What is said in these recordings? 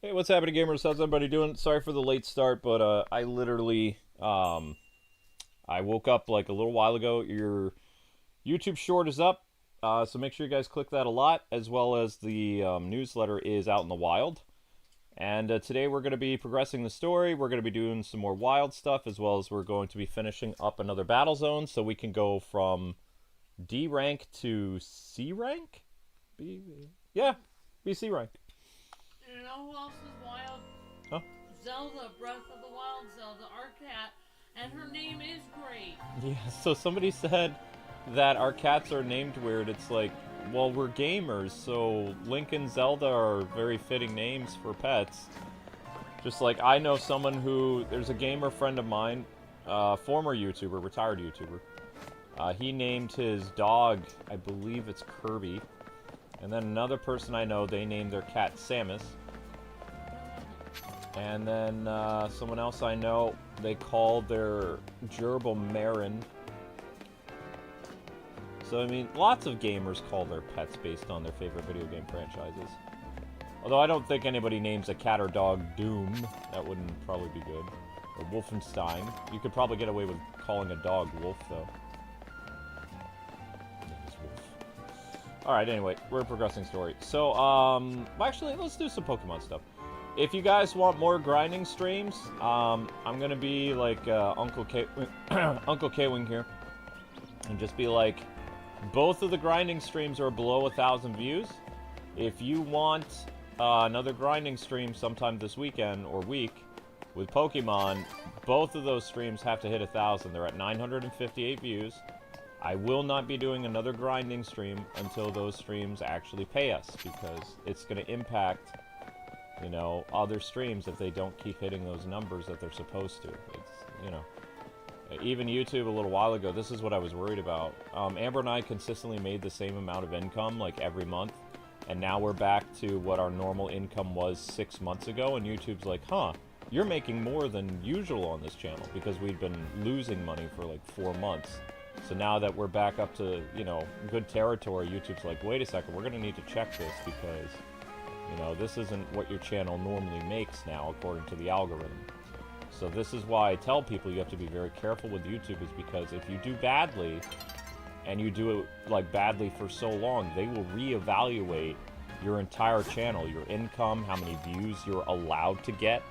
Hey, what's happening, gamers? How's everybody doing? Sorry for the late start, but I literally I woke up like a little while ago. Your YouTube short is up, so make sure you guys click that a lot, as well as the newsletter is out in the wild. And today we're going to be progressing the story. We're going to be doing some more wild stuff, as well as we're going to be finishing up another battle zone, so we can go from D rank to C rank. Yeah, be C rank. You know who else is wild? Huh? Zelda, Breath of the Wild Zelda, our cat, and her name is great. Yeah, so somebody said that our cats are named weird. It's like, well, we're gamers, so Link and Zelda are very fitting names for pets. Just like I know someone who, there's a gamer friend of mine, former YouTuber, retired YouTuber. He named his dog, I believe it's Kirby. And then another person I know, they named their cat Samus. And then someone else I know, they called their gerbil Marin. So, I mean, lots of gamers call their pets based on their favorite video game franchises. Although I don't think anybody names a cat or dog Doom. That wouldn't probably be good. Or Wolfenstein. You could probably get away with calling a dog Wolf, though. Alright, anyway, we're progressing story. So, actually, let's do some Pokemon stuff. If you guys want more grinding streams, I'm gonna be like Uncle K-Wing here. And just be like, both of the grinding streams are below 1,000 views. If you want another grinding stream sometime this weekend or week with Pokemon, both of those streams have to hit 1,000. They're at 958 views. I will not be doing another grinding stream until those streams actually pay us, because it's going to impact, you know, other streams if they don't keep hitting those numbers that they're supposed to. It's, you know, even YouTube a little while ago, this is what I was worried about. Amber and I consistently made the same amount of income, like, every month, and now we're back to what our normal income was 6 months ago, and YouTube's like, huh, you're making more than usual on this channel, because we'd been losing money for, like, 4 months. So now that we're back up to, you know, good territory, YouTube's like, wait a second, we're going to need to check this, because, you know, this isn't what your channel normally makes now, according to the algorithm. So this is why I tell people you have to be very careful with YouTube, is because if you do badly, and you do it, like, badly for so long, they will reevaluate your entire channel, your income, how many views you're allowed to get.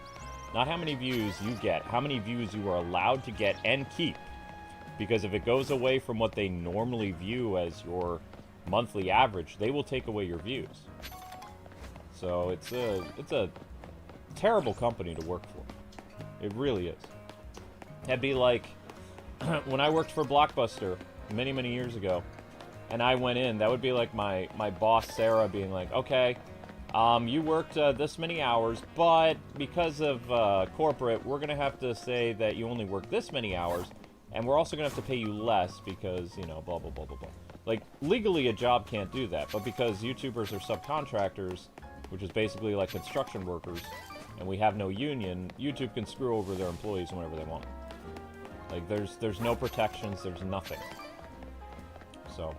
Not how many views you get, how many views you are allowed to get and keep. Because if it goes away from what they normally view as your monthly average, they will take away your views. So it's a terrible company to work for. It really is. That'd be like when I worked for Blockbuster many, many years ago, and I went in, that would be like my boss Sarah being like, okay, you worked this many hours, but because of corporate, we're going to have to say that you only worked this many hours. And we're also going to have to pay you less because, you know, blah, blah, blah, blah, blah. Like, legally a job can't do that, but because YouTubers are subcontractors, which is basically like construction workers, and we have no union, YouTube can screw over their employees whenever they want. Like, there's no protections, there's nothing. So,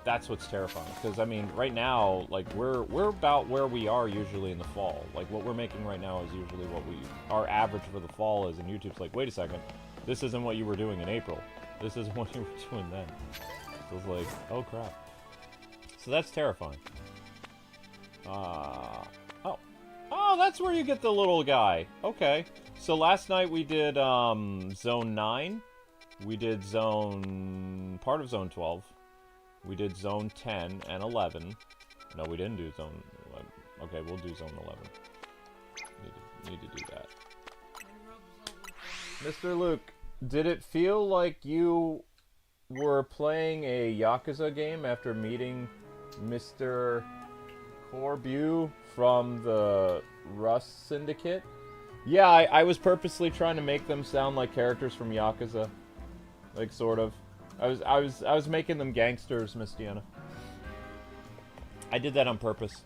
that's what's terrifying. Because, I mean, right now, like, we're about where we are usually in the fall. Like, what we're making right now is usually what our average for the fall is, and YouTube's like, wait a second. This isn't what you were doing in April. This isn't what you were doing then. So it's like, oh crap. So that's terrifying. Oh, that's where you get the little guy. Okay. So last night we did Zone 9. We did part of Zone 12. We did Zone 10 and 11. No, we didn't do Zone 11. Okay, we'll do Zone 11. Need to do that. Mr. Luke, did it feel like you were playing a Yakuza game after meeting Mr. Corbu from the Rust Syndicate? Yeah, I was purposely trying to make them sound like characters from Yakuza. Like, sort of. I was making them gangsters, Miss Deanna. I did that on purpose.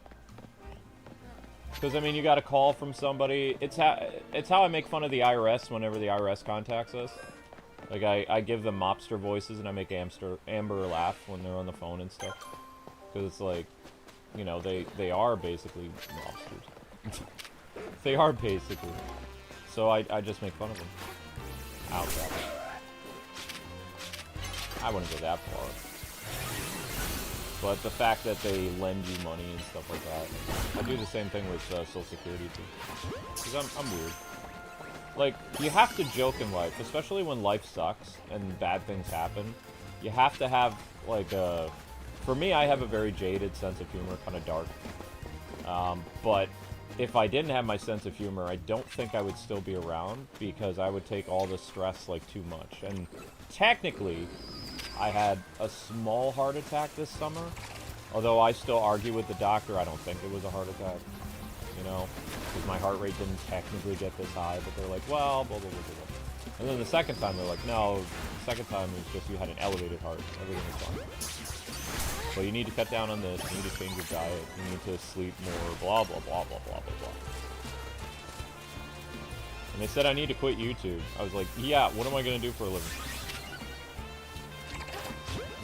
Because, I mean, you got a call from somebody. It's how I make fun of the IRS whenever the IRS contacts us. Like, I give them mobster voices, and I make Amber laugh when they're on the phone and stuff. Because it's like, you know, they are basically mobsters. They are, basically. So I just make fun of them. Ow, crap. I wouldn't go that far. But the fact that they lend you money and stuff like that. I do the same thing with Social Security, too. Because I'm weird. Like, you have to joke in life, especially when life sucks and bad things happen. You have to have, like, a... For me, I have a very jaded sense of humor, kind of dark. But if I didn't have my sense of humor, I don't think I would still be around, because I would take all the stress, like, too much. And technically, I had a small heart attack this summer. Although I still argue with the doctor, I don't think it was a heart attack. You know? Because my heart rate didn't technically get this high, but they're like, well, blah, blah, blah, blah, blah. And then the second time, they're like, no, the second time is just you had an elevated heart. Everything is fine. So you need to cut down on this, you need to change your diet, you need to sleep more, blah, blah, blah, blah, blah, blah, blah. And they said I need to quit YouTube. I was like, yeah, what am I going to do for a living?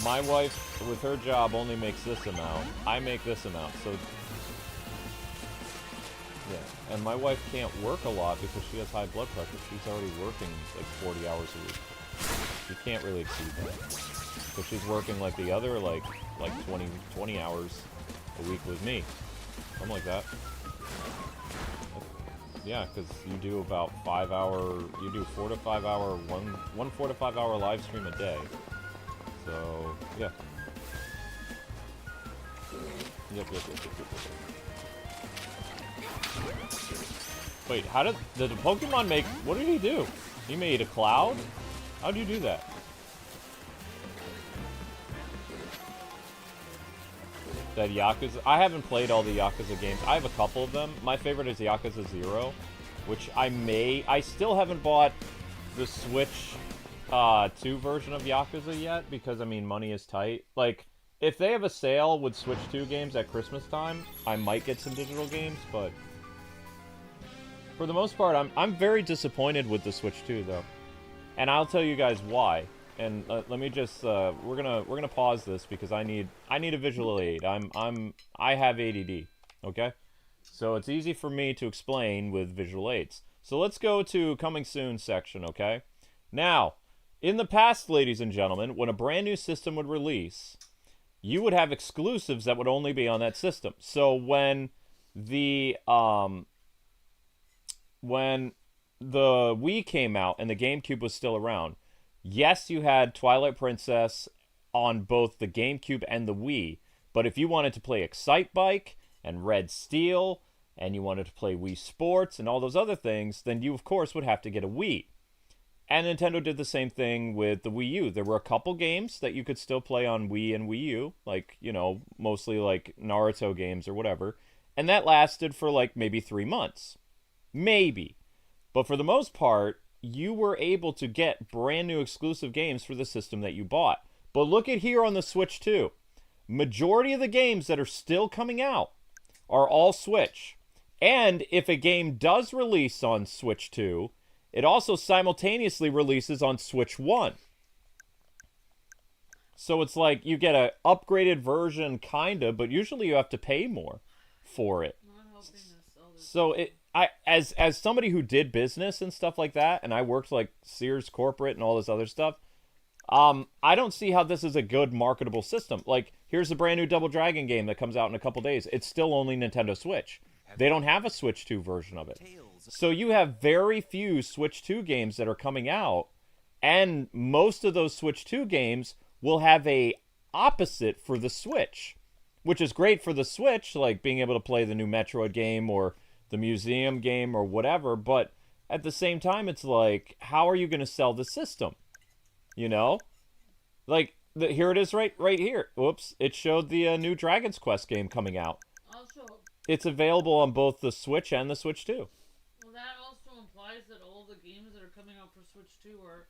My wife, with her job, only makes this amount. I make this amount, so... Yeah, and my wife can't work a lot because she has high blood pressure. She's already working, like, 40 hours a week. She can't really exceed that. So she's working, like, the other, like 20 hours a week with me. Something like that. Yeah, because you do about 5 hour... You do 4 to 5 hour... One 4 to 5 hour live stream a day. So, yeah. Yep. Wait, how did the Pokemon make... What did he do? He made a cloud? How do you do that? That Yakuza... I haven't played all the Yakuza games. I have a couple of them. My favorite is Yakuza 0, which I still haven't bought the Switch 2 version of Yakuza yet, because, I mean, money is tight. Like, if they have a sale with Switch 2 games at Christmas time, I might get some digital games, but... For the most part, I'm very disappointed with the Switch 2, though. And I'll tell you guys why. And let me just we're gonna pause this because I need a visual aid. I have ADD, okay? So it's easy for me to explain with visual aids. So let's go to coming soon section, okay? Now, in the past, ladies and gentlemen, when a brand new system would release, you would have exclusives that would only be on that system. So when the Wii came out and the GameCube was still around, yes, you had Twilight Princess on both the GameCube and the Wii, but if you wanted to play Excite Bike and Red Steel, and you wanted to play Wii Sports and all those other things, then you, of course, would have to get a Wii. And Nintendo did the same thing with the Wii U. There were a couple games that you could still play on Wii and Wii U, like, you know, mostly like Naruto games or whatever, and that lasted for like maybe 3 months. Maybe. But for the most part, you were able to get brand new exclusive games for the system that you bought. But look at here on the Switch 2. Majority of the games that are still coming out are all Switch. And if a game does release on Switch 2, it also simultaneously releases on Switch 1. So it's like you get an upgraded version, kinda, but usually you have to pay more for it. So as somebody who did business and stuff like that, and I worked like Sears Corporate and all this other stuff, I don't see how this is a good marketable system. Like, here's a brand new Double Dragon game that comes out in a couple days. It's still only Nintendo Switch. They don't have a Switch 2 version of it. So you have very few Switch 2 games that are coming out, and most of those Switch 2 games will have a opposite for the Switch, which is great for the Switch, like being able to play the new Metroid game or the museum game or whatever, but at the same time, it's like, how are you going to sell the system? You know? Like, here it is right here. Whoops, it showed the new Dragon's Quest game coming out. Also, it's available on both the Switch and the Switch 2. Well, that also implies that all the games that are coming out for Switch 2 are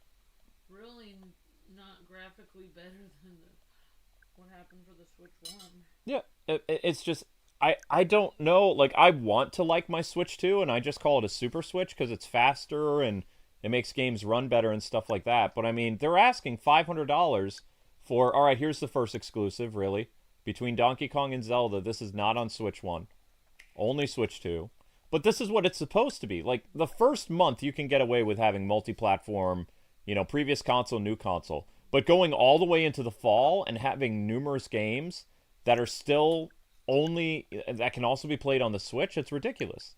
really not graphically better than what happened for the Switch 1. Yeah, it's just... I don't know, like, I want to like my Switch 2, and I just call it a Super Switch because it's faster and it makes games run better and stuff like that. But, I mean, they're asking $500 for, alright, here's the first exclusive, really. Between Donkey Kong and Zelda, this is not on Switch 1. Only Switch 2. But this is what it's supposed to be. Like, the first month you can get away with having multi-platform, previous console, new console. But going all the way into the fall and having numerous games that are still that can also be played on the Switch, it's ridiculous.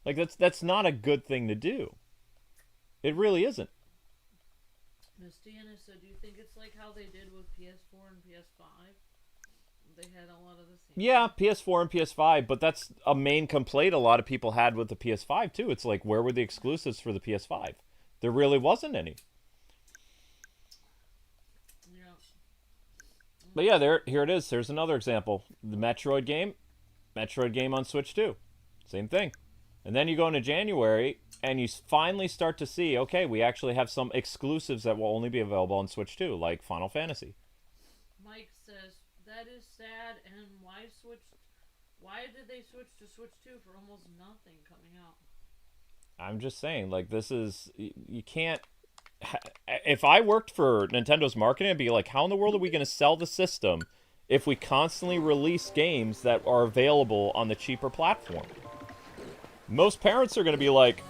Like, that's not a good thing to do. It really isn't. Miss Deanna said, do you think it's like how they did with PS4 and PS5? They had a lot of the same. Yeah, PS4 and PS5, but that's a main complaint a lot of people had with the PS5 too. It's like, where were the exclusives for the PS5? There really wasn't any. Yeah. But yeah, here it is. There's another example. The Metroid game on Switch 2. Same thing. And then you go into January, and you finally start to see, okay, we actually have some exclusives that will only be available on Switch 2, like Final Fantasy. Mike says, that is sad, and why did they switch to Switch 2 for almost nothing coming out? I'm just saying, like, you can't... If I worked for Nintendo's marketing, I'd be like, how in the world are we going to sell the system if we constantly release games that are available on the cheaper platform? Most parents are going to be like,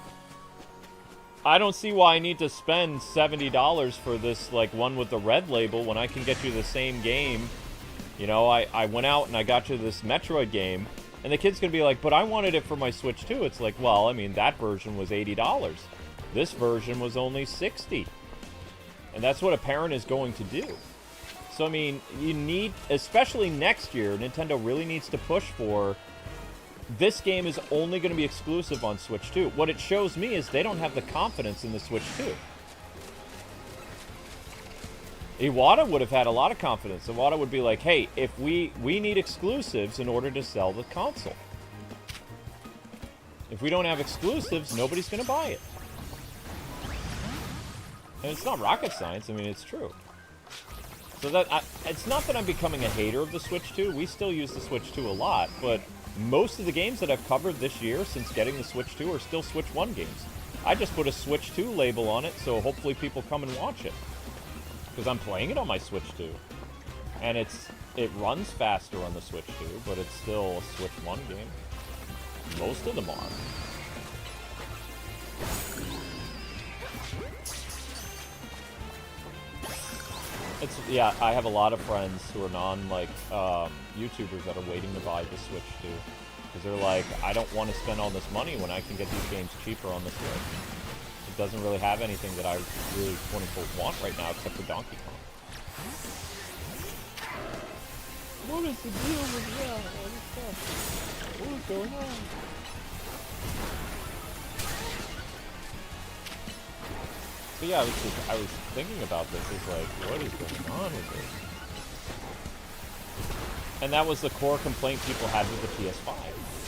I don't see why I need to spend $70 for this, like, one with the red label when I can get you the same game. I went out and I got you this Metroid game, and the kid's going to be like, but I wanted it for my Switch too. It's like, well, I mean, that version was $80. This version was only $60. And that's what a parent is going to do. So, I mean, you need, especially next year, Nintendo really needs to push for, this game is only going to be exclusive on Switch 2. What it shows me is they don't have the confidence in the Switch 2. Iwata would have had a lot of confidence. Iwata would be like, hey, if we need exclusives in order to sell the console. If we don't have exclusives, nobody's going to buy it. And it's not rocket science. I mean, it's true. So it's not that I'm becoming a hater of the Switch 2. We still use the Switch 2 a lot, but most of the games that I've covered this year since getting the Switch 2 are still Switch 1 games. I just put a Switch 2 label on it, so hopefully people come and watch it. Because I'm playing it on my Switch 2. And it runs faster on the Switch 2, but it's still a Switch 1 game. Most of them are. Yeah, I have a lot of friends who are YouTubers that are waiting to buy the Switch 2. Because they're like, I don't want to spend all this money when I can get these games cheaper on the Switch. It doesn't really have anything that I really, quote-unquote, want right now except for Donkey Kong. What is the deal with that? What is going on? But yeah, I was thinking about this. It's like, what is going on with this? And that was the core complaint people had with the PS5.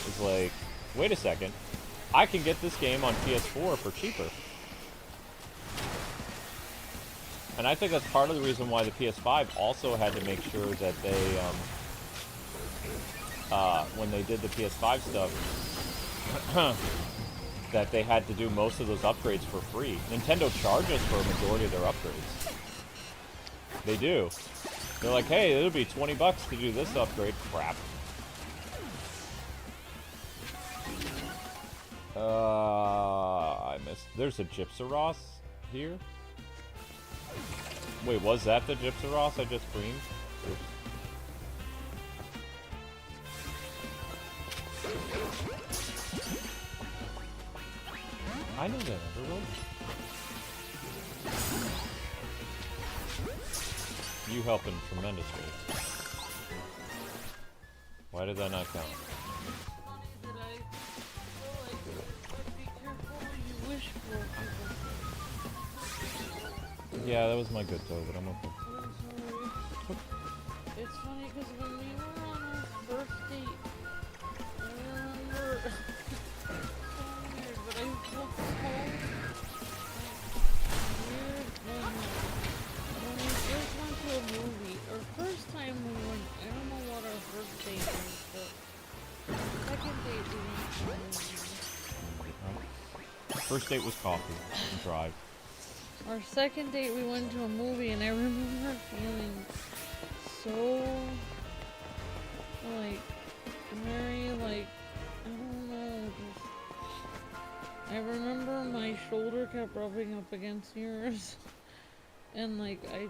It's like, wait a second. I can get this game on PS4 for cheaper. And I think that's part of the reason why the PS5 also had to make sure that they, when they did the PS5 stuff, that they had to do most of those upgrades for free. Nintendo charges for a majority of their upgrades. They do. They're like, hey, it'll be $20 to do this upgrade. Crap. I missed. There's a Gypsaros here. Wait, was that the Gypsaros I just creamed? Oops. I know that everyone. You help him tremendously. Why did that not count? Yeah, that was my good though, but I'm okay. It's funny because when we were on our first date, I remember so weird, but I looked home weird when we first went to a movie. Our first time we went, I don't know what our first date was, but second date we went to a movie. First date was coffee and drive. Our second date we went to a movie and I remember feeling so like very like I don't know, just I remember my shoulder kept rubbing up against yours. And like, I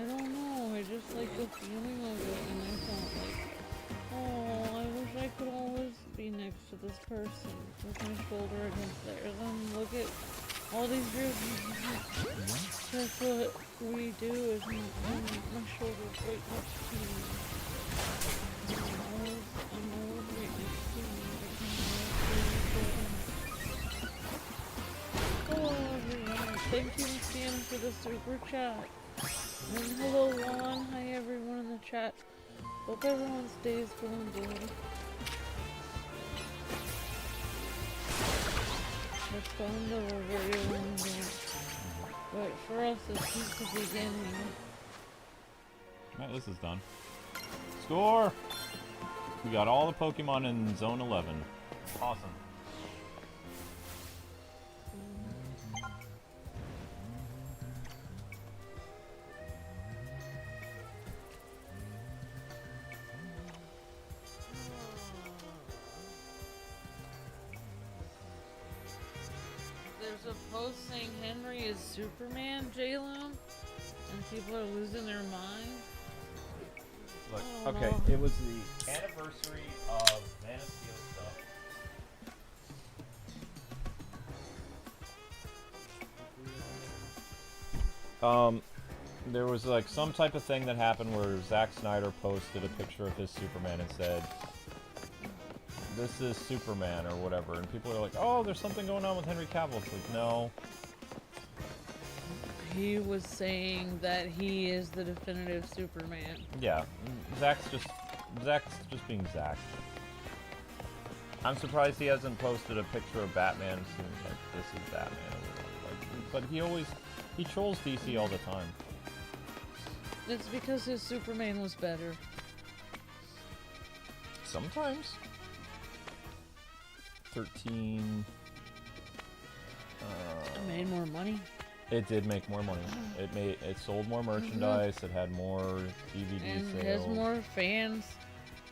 don't know, I just like the feeling of it, and I thought like, oh, I wish I could always be next to this person with my shoulder against theirs. And look at all these years. That's what we do, is my shoulder's right next to me. I'm always right next to me. Oh, everyone. Thank you, Sam, for the super chat. And hello, Juan. Hi, everyone in the chat. Hope everyone's day is going good. It's going to a very long day. But for us, it's just the beginning. Alright, this is done. Score! We got all the Pokemon in Zone 11. Awesome. There's a post saying Henry is Superman, J-Lo, and people are losing their minds. Look, okay, it was the anniversary of Man of Steel stuff. There was like some type of thing that happened where Zack Snyder posted a picture of his Superman and said, "This is Superman," or whatever, and people are like, "Oh, there's something going on with Henry Cavill." It's like, no. He was saying that he is the definitive Superman. Yeah, Zack's just being Zack. I'm surprised he hasn't posted a picture of Batman saying like, "This is Batman," or whatever. Like, but he trolls DC all the time. It's because his Superman was better. Sometimes. 13. It made more money. It did make more money. It sold more merchandise. It had more DVD and sales. It has more fans.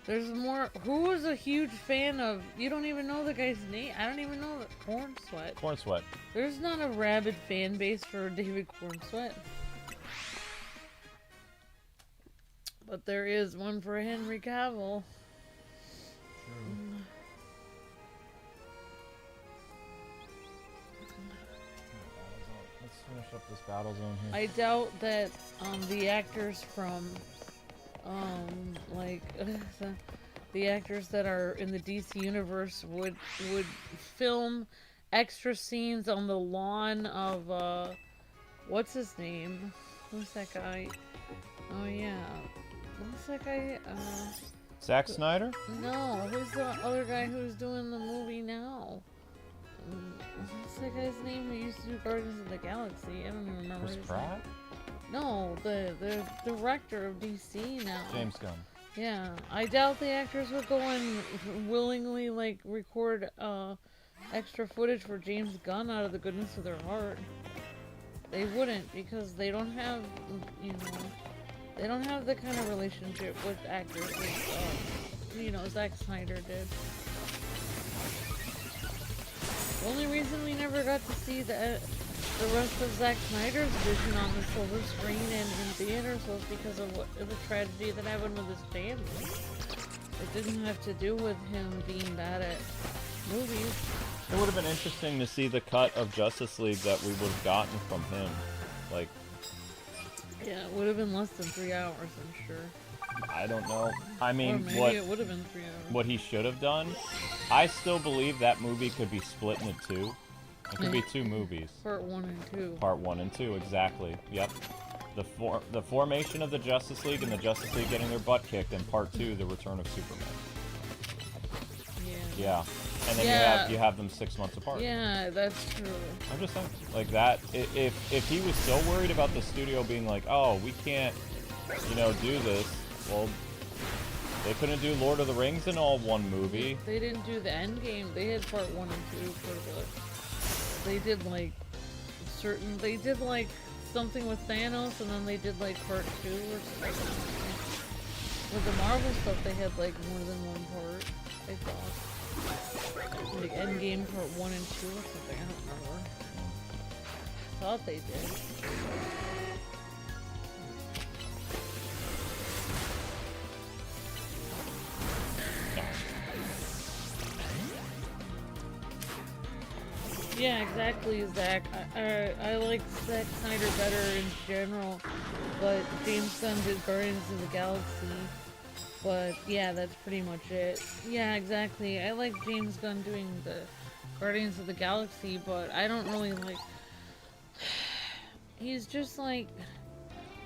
There's more. Who was a huge fan of? You don't even know the guy's name. I don't even know the Corn Sweat. Corn Sweat. There's not a rabid fan base for David Corn Sweat. But there is one for Henry Cavill. Let's finish up this battle zone here. I doubt that the actors from the actors that are in the DC universe would film extra scenes on the lawn of what's his name? Who's that guy? Oh yeah. What's that guy? Zack Snyder? No, who's the other guy who's doing the movie now? What's that guy's name who used to do Guardians of the Galaxy? I don't even remember Chris his Pratt? name. No, the director of DC now. James Gunn. Yeah, I doubt the actors would go and willingly like record extra footage for James Gunn out of the goodness of their heart. They wouldn't, because they don't have, you know, they don't have the kind of relationship with actors that, you know, Zack Snyder did. The only reason we never got to see the rest of Zack Snyder's vision on the silver screen and in theaters was because of the tragedy that happened with his family. It didn't have to do with him being bad at movies. It would have been interesting to see the cut of Justice League that we would have gotten from him. Like, yeah, it would have been less than 3 hours, I'm sure. I don't know. I mean, or maybe it would have been 3 hours. What he should have done, I still believe that movie could be split into two. It could be two movies. Part 1 and 2. Part 1 and 2, exactly. Yep. The formation of the Justice League and the Justice League getting their butt kicked, and Part 2, the return of Superman. Yeah. And then you have them 6 months apart. Yeah, that's true. I'm just saying, like that. If he was so worried about the studio being like, oh, we can't, you know, do this. Well, they couldn't do Lord of the Rings in all one movie. They didn't do the end game. They had part 1 and 2 for the. They did like certain. They did like something with Thanos, and then they did like part 2 or something. With the Marvel stuff, they had like more than one part. I thought. Like Endgame Part 1 and 2 or something, I don't remember. Thought they did. Yeah, exactly, Zach. I like Zack Snyder better in general, but James Gunn did Guardians of the Galaxy. But yeah, that's pretty much it. Yeah, exactly. I like James Gunn doing the Guardians of the Galaxy, but I don't really like... He's just like...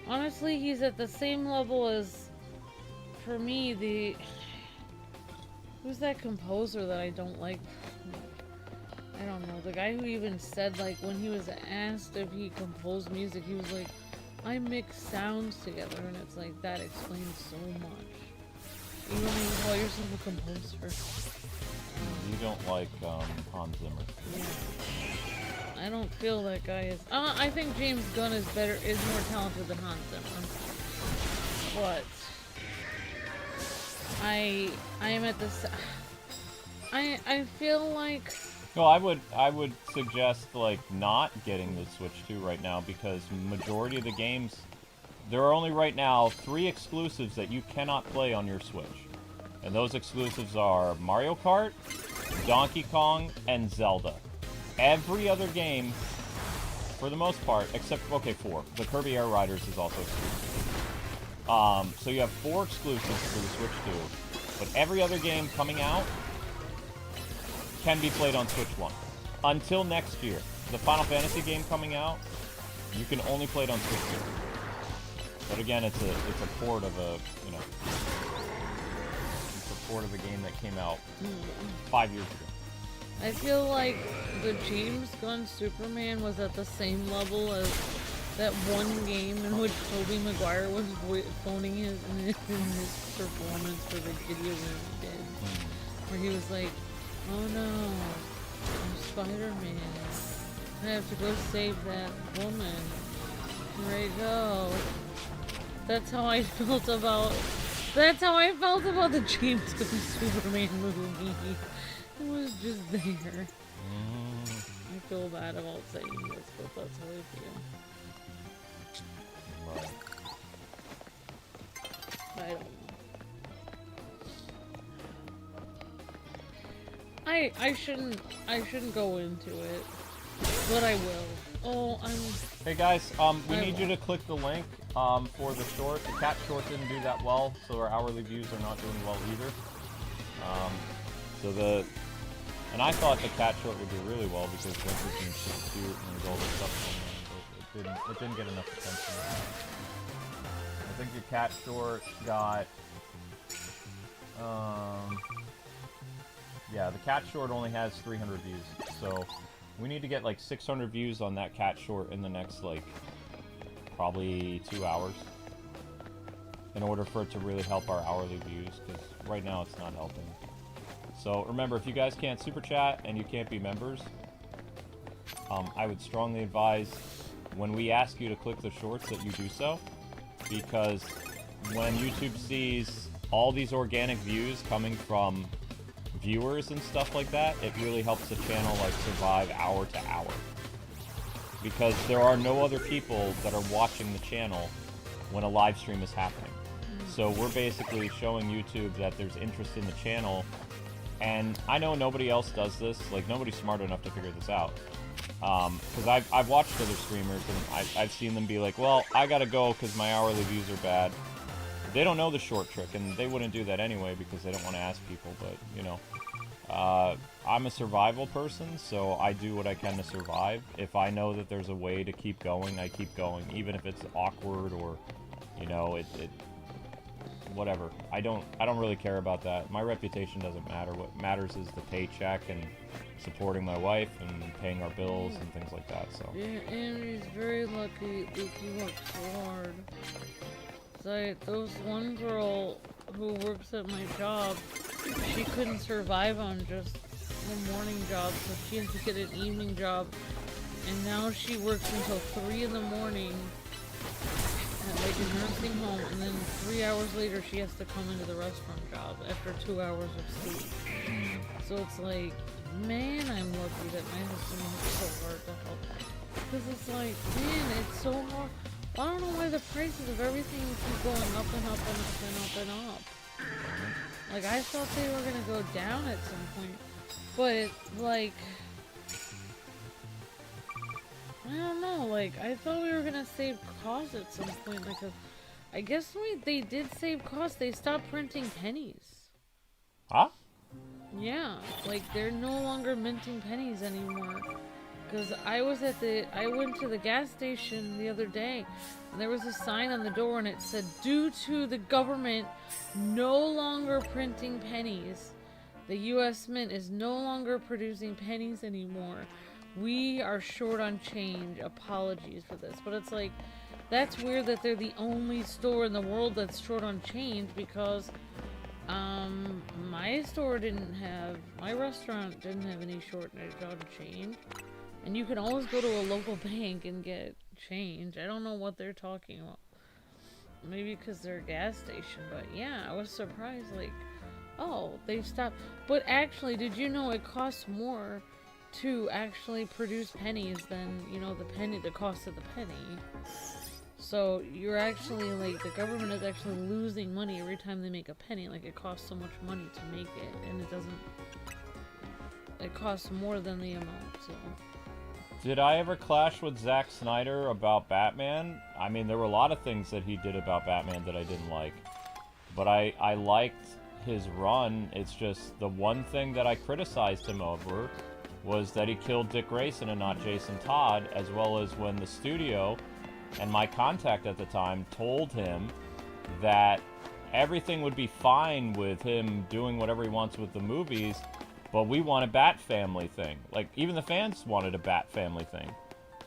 Honestly, he's at the same level as, for me, the... Who's that composer that I don't like? I don't know. The guy who even said, like, when he was asked if he composed music, he was like, I mix sounds together, and it's like, that explains so much. You don't even call yourself a composer. You don't like Hans Zimmer. Yeah. I don't feel that guy is... I think James Gunn is more talented than Hans Zimmer. But... I am at this... I feel like... No, I would suggest like not getting the Switch 2 right now because majority of the games, there are only right now 3 exclusives that you cannot play on your Switch. And those exclusives are Mario Kart, Donkey Kong, and Zelda. Every other game, for the most part, except, okay, 4. The Kirby Air Riders is also exclusive. So you have 4 exclusives for the Switch 2. But every other game coming out can be played on Switch 1. Until next year. The Final Fantasy game coming out, you can only play it on Switch 2. But again, it's a port of a, you know, it's a port of a game that came out 5 years ago. I feel like the James Gunn Superman was at the same level as that one game in which Tobey Maguire was phoning his performance for the video game he did. Where he was like, oh no, I'm Spider-Man. I have to go save that woman. Here I go. That's how I felt about the James Gunn Superman movie. It was just there. I feel bad about saying this, but that's how I feel. I don't know. I shouldn't go into it, but I will. Oh, Hey guys, we need you to click the link for the short. The cat short didn't do that well, so our hourly views are not doing well either. And I thought the cat short would do really well because Vintage and shit cute and there's all this stuff going on, but it didn't get enough attention. I think the cat short got, yeah, the cat short only has 300 views, so we need to get like 600 views on that cat short in the next, like, probably 2 hours in order for it to really help our hourly views, because right now it's not helping. So remember, if you guys can't super chat and you can't be members, I would strongly advise when we ask you to click the shorts that you do so, because when YouTube sees all these organic views coming from viewers and stuff like that, it really helps the channel like survive hour to hour, because there are no other people that are watching the channel when a live stream is happening. So we're basically showing YouTube that there's interest in the channel. And I know nobody else does this, like nobody's smart enough to figure this out. Because I've watched other streamers and I've seen them be like, well, I gotta go because my hourly views are bad. They don't know the short trick, and they wouldn't do that anyway because they don't want to ask people, but, you know. I'm a survival person, so I do what I can to survive. If I know that there's a way to keep going, I keep going, even if it's awkward or, you know, whatever. I don't really care about that. My reputation doesn't matter. What matters is the paycheck and supporting my wife and paying our bills and things like that. So yeah, and he's very lucky that he worked so hard. So there was one girl who works at my job. She couldn't survive on just a morning job, so she had to get an evening job. And now she works until 3 in the morning at like a nursing home, and then 3 hours later she has to come into the restaurant job after 2 hours of sleep. So it's like, man, I'm lucky that my husband is so hard to help. Because it's like, man, it's so hard. I don't know why the prices of everything keep going up and up and up and up and up. Like, I thought they were gonna go down at some point. But, like, I don't know, like, I thought we were gonna save costs at some point. Like, I guess they did save costs. They stopped printing pennies. Huh? Yeah, like, they're no longer minting pennies anymore. Because I went to the gas station the other day, and there was a sign on the door, and it said, due to the government no longer printing pennies, the U.S. Mint is no longer producing pennies anymore. We are short on change. Apologies for this. But it's like, that's weird that they're the only store in the world that's short on change, because my restaurant didn't have any shortage on change. And you can always go to a local bank and get change. I don't know what they're talking about. Maybe because they're a gas station, but yeah, I was surprised, like, oh, they've stopped. But actually, did you know it costs more to actually produce pennies than, you know, the cost of the penny? So you're actually, like, the government is actually losing money every time they make a penny. Like, it costs so much money to make it, and it costs more than the amount, so. Did I ever clash with Zack Snyder about Batman? I mean, there were a lot of things that he did about Batman that I didn't like. But I liked his run. It's just the one thing that I criticized him over was that he killed Dick Grayson and not Jason Todd, as well as when the studio and my contact at the time told him that everything would be fine with him doing whatever he wants with the movies, but we want a Bat Family thing. Like, even the fans wanted a Bat Family thing.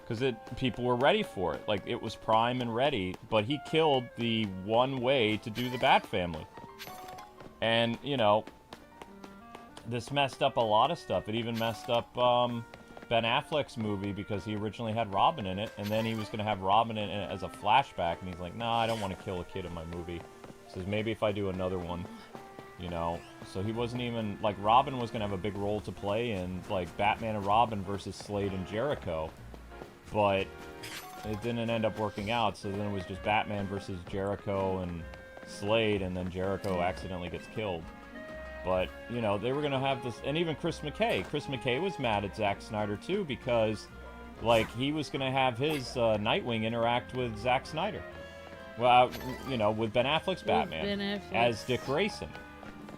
Because people were ready for it. Like, it was prime and ready, but he killed the one way to do the Bat Family. And, you know, this messed up a lot of stuff. It even messed up Ben Affleck's movie because he originally had Robin in it, and then he was going to have Robin in it as a flashback, and he's like, nah, I don't want to kill a kid in my movie. He says, maybe if I do another one. You know, so he wasn't even, like, Robin was going to have a big role to play in, like, Batman and Robin versus Slade and Jericho, but it didn't end up working out, so then it was just Batman versus Jericho and Slade, and then Jericho accidentally gets killed. But, you know, they were going to have this, and even Chris McKay was mad at Zack Snyder, too, because, like, he was going to have his Nightwing interact with Zack Snyder. Well, you know, with Ben Affleck's Batman as Dick Grayson.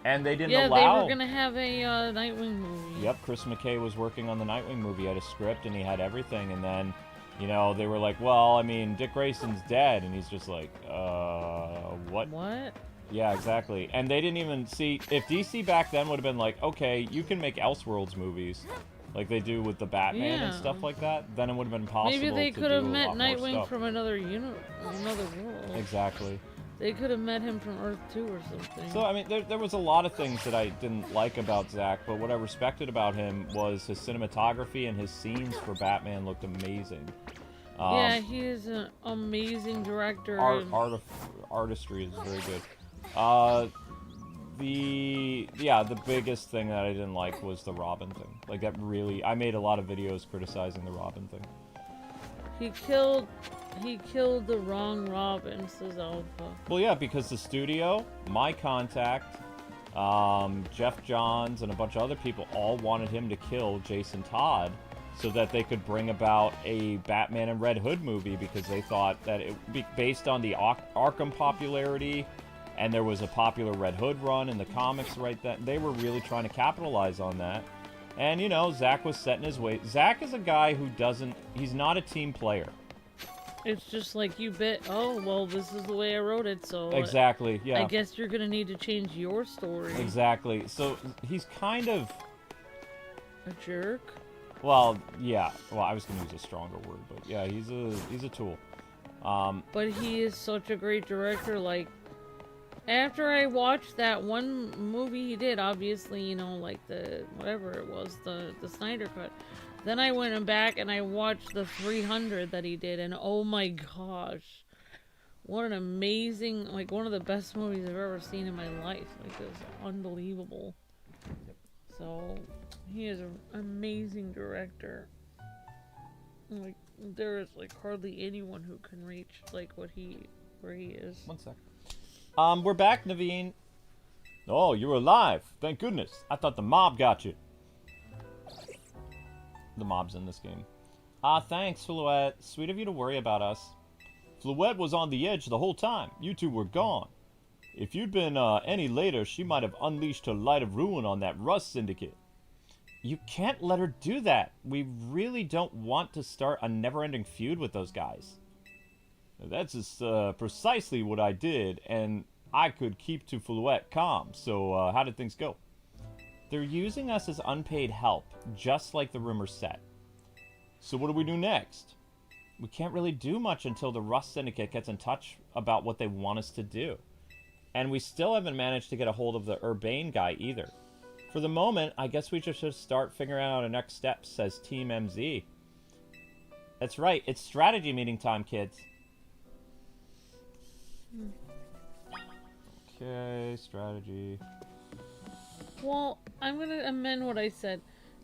And they didn't allow... Yeah, they were gonna have a Nightwing movie. Yep, Chris McKay was working on the Nightwing movie. He had a script and he had everything. And then, you know, they were like, well, I mean, Dick Grayson's dead. And he's just like, what? What? Yeah, exactly. And they didn't even see... If DC back then would have been like, okay, you can make Elseworlds movies, like they do with the Batman and stuff like that, then it would have been possible. Maybe they could have met Nightwing from another world. Exactly. They could have met him from Earth 2 or something. So, I mean, there was a lot of things that I didn't like about Zack, but what I respected about him was his cinematography, and his scenes for Batman looked amazing. Yeah, he is an amazing director. Artistry is very good. The biggest thing that I didn't like was the Robin thing. Like, that really... I made a lot of videos criticizing the Robin thing. He killed the wrong Robin, says Alpha. Well, yeah, because the studio, my contact, Jeff Johns, and a bunch of other people all wanted him to kill Jason Todd so that they could bring about a Batman and Red Hood movie, because they thought that it would be based on the Arkham popularity, and there was a popular Red Hood run in the comics right then. They were really trying to capitalize on that. And, you know, Zack was set in his way. Zack is a guy who he's not a team player. It's just like, you bet, oh, well, this is the way I wrote it, so... Exactly, yeah. I guess you're gonna need to change your story. Exactly. So, he's kind of... a jerk? Well, yeah. Well, I was gonna use a stronger word, but yeah, he's a tool. But he is such a great director, like... After I watched that one movie he did, obviously, you know, like whatever it was, the Snyder Cut. Then I went back and I watched the 300 that he did, and oh my gosh. what an amazing, like, one of the best movies I've ever seen in my life. Like, it was unbelievable. So, he is an amazing director. Like, there is, like, hardly anyone who can reach, like, where he is. 1 sec. We're back, Naveen. Oh, you're alive. Thank goodness. I thought the mob got you. The mob's in this game. Thanks, Fluette. Sweet of you to worry about us. Fluette was on the edge the whole time. You two were gone. If you'd been any later, she might have unleashed her light of ruin on that Rust Syndicate. You can't let her do that. We really don't want to start a never-ending feud with those guys. That's just precisely what I did, and I could keep to Fluette calm. So how did things go? They're using us as unpaid help, just like the rumors said. So what do we do next? We can't really do much until the Rust Syndicate gets in touch about what they want us to do. And we still haven't managed to get a hold of the Urbain guy either. For the moment, I guess we just should start figuring out our next steps, says Team MZ. That's right, it's strategy meeting time, kids. Okay, strategy. Well, I'm gonna amend what I said.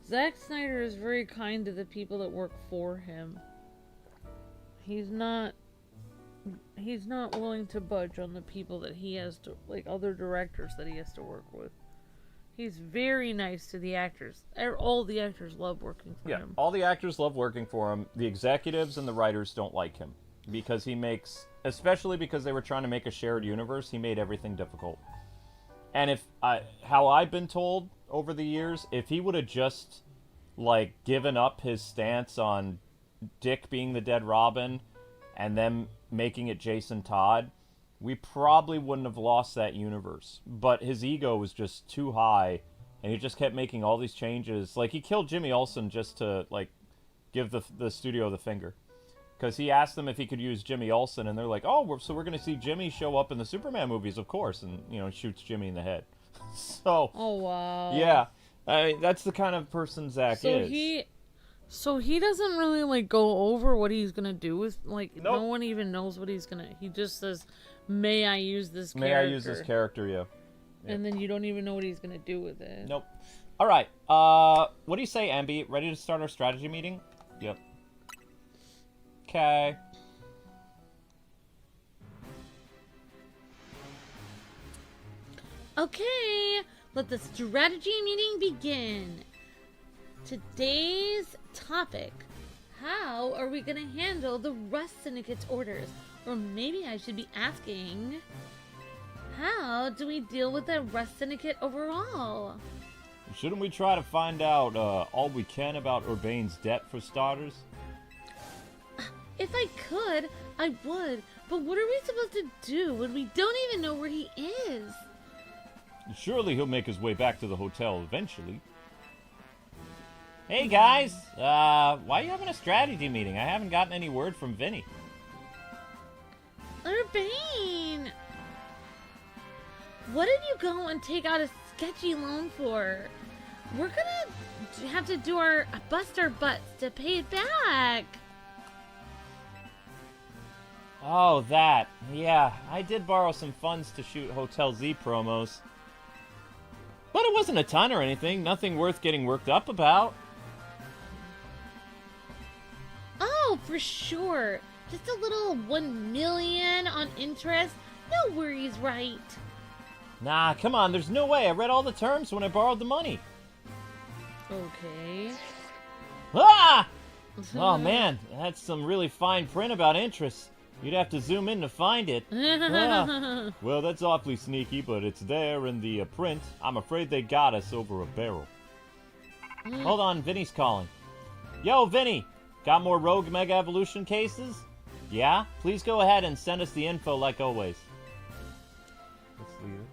Zack Snyder is very kind to the people that work for him. He's not willing to budge on the people that he has to, like, other directors that he has to work with. He's very nice to the actors. All the actors love working for him. All the actors love working for him. The executives and the writers don't like him. Because he makes, especially because they were trying to make a shared universe, he made everything difficult. And how I've been told over the years, if he would have just, like, given up his stance on Dick being the dead Robin and then making it Jason Todd, we probably wouldn't have lost that universe. But his ego was just too high, and he just kept making all these changes. Like, he killed Jimmy Olsen just to, like, give the studio the finger. Because he asked them if he could use Jimmy Olsen, and they're like, oh, so we're going to see Jimmy show up in the Superman movies, of course. And, you know, shoots Jimmy in the head. So. Oh, wow. Yeah. I mean, that's the kind of person Zach is. So he doesn't really, like, go over what he's going to do with, like, Nope. No one even knows what he's going to, he just says, may I use this character? May I use this character, yeah. And then you don't even know what he's going to do with it. Nope. All right. What do you say, Ambi? Ready to start our strategy meeting? Yep. Okay. Okay, let the strategy meeting begin. Today's topic: how are we gonna handle the Rust Syndicate's orders? Or maybe I should be asking, how do we deal with the Rust Syndicate overall? Shouldn't we try to find out all we can about Urbain's debt, for starters? If I could, I would. But what are we supposed to do when we don't even know where he is? Surely he'll make his way back to the hotel eventually. Hey guys, why are you having a strategy meeting? I haven't gotten any word from Vinny. Urbain! What did you go and take out a sketchy loan for? We're gonna have to bust our butts to pay it back. Oh, that. Yeah, I did borrow some funds to shoot Hotel Z promos. But it wasn't a ton or anything, nothing worth getting worked up about. Oh, for sure. Just a little 1 million on interest. No worries, right? Nah, come on, there's no way. I read all the terms when I borrowed the money. Okay. Ah! Oh man, that's some really fine print about interest. You'd have to zoom in to find it. Ah. Well, that's awfully sneaky, but it's there in the print. I'm afraid they got us over a barrel. Hold on, Vinny's calling. Yo, Vinny! Got more Rogue Mega Evolution cases? Yeah? Please go ahead and send us the info like always. Let's leave it.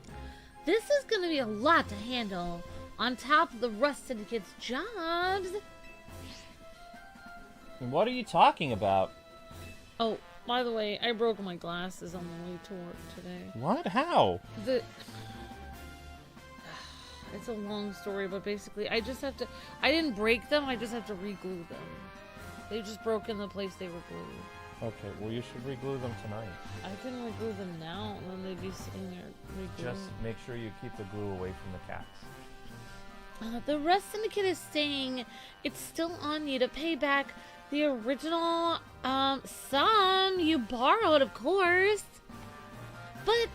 This is gonna be a lot to handle. On top of the Rust Syndicate's jobs. What are you talking about? Oh, by the way, I broke my glasses on the way to work today. What? How? It's a long story, but basically I didn't break them, I just have to re-glue them. They just broke in the place they were glued. Okay, well you should reglue them tonight. I can reglue them now, and then they'd be sitting there regluing. Just make sure you keep the glue away from the cats. The Rust Syndicate is saying it's still on you to pay back the original sum you borrowed, of course. But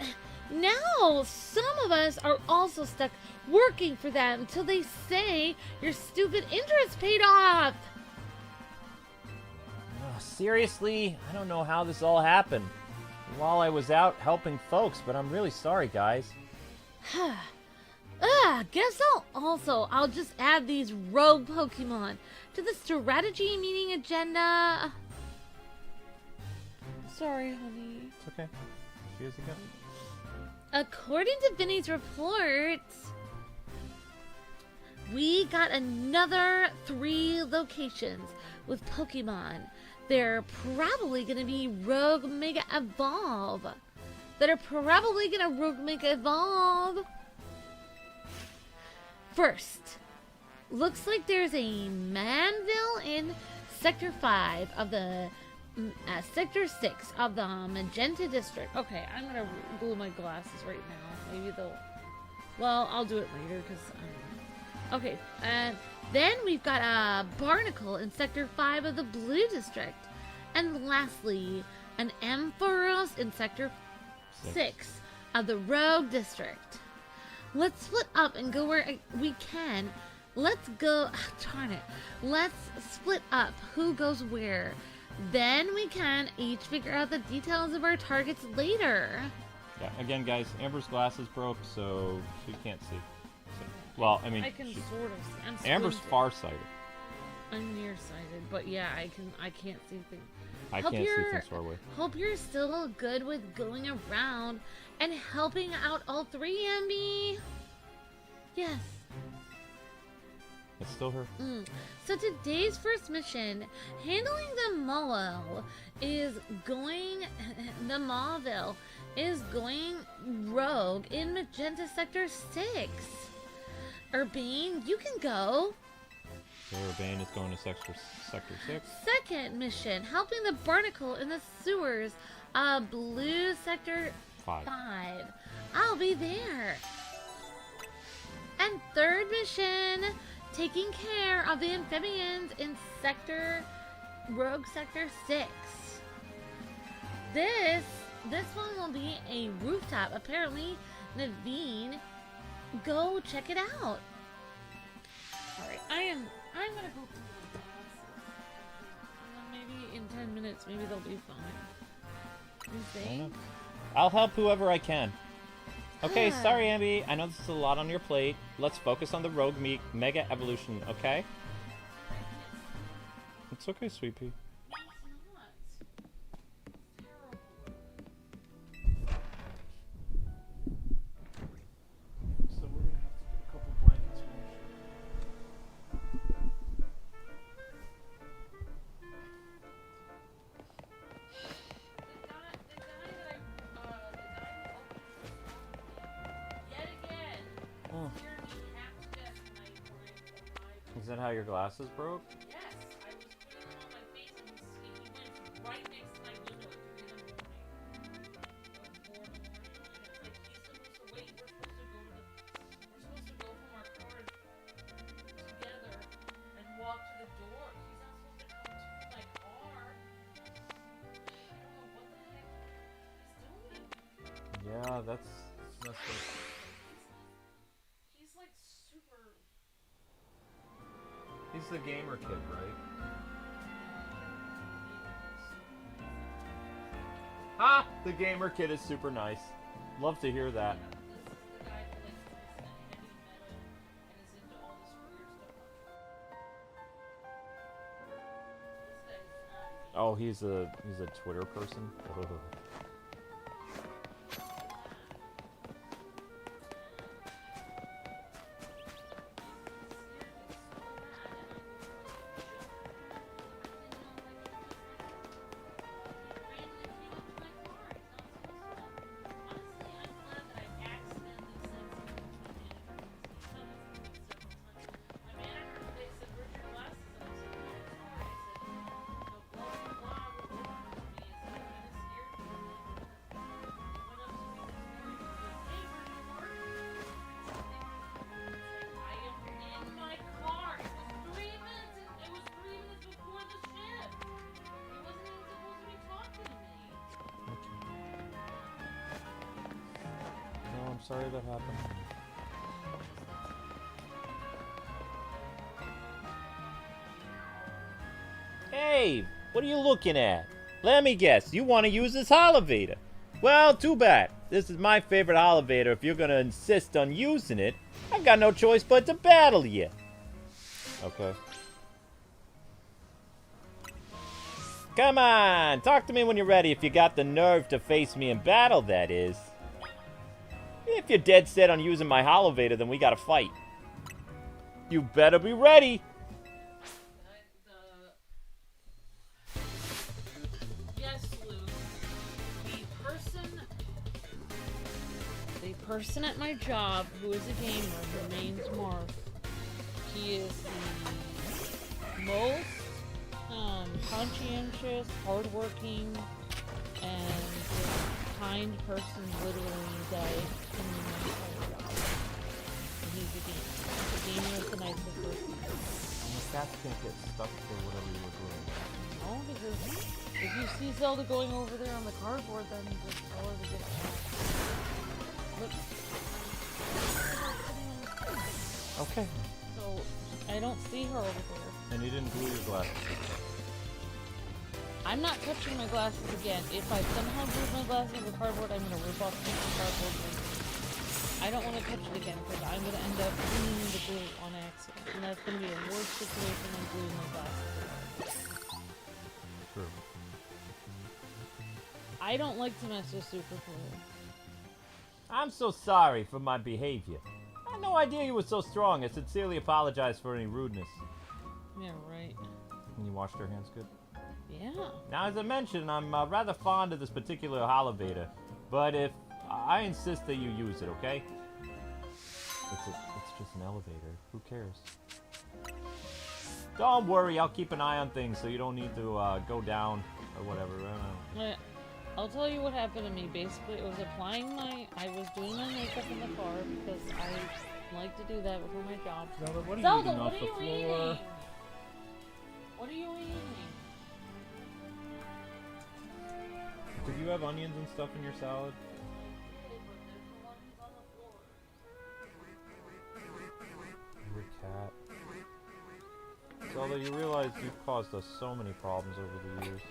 now some of us are also stuck working for that until they say your stupid interest paid off. Oh, seriously? I don't know how this all happened. While I was out helping folks, but I'm really sorry, guys. Guess I'll just add these rogue Pokemon to the strategy meeting agenda. Sorry, honey. It's okay. She is again. According to Vinny's report, we got another 3 locations with Pokemon. They're probably gonna be Rogue Mega Evolve. First, looks like there's a Manville in Sector 5 of the Sector 6 of the Magenta District. Okay, I'm gonna glue my glasses right now. Maybe they'll... Well, I'll do it later because okay, and then we've got a Barnacle in Sector 5 of the Blue District. And lastly, an Ampharos in Sector 6 of the Rogue District. Let's split up and go where we can. Let's go... darn it. Let's split up who goes where. Then we can each figure out the details of our targets later. Yeah, again, guys, Amber's glasses broke, so she can't see. So, well, I mean... I can sort of see. Amber's farsighted. I'm nearsighted, but yeah, I can't see things. I can't see things far away. Hope you're still good with going around and helping out all 3, Ambi. Yes. It's still her. So today's first mission, handling the Mauville is going rogue in Magenta Sector 6. Urbain, you can go. So Urbain is going to Sector 6. Second mission, helping the Barnacle in the sewers, Blue Sector 5. I'll be there. And third mission, taking care of the amphibians in Rogue Sector 6. This one will be a rooftop. Apparently, Naveen, go check it out. Alright, I'm gonna go through the glasses. And then maybe in 10 minutes, maybe they'll be fine. You think? I'll help whoever I can. Okay, sorry, Ambi. I know this is a lot on your plate. Let's focus on the Rogue Mega Evolution, okay? It's okay, sweet pea. So we're gonna have to get a couple blankets from you. Is that how your glasses broke? Yes, I was putting them on my face and he went right next to my window at 3 in the morning. Or 4 in the morning. And it's like, he's supposed to wait. We're supposed to go from our cars together and walk to the door. He's not supposed to come to my car. I don't know what the heck he's doing. Yeah, that's messed up. He's like super... He's the gamer kid, right? Ah! The gamer kid is super nice. Love to hear that. This is the guy who likes to listen to heavy metal and is into all this weird stuff. This guy's not... Oh, he's a Twitter person? Ugh. sorry that happened. Hey, what are you looking at? Let me guess, you want to use this elevator. Well, too bad. This is my favorite elevator. If you're gonna insist on using it, I've got no choice but to battle you. Okay. Come on, talk to me when you're ready if you got the nerve to face me in battle, that is. If you're dead set on using my elevator, then we gotta fight. You better be ready. Yes, Luke. The person at my job who is a gamer, her name's Mark. He is the most conscientious, hardworking, and kind person literally that I've seen in my entire life. And he's a gamer. The gamer is the nicest person. And the cats can't get stuck for whatever you were doing. No, because if you see Zelda going over there on the cardboard, then just tell her to get back. Look. Okay. So, I don't see her over there. And you didn't glue your glasses. I'm not touching my glasses again. If I somehow glue my glasses to the cardboard, I'm going to rip off the piece of cardboard. I don't want to touch it again because I'm going to end up gluing the glue on accident. And that's going to be a worse situation than gluing my glasses. True. I don't like to mess with super glue. I'm so sorry for my behavior. I had no idea you were so strong. I sincerely apologize for any rudeness. Yeah, right. And you washed your hands good? Yeah. Now, as I mentioned, I'm rather fond of this particular elevator, but if I insist that you use it, okay? It's just an elevator. Who cares? Don't worry, I'll keep an eye on things so you don't need to go down or whatever. I'll tell you what happened to me. Basically, it was I was doing my makeup in the car because I like to do that before my job. Zelda, what are you Zelda, eating what off are the you floor? eating? What are you eating? Did you have onions and stuff in your salad? Your cat. Zelda, you realize you've caused us so many problems over the years.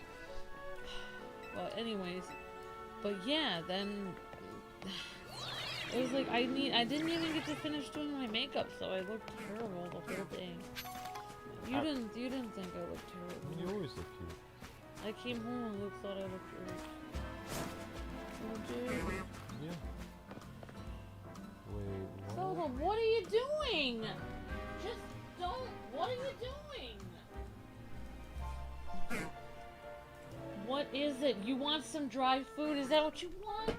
Well, anyways, but yeah, then it was like I didn't even get to finish doing my makeup, so I looked terrible the whole day. You didn't think I looked terrible. You always look cute. I came home and Luke thought I looked great. Oh, dude. Yeah. Wait, what? Zelda, what are you doing? Just don't. What are you doing? What is it? You want some dry food? Is that what you want?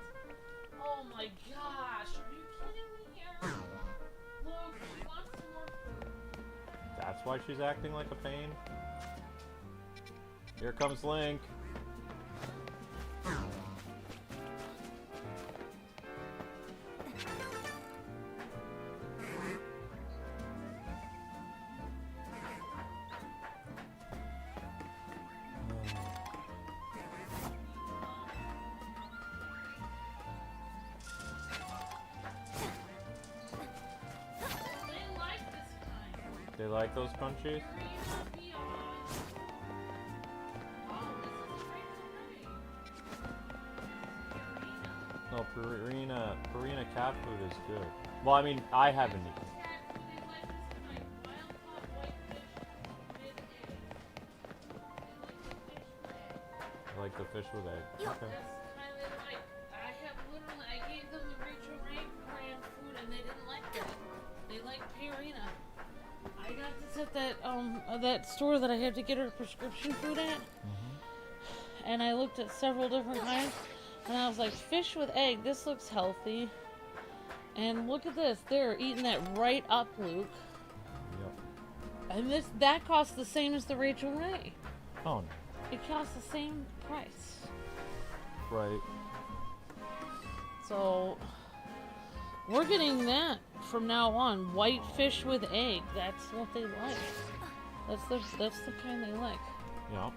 Oh my gosh. Are you kidding me here? Luke, she wants some more food. That's why she's acting like a pain? Here comes Link. They like those crunchies? No, Purina cat food is good. Well, I mean, I haven't eaten. I like the fish with egg. Okay. I gave them the Rachel Ray brand food and they didn't like that. They like Purina. I got this at that store that I had to get her prescription food at. And I looked at several different kinds. And I was like, fish with egg, this looks healthy. And look at this, they're eating that right up, Luke. Yep. And that costs the same as the Rachel Ray. Oh, no. It costs the same price. Right. So, we're getting that from now on. White fish with egg, that's what they like. That's the kind they like. Yeah.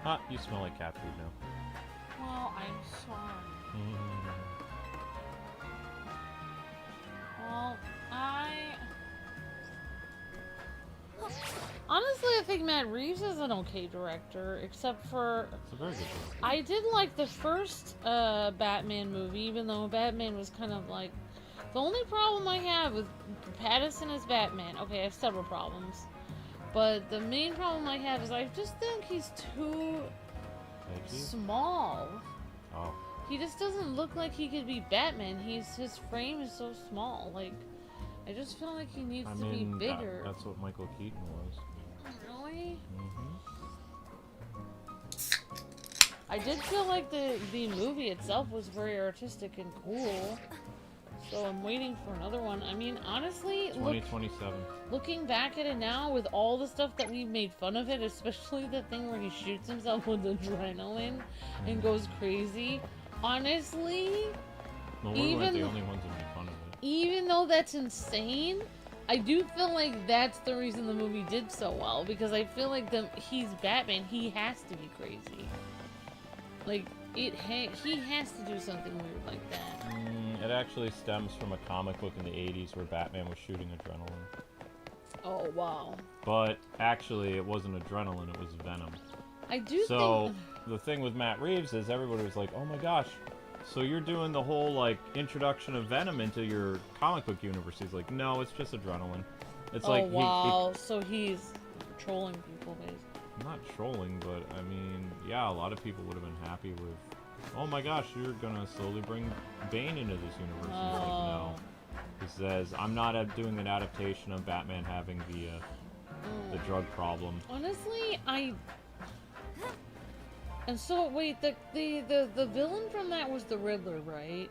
Ah, you smell like cat food now. Well, I'm sorry. Well, honestly, I think Matt Reeves is an okay director, except for... It's a very good director. I did like the first Batman movie, even though Batman was kind of like... The only problem I have with Pattinson as Batman... Okay, I have several problems. But the main problem I have is I just think he's too small. Oh. He just doesn't look like he could be Batman. His frame is so small. Like, I just feel like he needs to be bigger. That's what Michael Keaton was. Really? Mm-hmm. I did feel like the movie itself was very artistic and cool. So I'm waiting for another one. I mean, honestly, 2027. Looking back at it now, with all the stuff that we made fun of it, especially the thing where he shoots himself with adrenaline and goes crazy. Honestly, Well, we weren't the only ones that made fun of it. Even though that's insane, I do feel like that's the reason the movie did so well, because I feel like he's Batman. He has to be crazy. Like, he has to do something weird like that. It actually stems from a comic book in the 80s where Batman was shooting adrenaline. Oh, wow. But actually, it wasn't adrenaline, it was venom. I do So, the thing with Matt Reeves is everybody was like, oh my gosh, so you're doing the whole, like, introduction of venom into your comic book universe. He's like, no, it's just adrenaline. It's like, wow. So he's trolling people, basically. Not trolling, but, I mean, yeah, a lot of people would have been happy with, oh my gosh, you're gonna slowly bring Bane into this universe. He's like, no. He says, I'm not doing an adaptation of Batman having the drug problem. Honestly, And so, wait, the villain from that was the Riddler, right?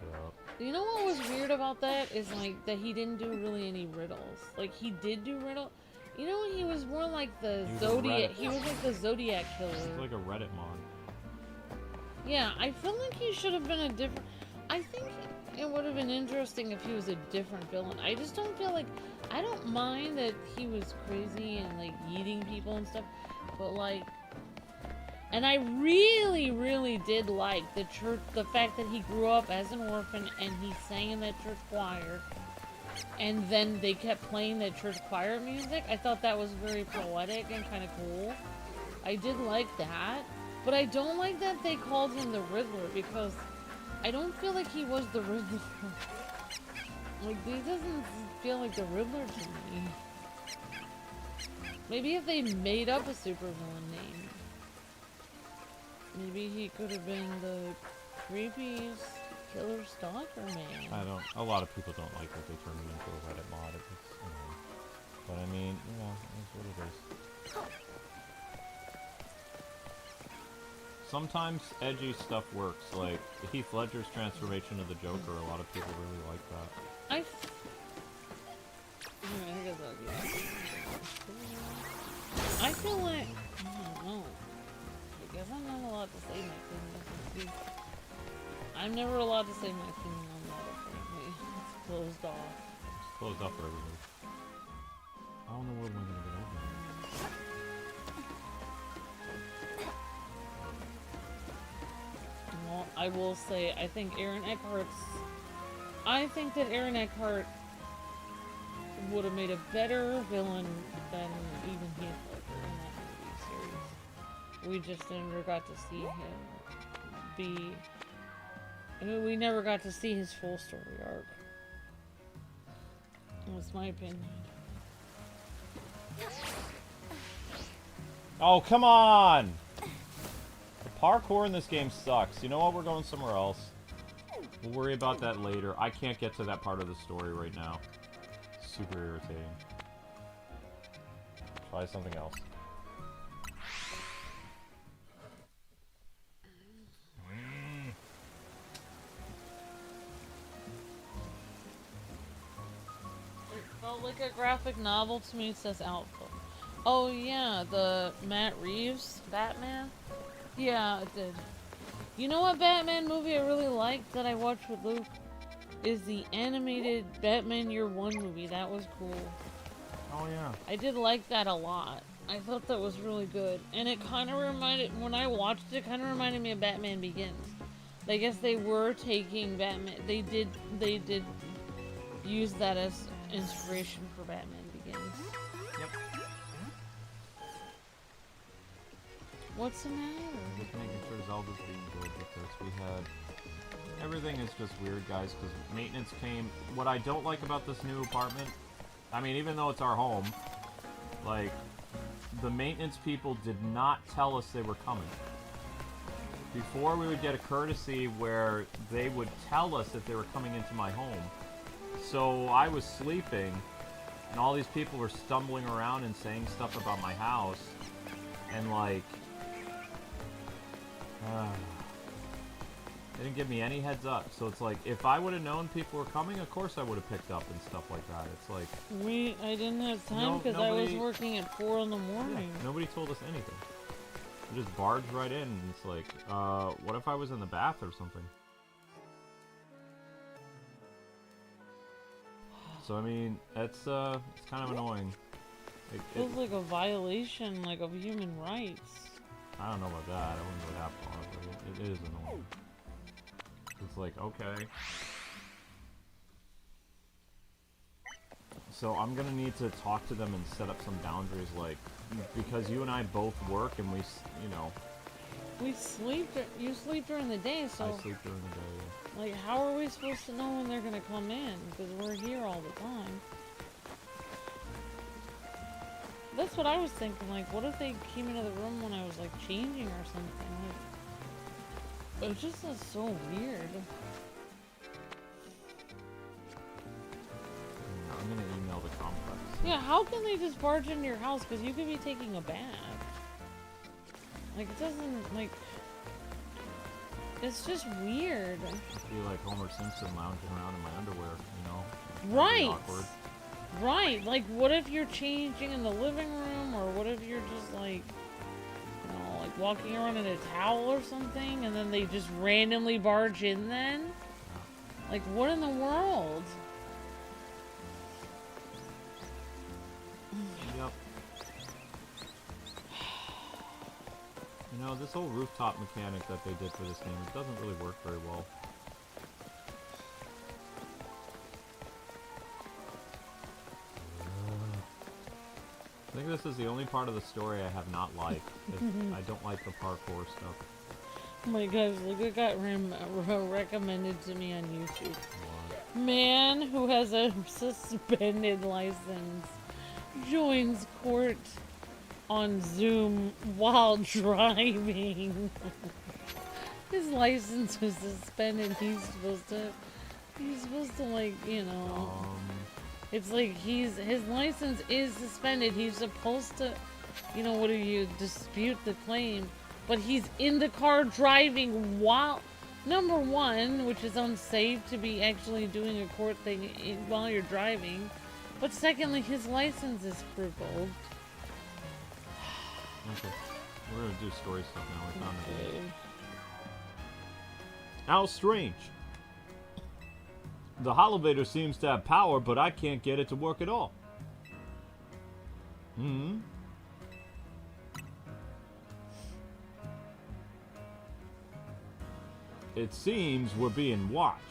Yeah. You know what was weird about that? Is, like, that he didn't do really any riddles. Like, he did do riddles. You know, he was more like the Zodiac. He was like the Zodiac killer. He's like a Reddit mod. Yeah, I feel like he should have been a different... I think it would have been interesting if he was a different villain. I just don't feel like... I don't mind that he was crazy and, like, eating people and stuff. But, like... And I really, really did like the fact that he grew up as an orphan and he sang in that church choir. And then they kept playing that church choir music. I thought that was very poetic and kind of cool. I did like that. But I don't like that they called him the Riddler, because I don't feel like he was the Riddler. Like, he doesn't feel like the Riddler to me. Maybe if they made up a supervillain name. Maybe he could have been the creepy killer stalker man. A lot of people don't like that they turned him into a Reddit mod. It's, you know, but I mean, you know, that's what it is. Sometimes edgy stuff works, like Heath Ledger's transformation of the Joker. A lot of people really like that. I feel like, I don't know. I guess I'm not allowed to say my opinion. I'm never allowed to say my opinion on that, apparently. It's closed off. It's closed off for everybody. How in the world am I gonna get over here? Well, I will say, I think that Aaron Eckhart would have made a better villain than even Heath Ledger in that movie series. We just never got to see him be... I mean, we never got to see his full story arc. That's my opinion. Oh, come on! The parkour in this game sucks. You know what? We're going somewhere else. We'll worry about that later. I can't get to that part of the story right now. Super irritating. Try something else. It felt like a graphic novel to me. It says Outlook. Oh yeah, the Matt Reeves Batman? Yeah, it did. You know what Batman movie I really liked that I watched with Luke? Is the animated Batman Year One movie. That was cool. Oh yeah. I did like that a lot. I thought that was really good, and it kind of reminded, when I watched it, kind of reminded me of Batman Begins. I guess they were taking Batman. They did use that as inspiration for Batman Begins. Yep. What's the matter? Just making sure Zelda's being good because we had... Everything is just weird, guys, because maintenance came... What I don't like about this new apartment... I mean, even though it's our home, like, the maintenance people did not tell us they were coming. Before, we would get a courtesy where they would tell us if they were coming into my home. So I was sleeping, and all these people were stumbling around and saying stuff about my house, and like... they didn't give me any heads up, so it's like, if I would have known people were coming, of course I would have picked up and stuff like that. It's like... I didn't have time because I was working at 4 in the morning. Yeah, nobody told us anything. We just barged right in, and it's like, what if I was in the bath or something? So, I mean, it's kind of annoying. It feels like a violation, like, of human rights. I don't know about that. I wouldn't go that far, but it is annoying. It's like, okay. So I'm gonna need to talk to them and set up some boundaries, like, because you and I both work and we, you know... We sleep, you sleep during the day, so... I sleep during the day, yeah. Like, how are we supposed to know when they're gonna come in? Because we're here all the time. That's what I was thinking, like, what if they came into the room when I was, like, changing or something? Like, it just is so weird. I'm gonna email the complex. Yeah, how can they just barge into your house? Because you could be taking a bath. Like, it doesn't, like... It's just weird. It'd be like Homer Simpson lounging around in my underwear, you know? Right! Awkward. Right! Like, what if you're changing in the living room? Or what if you're just, like... You know, like, walking around in a towel or something? And then they just randomly barge in then? Yeah. Like, what in the world? Yep. You know, this whole rooftop mechanic that they did for this game, it doesn't really work very well. I think this is the only part of the story I have not liked. I don't like the parkour stuff. Oh my gosh, look what got recommended to me on YouTube. What? Man who has a suspended license joins court on Zoom while driving. His license was suspended. He's supposed to like, you know, it's like his license is suspended. He's supposed to, you know, what do you dispute the claim? But he's in the car driving while, number one, which is unsafe to be actually doing a court thing while you're driving. But secondly, his license is crippled. Okay. We're gonna do story stuff now. We found the game. Okay. How strange. The Holovator seems to have power, but I can't get it to work at all. Hmm? It seems we're being watched.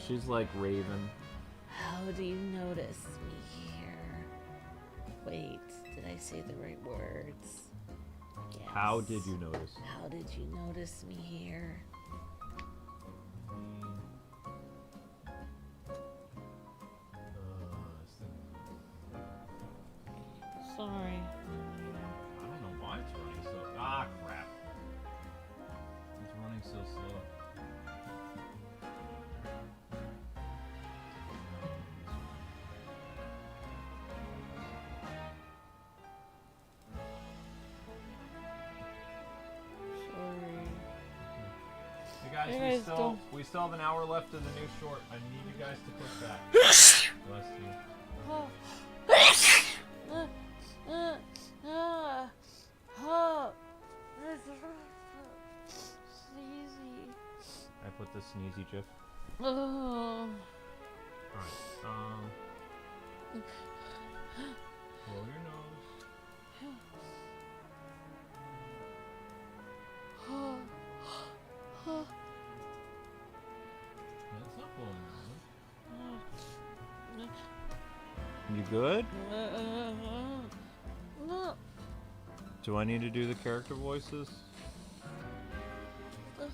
She's like Raven. How do you notice me here? Wait, did I say the right words? Yes. How did you notice? How did you notice me here? Sorry. I don't know why it's running so... Ah, crap. It's running so slow. Hey guys, we still have an hour left in the new short. I need you guys to push back. Bless you. Sneezy. I put the sneezy gif. Oh. Alright, blow your nose. That's not blowing your nose. You good? No. Do I need to do the character voices? What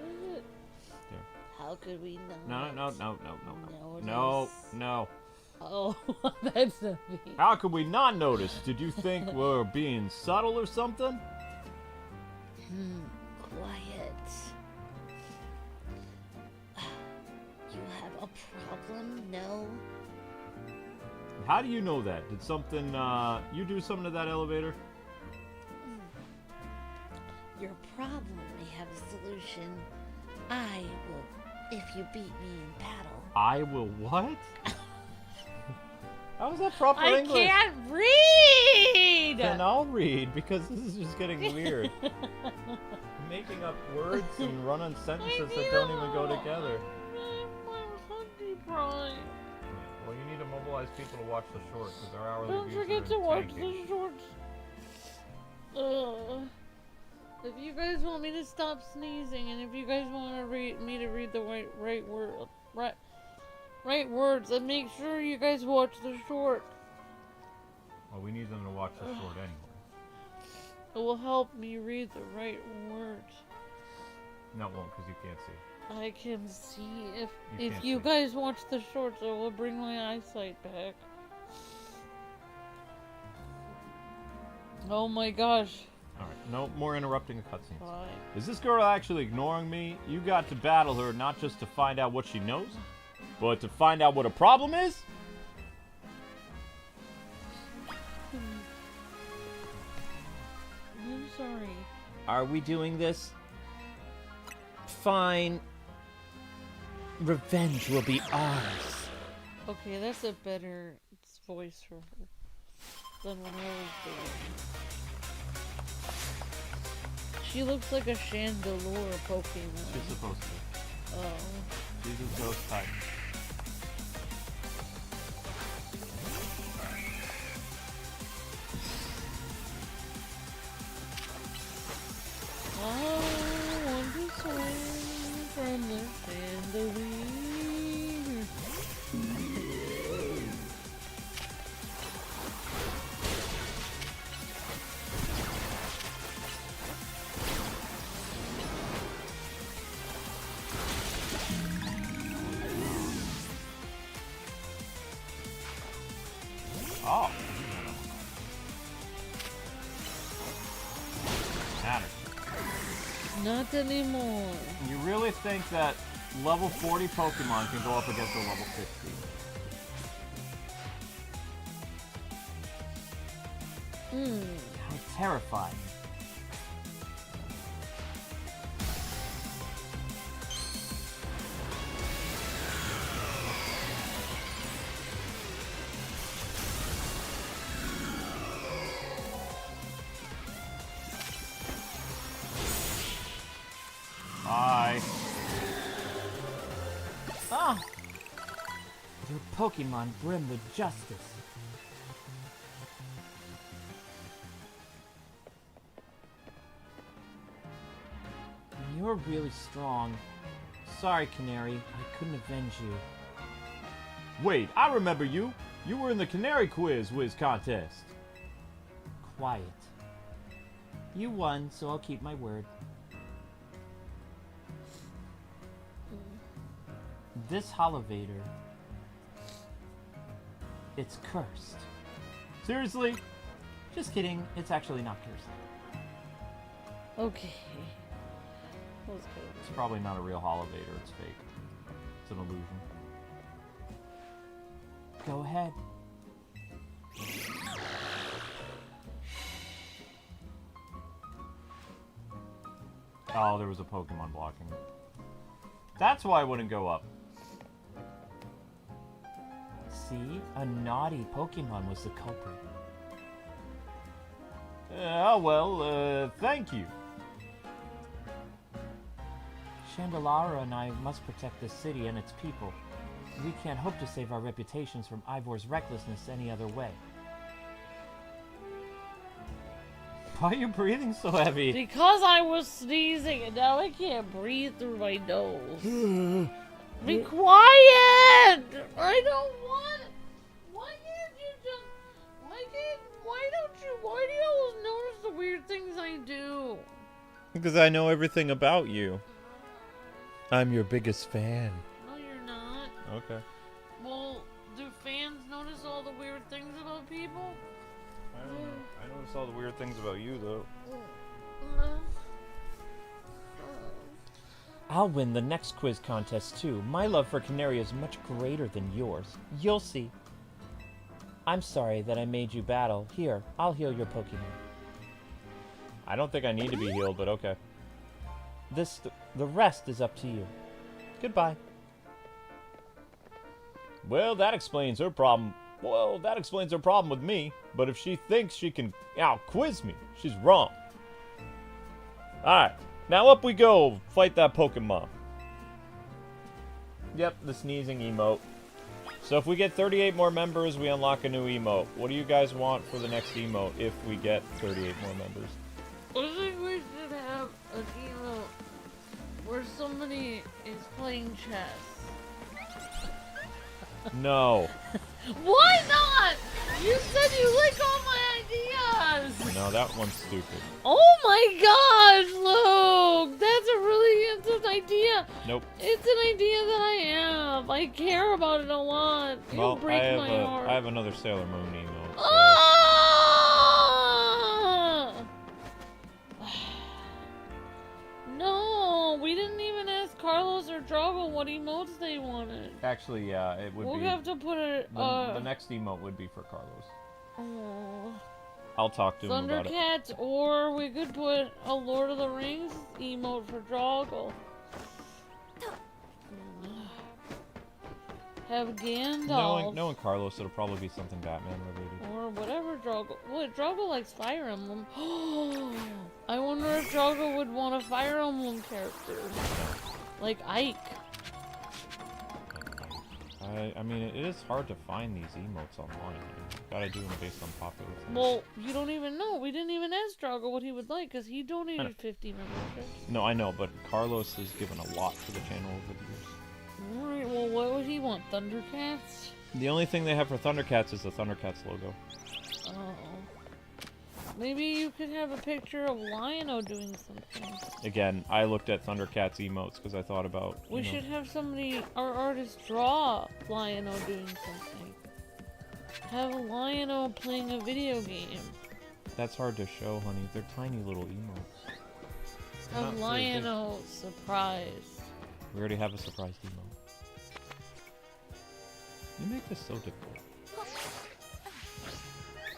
is it? There. How could we know? No. Oh, that's a me. How could we not notice? Did you think we're being subtle or something? Quiet. You have a problem? No? How do you know that? Did something, you do something to that elevator? Your problem may have a solution. I will, if you beat me in battle. I will what? How is that proper I English? can't read! Then I'll read, because this is just getting weird. Making up words and running sentences that don't even go together. I'm hungry, Brian. Well, you need to mobilize people to watch the shorts, because our hourly Don't views forget are to watch tanking. the shorts. If you guys want me to stop sneezing, and if you guys want to me to read the right words, then make sure you guys watch the short. Well, we need them to watch the short anyway. It will help me read the right words. No, it won't, because you can't see. I can see if can't you see. guys watch the shorts, it will bring my eyesight back. Oh my gosh. Alright, no more interrupting the cutscenes. Fine. Is this girl actually ignoring me? You got to battle her not just to find out what she knows, but to find out what a problem is? I'm sorry. Are we doing this? Fine. Revenge will be ours. Okay, that's a better voice for her than when I was doing. She looks like a Chandelure Pokemon. She's supposed to. Oh. She's a ghost type. I want to swing from the chandelier. Oh. Matter. Not anymore. You really think that level 40 Pokemon can go up against a level 60? How terrifying. Bye. Ah! Your Pokemon brim with justice. You're really strong. Sorry, Canary. I couldn't avenge you. Wait, I remember you. You were in the Canary Quiz contest. Quiet. You won, so I'll keep my word. This Holovator, it's cursed. Seriously? Just kidding, it's actually not cursed. Okay. Let's go. It's probably not a real Holovator, it's fake. It's an illusion. Go ahead. Oh, there was a Pokemon blocking it. That's why I wouldn't go up. See? A naughty Pokemon was the culprit. Oh, well, thank you. Chandelara and I must protect this city and its people. We can't hope to save our reputations from Ivor's recklessness any other way. Why are you breathing so heavy? Because I was sneezing and now I can't breathe through my nose. Be quiet! I don't want it. Why can't you just... Why do you always notice the weird things I do? Because I know everything about you. I'm your biggest fan. No, you're not. Okay. Well, do fans notice all the weird things about people? I don't know. I notice all the weird things about you, though. I'll win the next quiz contest too. My love for Canary is much greater than yours. You'll see. I'm sorry that I made you battle. Here, I'll heal your Pokemon. I don't think I need to be healed, but okay. The rest is up to you. Goodbye. Well, that explains her problem. Well, that explains her problem with me. But if she thinks she can out-quiz me, she's wrong. Alright, now up we go. Fight that Pokemon. Yep, the sneezing emote. So if we get 38 more members, we unlock a new emote. What do you guys want for the next emote if we get 38 more members? I think we should have an emote where somebody is playing chess. No. Why not? You said you like all my ideas. No, that one's stupid. Oh my gosh, Luke! That's a really an idea. Nope. It's an idea that I have. I care about it a lot. You'll break my heart. I have another Sailor Moon emote. So. Ah! No, we didn't even ask Carlos or Drago what emotes they wanted. Actually, yeah, it would We'll be. have to put it. The next emote would be for Carlos. Oh. I'll talk to him about it. Thundercats, or we could put a Lord of the Rings emote for Drago. Have Gandalf. Knowing Carlos, it'll probably be something Batman related. Or whatever Drago. What, Drago likes Fire Emblem. I wonder if Drago would want a Fire Emblem character. Like Ike. I mean, it is hard to find these emotes online. You gotta do them based on popular things. Well, you don't even know. We didn't even ask Drago what he would like, because he donated 50 memberships. No, I know, but Carlos has given a lot to the channel over the years. Alright, well, what would he want? Thundercats? The only thing they have for Thundercats is the Thundercats logo. Oh. Maybe you could have a picture of Lion-O doing something. Again, I looked at Thundercats emotes because I thought about... We should have somebody, our artist, draw Lion-O doing something. Have Lion-O playing a video game. That's hard to show, honey. They're tiny little emotes. Have Lion-O surprise. We already have a surprise emote. You make this so difficult.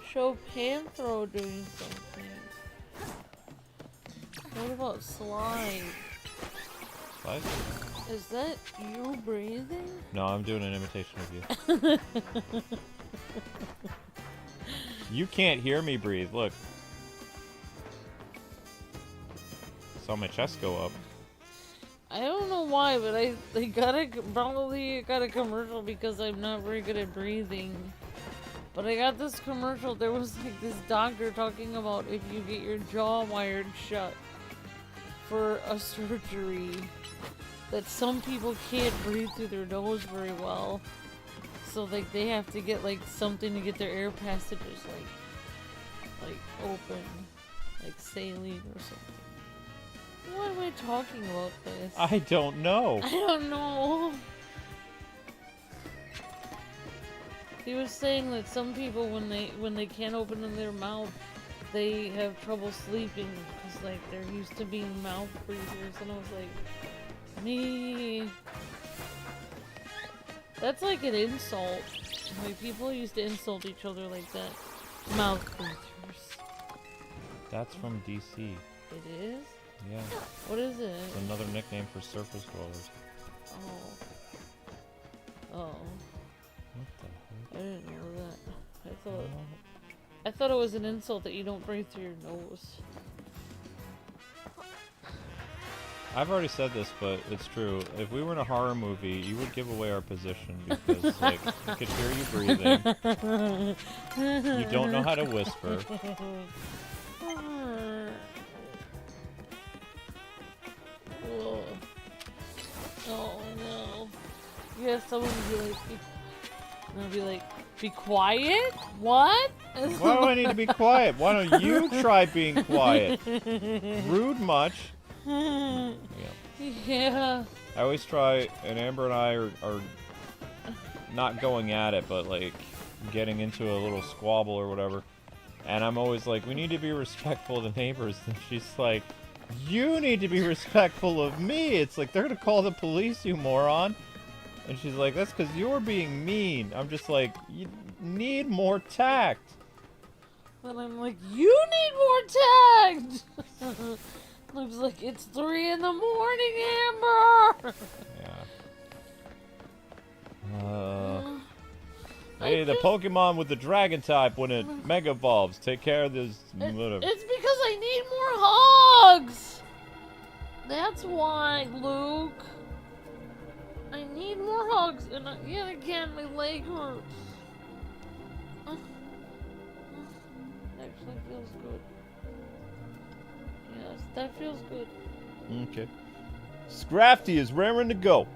Show Panthro doing something. What about Slide? Slide? Is that you breathing? No, I'm doing an imitation of you. You can't hear me breathe, look. Saw my chest go up. I don't know why, but they probably got a commercial because I'm not very good at breathing. But I got this commercial, there was like this doctor talking about if you get your jaw wired shut for a surgery, that some people can't breathe through their nose very well. So like they have to get like something to get their air passages like open, like saline or something. Why am I talking about this? I don't know. I don't know. He was saying that some people, when they can't open their mouth, they have trouble sleeping because like they're used to being mouth breathers, and I was like, me. That's like an insult. Like people used to insult each other like that. Mouth breathers. That's from DC. It is? Yeah. What is it? It's another nickname for surface dwellers. Oh. Oh. What the heck? I didn't know that. I thought it was an insult that you don't breathe through your nose. I've already said this, but it's true. If we were in a horror movie, you would give away our position because, like, we could hear you breathing. You don't know how to whisper. Oh no. Yeah, someone would be like, be quiet? What? Why do I need to be quiet? Why don't you try being quiet? Rude much. Yeah. I always try, and Amber and I are not going at it, but like getting into a little squabble or whatever. And I'm always like, we need to be respectful of the neighbors. And she's like, you need to be respectful of me. It's like, they're going to call the police, you moron. And she's like, that's because you're being mean. I'm just like, you need more tact. But I'm like, you need more tact. Looks like it's 3 in the morning, Amber. Yeah. Hey, the Pokemon with the Dragon type when it Mega Evolves. Take care of this. It's because I need more hugs. That's why, Luke. I need more hugs, and yet again, my leg hurts. Actually feels good. Yes, that feels good. Okay. Scrafty is raring to go.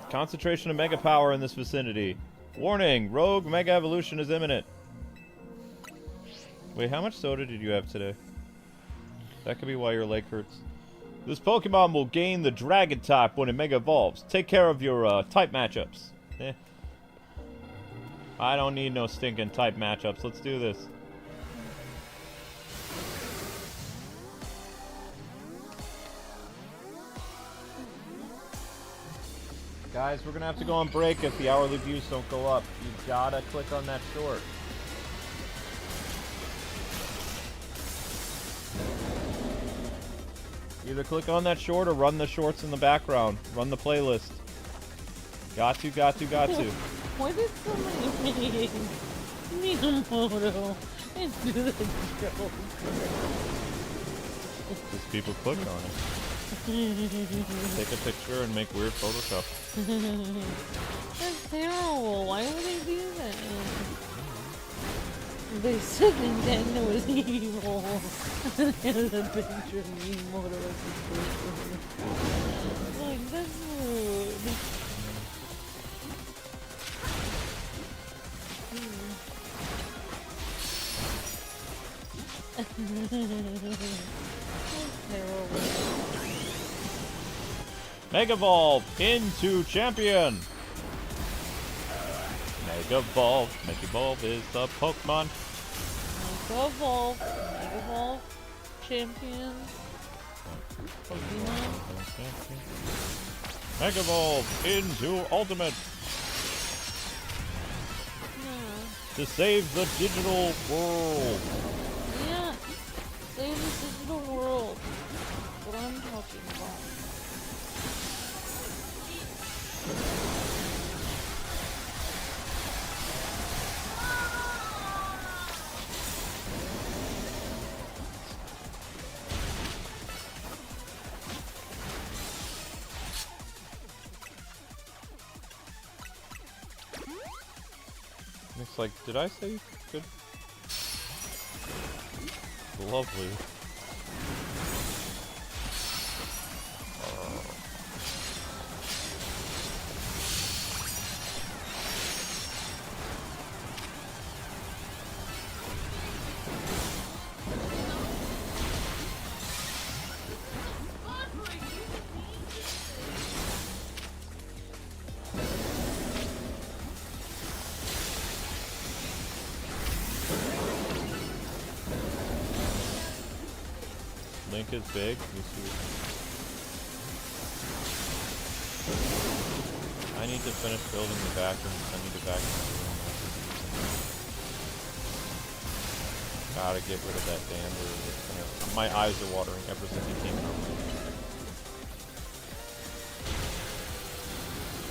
Concentration of Mega Power in this vicinity. Warning, Rogue Mega Evolution is imminent. Wait, how much soda did you have today? That could be why your leg hurts. This Pokemon will gain the Dragon type when it Mega Evolves. Take care of your type matchups. I don't need no stinking type matchups. Let's do this. Guys, we're gonna have to go on break if the hourly views don't go up. You gotta click on that short. Either click on that short or run the shorts in the background. Run the playlist. Got to. Why did somebody make Minamoto and do the joke? Just people click on it. Take a picture and make weird Photoshop. That's terrible. Why would they do that? They said Nintendo was evil. There's a picture of Minamoto as a person. Like, that's rude. Terrible. Mega Evolve into Champion! Mega Evolve. Mega Evolve is the Pokemon. Mega Evolve. Mega Evolve. Champion. Pokemon. Mega Evolve into Ultimate. Yeah. To save the digital world. Yeah. Save the digital world. That's what I'm talking about. It's like, did I say good? Lovely. Link is big. I need to finish building the bathroom. I need to vacuum my room. Gotta get rid of that dander. My eyes are watering ever since he came out.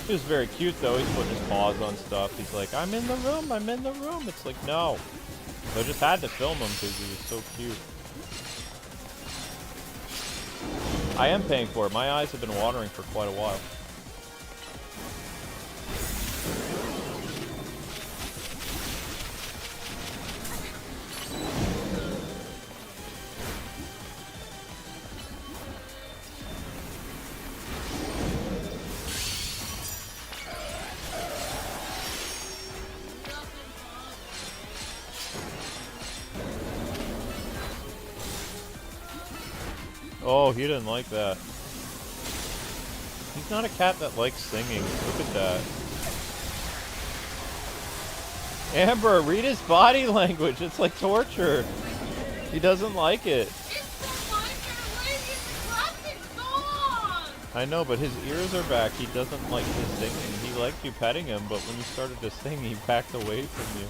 He was very cute though. He's putting his paws on stuff. He's like, I'm in the room. I'm in the room. It's like, no. So I just had to film him because he was so cute. I am paying for it. My eyes have been watering for quite a while. Oh, he didn't like that. He's not a cat that likes singing. Look at that. Amber, read his body language. It's like torture. He doesn't like it. I know, but his ears are back. He doesn't like the singing. He liked you petting him, but when you started to sing, he backed away from you.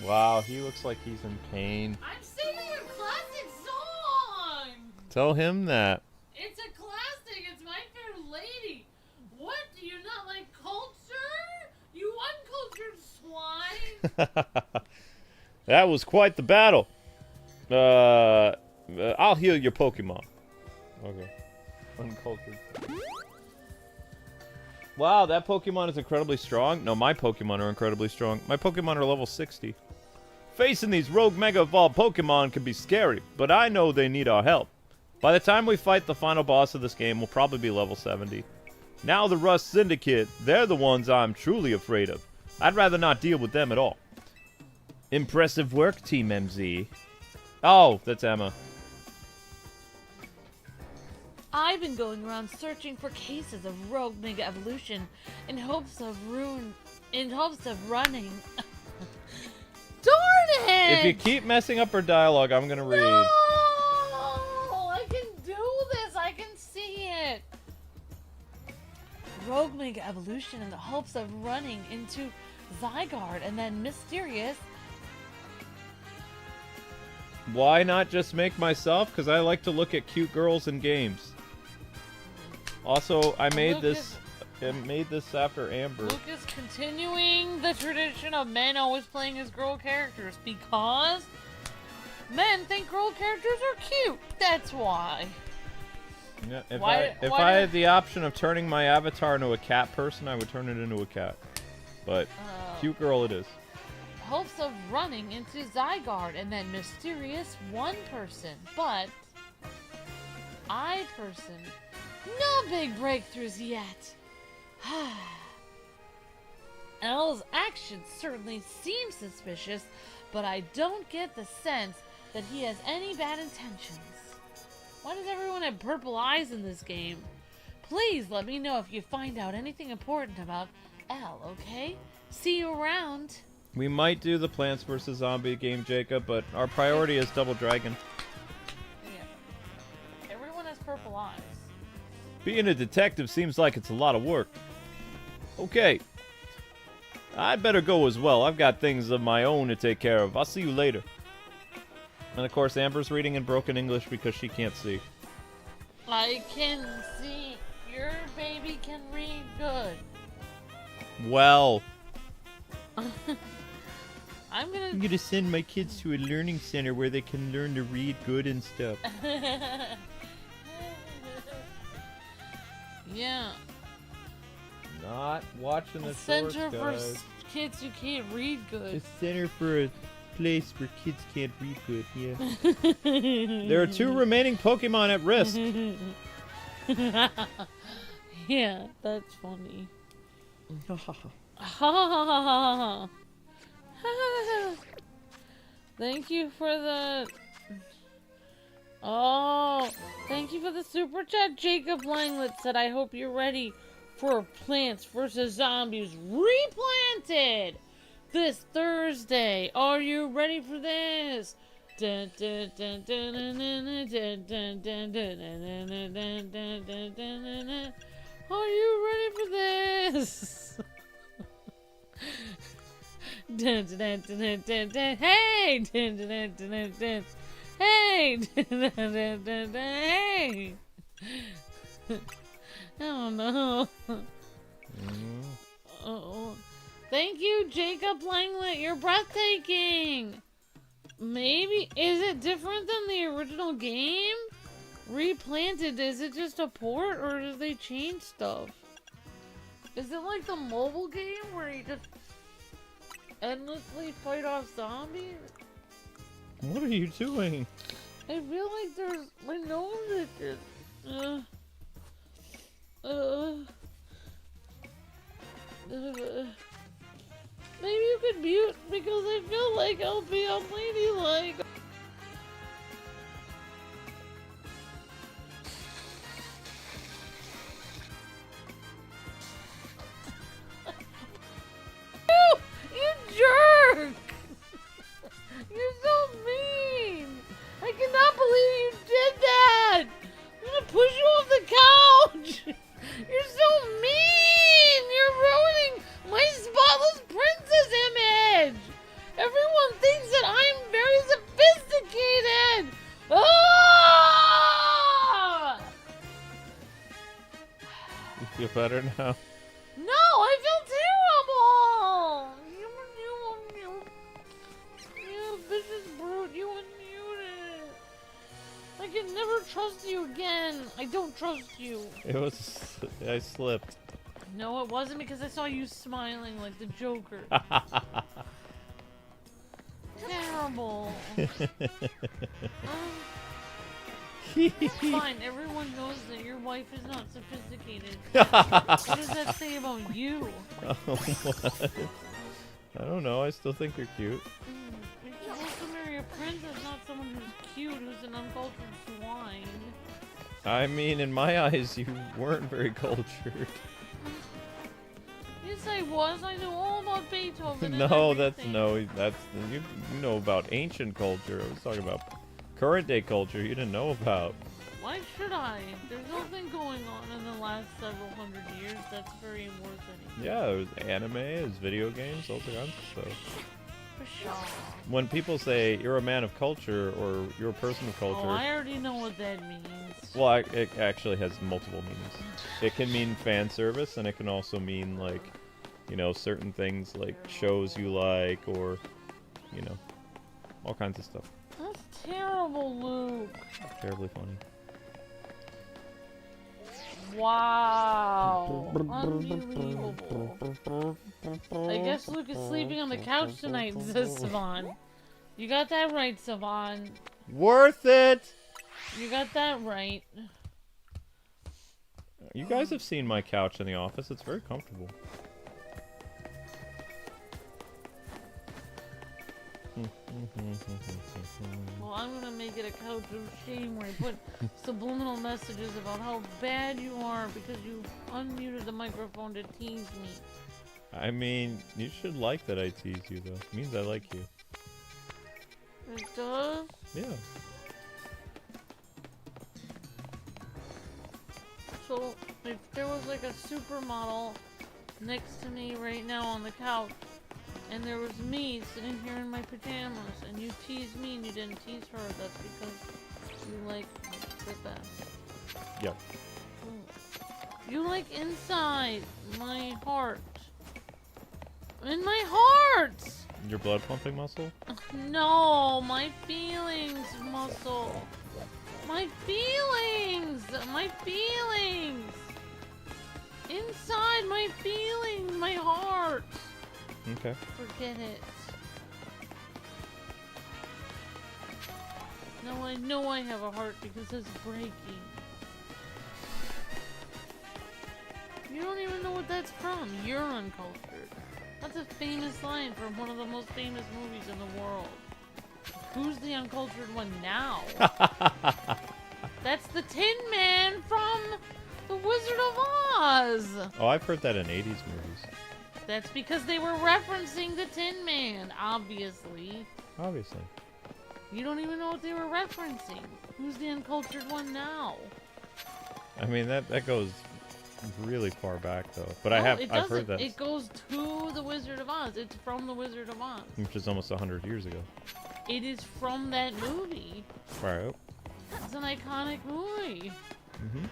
Wow, he looks like he's in pain. I'm singing a classic song! Tell him that. It's a classic! It's My Fair Lady! What? Do you not like culture? You uncultured swine! That was quite the battle. I'll heal your Pokemon. Okay. Uncultured. Wow, that Pokemon is incredibly strong. No, my Pokemon are incredibly strong. My Pokemon are level 60. Facing these rogue Mega Evolved Pokemon can be scary, but I know they need our help. By the time we fight the final boss of this game, we'll probably be level 70. Now the Rust Syndicate, they're the ones I'm truly afraid of. I'd rather not deal with them at all. Impressive work, Team MZ. Oh, that's Emma. I've been going around searching for cases of rogue Mega Evolution in hopes of running. Darn it! If you keep messing up her dialogue, I'm gonna read. No! I can do this! I can see it! Rogue Mega Evolution in the hopes of running into Zygarde and then mysterious. Why not just make myself? Because I like to look at cute girls in games. Also, I made this after Amber. Luke is continuing the tradition of men always playing as girl characters because men think girl characters are cute. That's why. Yeah, if I had the option of turning my avatar into a cat person, I would turn it into a cat. But cute girl it is. Hopes of running into Zygarde and then mysterious one person, but I person. No big breakthroughs yet. L's actions certainly seem suspicious, but I don't get the sense that he has any bad intentions. Why does everyone have purple eyes in this game? Please let me know if you find out anything important about L, okay? See you around. We might do the Plants vs. Zombie game, Jacob, but our priority is Double Dragon. Yeah. Everyone has purple eyes. Being a detective seems like it's a lot of work. Okay. I'd better go as well. I've got things of my own to take care of. I'll see you later. And of course, Amber's reading in broken English because she can't see. I can see. Your baby can read good. Well. I'm I'm gonna send my kids to a learning center where they can learn to read good and stuff. Yeah. Not watching the Center source, for guys. kids who can't read A good. center for a place where kids can't read good, yeah. There are 2 remaining Pokemon at risk. Yeah, that's funny. Thank you for the... Oh, thank you for the super chat. Jacob Langlet said, I hope you're ready for Plants vs. Zombies Replanted this Thursday. Are you ready for this? Dun, dun, dun, dun, dun, dun, dun, dun, dun, dun, dun, dun, dun, dun, dun, dun, dun. Are you ready for this? Dun, dun, dun, dun, dun, dun. Hey! Dun, dun, dun, dun, dun, dun. Hey! Dun, dun, dun, dun, dun, hey! I don't know. Oh. Thank you, Jacob Langlet. You're breathtaking. Maybe is it different than the original game? Replanted, is it just a port or did they change stuff? Is it like the mobile game where you just endlessly fight off zombies? What are you doing? I feel like there's my nose itches. Maybe you could mute because I feel like I'll be unladylike. You jerk! You're so mean! I cannot believe you did that! I'm gonna push you off the couch! You're so mean! You're ruining my spotless princess image! Everyone thinks that I'm very sophisticated! Ah! You feel better now? No, I feel terrible! You vicious brute, you unmuted! I can never trust you again! I don't trust you! It was... I slipped. No, it wasn't because I saw you smiling like the Joker. Terrible. Fine, everyone knows that your wife is not sophisticated. What does that say about you? What? I don't know, I still think you're cute. You're supposed to marry a princess, not someone who's cute, who's an uncultured swine. I mean, in my eyes, you weren't very cultured. Yes, I was. I know all about Beethoven. No, and that's everything. you know about ancient culture. I was talking about current day culture you didn't know about. Why should I? There's nothing going on in the last several hundred years that's very worth anything. Yeah, there was anime, there's video games, all kinds of stuff. For sure. When people say you're a man of culture or you're a person of culture, Oh, I already know what that means. well, it actually has multiple meanings. It can mean fan service, and it can also mean like, you know, certain things like shows you like, or, you know, all kinds of stuff. That's terrible, Luke. Terribly funny. Wow. Unbelievable. I guess Luke is sleeping on the couch tonight, says Savon. You got that right, Savon. Worth it! You got that right. You guys have seen my couch in the office. It's very comfortable. Well, I'm gonna make it a couch of shame where I put subliminal messages about how bad you are because you unmuted the microphone to tease me. I mean, you should like that I tease you, though. It means I like you. It does? Yeah. So, if there was like a supermodel next to me right now on the couch, and there was me sitting here in my pajamas, and you teased me and you didn't tease her, that's because you like the best. Yep. You like inside my heart. In my heart! Your blood pumping muscle? No, my feelings, muscle. My feelings! My feelings! Inside my feelings, my heart. Okay. Forget it. Now I know I have a heart because it's breaking. You don't even know what that's from. You're uncultured. That's a famous line from one of the most famous movies in the world. Who's the uncultured one now? That's the Tin Man from The Wizard of Oz. Oh, I've heard that in 80s movies. That's because they were referencing the Tin Man, obviously. Obviously. You don't even know what they were referencing. Who's the uncultured one now? I mean, that goes really far back, though. But No, I've heard that. It goes to the Wizard of Oz. It's from the Wizard of Oz. Which is almost 100 years ago. It is from that movie. Right. It's an iconic movie. Mm-hmm.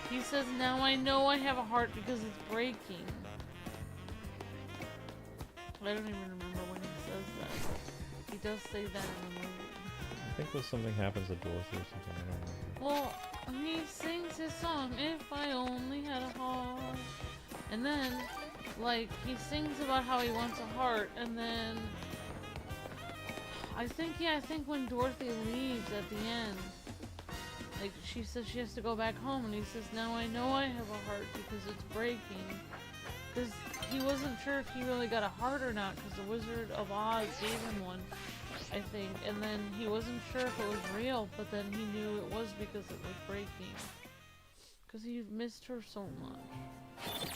He says, now I know I have a heart because it's breaking. I don't even remember when he says that. He does say that in the movie. I think when something happens to Dorothy or something, I don't know. Well, he sings his song, If I Only Had a Heart. And then, like, he sings about how he wants a heart, and then... I think when Dorothy leaves at the end, like, she says she has to go back home, and he says, now I know I have a heart because it's breaking. Because he wasn't sure if he really got a heart or not, because the Wizard of Oz gave him one, I think. And then he wasn't sure if it was real, but then he knew it was because it was breaking. Because he missed her so much.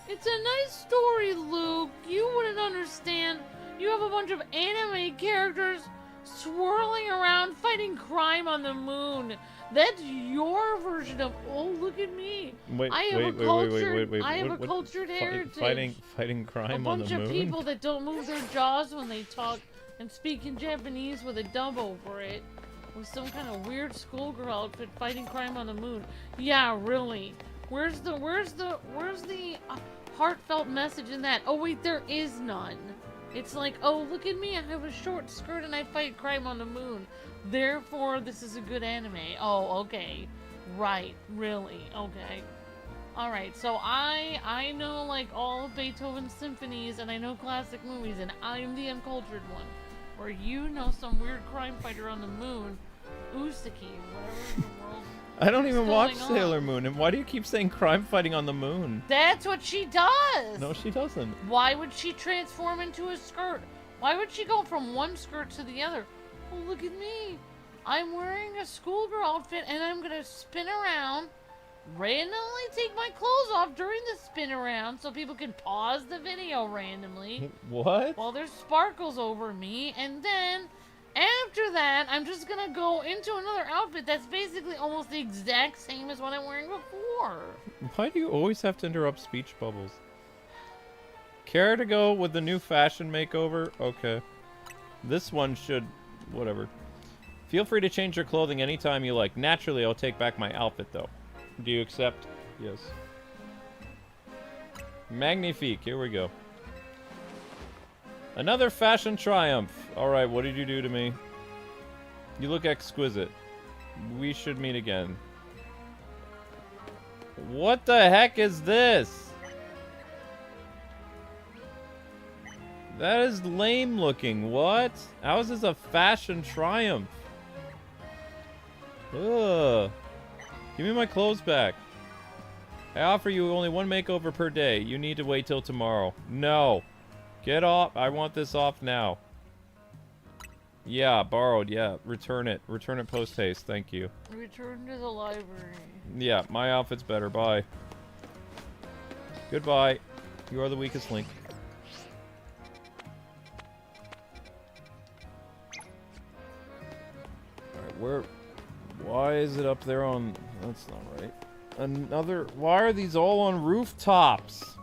It's a nice story, Luke. You wouldn't understand. You have a bunch of anime characters swirling around fighting crime on the moon. That's your version of, oh, look at me. Wait, I have a cultured heritage. Fighting crime on the moon? A bunch of people that don't move their jaws when they talk and speak in Japanese with a dub over it. With some kind of weird schoolgirl outfit fighting crime on the moon. Yeah, really. Where's the heartfelt message in that? Oh wait, there is none. It's like, oh, look at me, I have a short skirt and I fight crime on the moon. Therefore, this is a good anime. Oh, okay. Right, really, okay. Alright, so I know, like, all of Beethoven's symphonies, and I know classic movies, and I'm the uncultured one. Where you know some weird crime fighter on the moon, Usaki, whatever in the world. I don't even watch Sailor Moon, and why do you keep saying crime fighting on the moon? That's what she does! No, she doesn't. Why would she transform into a skirt? Why would she go from one skirt to the other? Oh, look at me. I'm wearing a schoolgirl outfit, and I'm gonna spin around, randomly take my clothes off during the spin around so people can pause the video randomly. What? While there's sparkles over me, and then... after that, I'm just gonna go into another outfit that's basically almost the exact same as what I'm wearing before. Why do you always have to interrupt speech bubbles? Care to go with the new fashion makeover? Okay. This one should... whatever. Feel free to change your clothing anytime you like. Naturally, I'll take back my outfit, though. Do you accept? Yes. Magnifique. Here we go. Another fashion triumph. Alright, what did you do to me? You look exquisite. We should meet again. What the heck is this? That is lame looking. What? How is this a fashion triumph? Ugh. Give me my clothes back. I offer you only one makeover per day. You need to wait till tomorrow. No. Get off. I want this off now. Yeah, borrowed. Yeah, return it. Return it post-haste. Thank you. Return to the library. Yeah, my outfit's better. Bye. Goodbye. You are the weakest link. Alright, where... why is it up there on... that's not right. Another... why are these all on rooftops?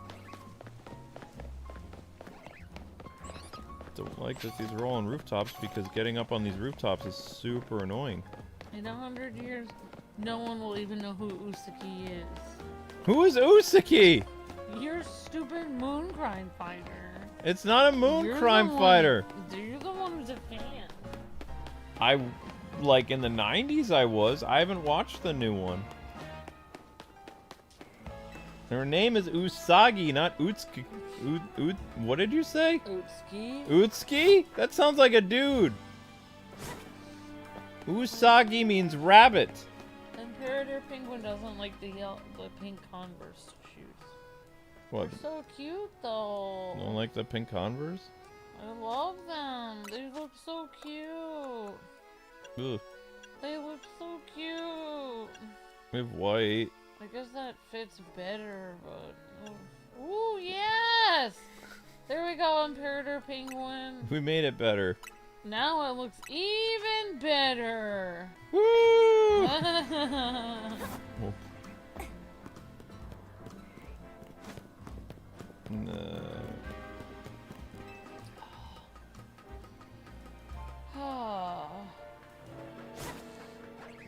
Don't like that these are all on rooftops because getting up on these rooftops is super annoying. In 100 years, no one will even know who Usaki is. Who is Usaki? You're stupid moon crime fighter. It's not a moon crime fighter. You're the one who's a fan. I, like in the 90s I was. I haven't watched the new one. Her name is Usagi, not Utsuki. What did you say? Utsuki? Utsuki? That sounds like a dude. Usagi means rabbit. Imperator Penguin doesn't like the pink Converse shoes. What? They're so cute though. Don't like the pink Converse? I love them. They look so cute. Ugh. They look so cute. We have white. I guess that fits better, but... ooh, yes! There we go, Imperator Penguin. We made it better. Now it looks even better. Woo! No.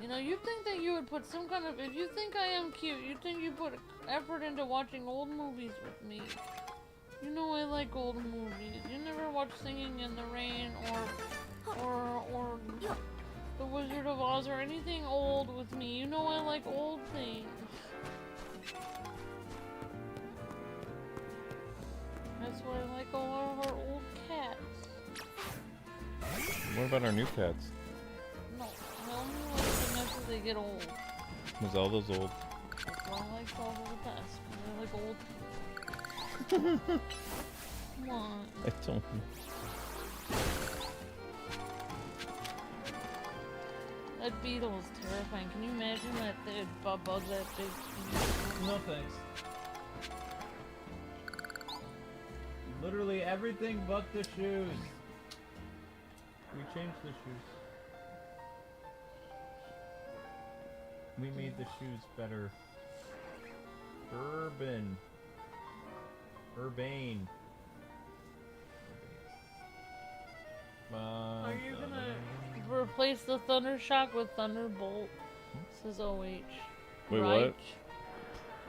You know, you'd think that you would put some kind of... If you think I am cute, you'd think you put effort into watching old movies with me. You know I like old movies. You never watch Singing in the Rain or The Wizard of Oz or anything old with me. You know I like old things. That's why I like a lot of our old cats. What about our new cats? No, I only like them after they get old. Was all those old? That's why I like all of the best. Because I like old people. Come on. I don't know. That beetle is terrifying. Can you imagine that bug that big? No thanks. Literally everything but the shoes. We changed the shoes. We made the shoes better. Urbain. Are you gonna replace the Thundershock with Thunderbolt? Says OH. Wait, what?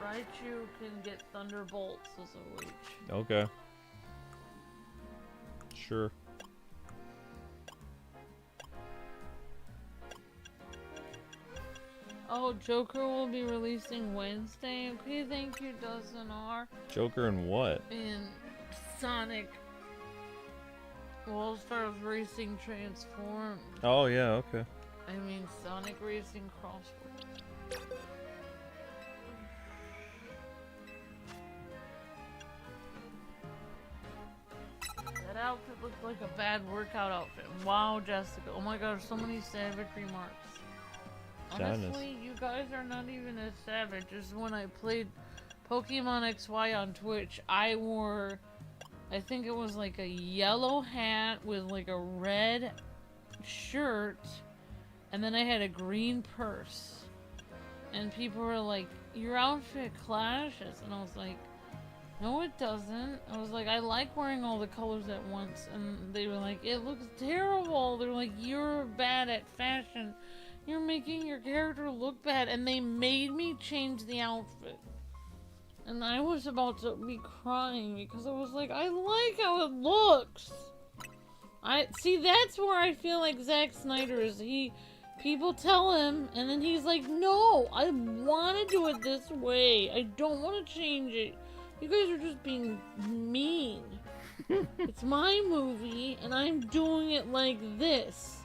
Raichu can get Thunderbolt, says OH. Okay. Sure. Oh, Joker will be releasing Wednesday. Okay, thank you, Dozenar. Joker and what? In Sonic All-Stars Racing Transformed. Oh yeah, okay. I mean, Sonic Racing Crossword. That outfit looked like a bad workout outfit. Wow, Jessica. Oh my gosh, so many savage remarks. Honestly, you guys are not even as savage as when I played Pokemon XY on Twitch. I wore, I think it was like a yellow hat with like a red shirt, and then I had a green purse. And people were like, your outfit clashes. And I was like, no it doesn't. I was like, I like wearing all the colors at once. And they were like, it looks terrible. They're like, you're bad at fashion. You're making your character look bad. And they made me change the outfit. And I was about to be crying because I was like, I like how it looks. See, that's where I feel like Zack Snyder is. People tell him, and then he's like, no, I want to do it this way. I don't want to change it. You guys are just being mean. It's my movie, and I'm doing it like this.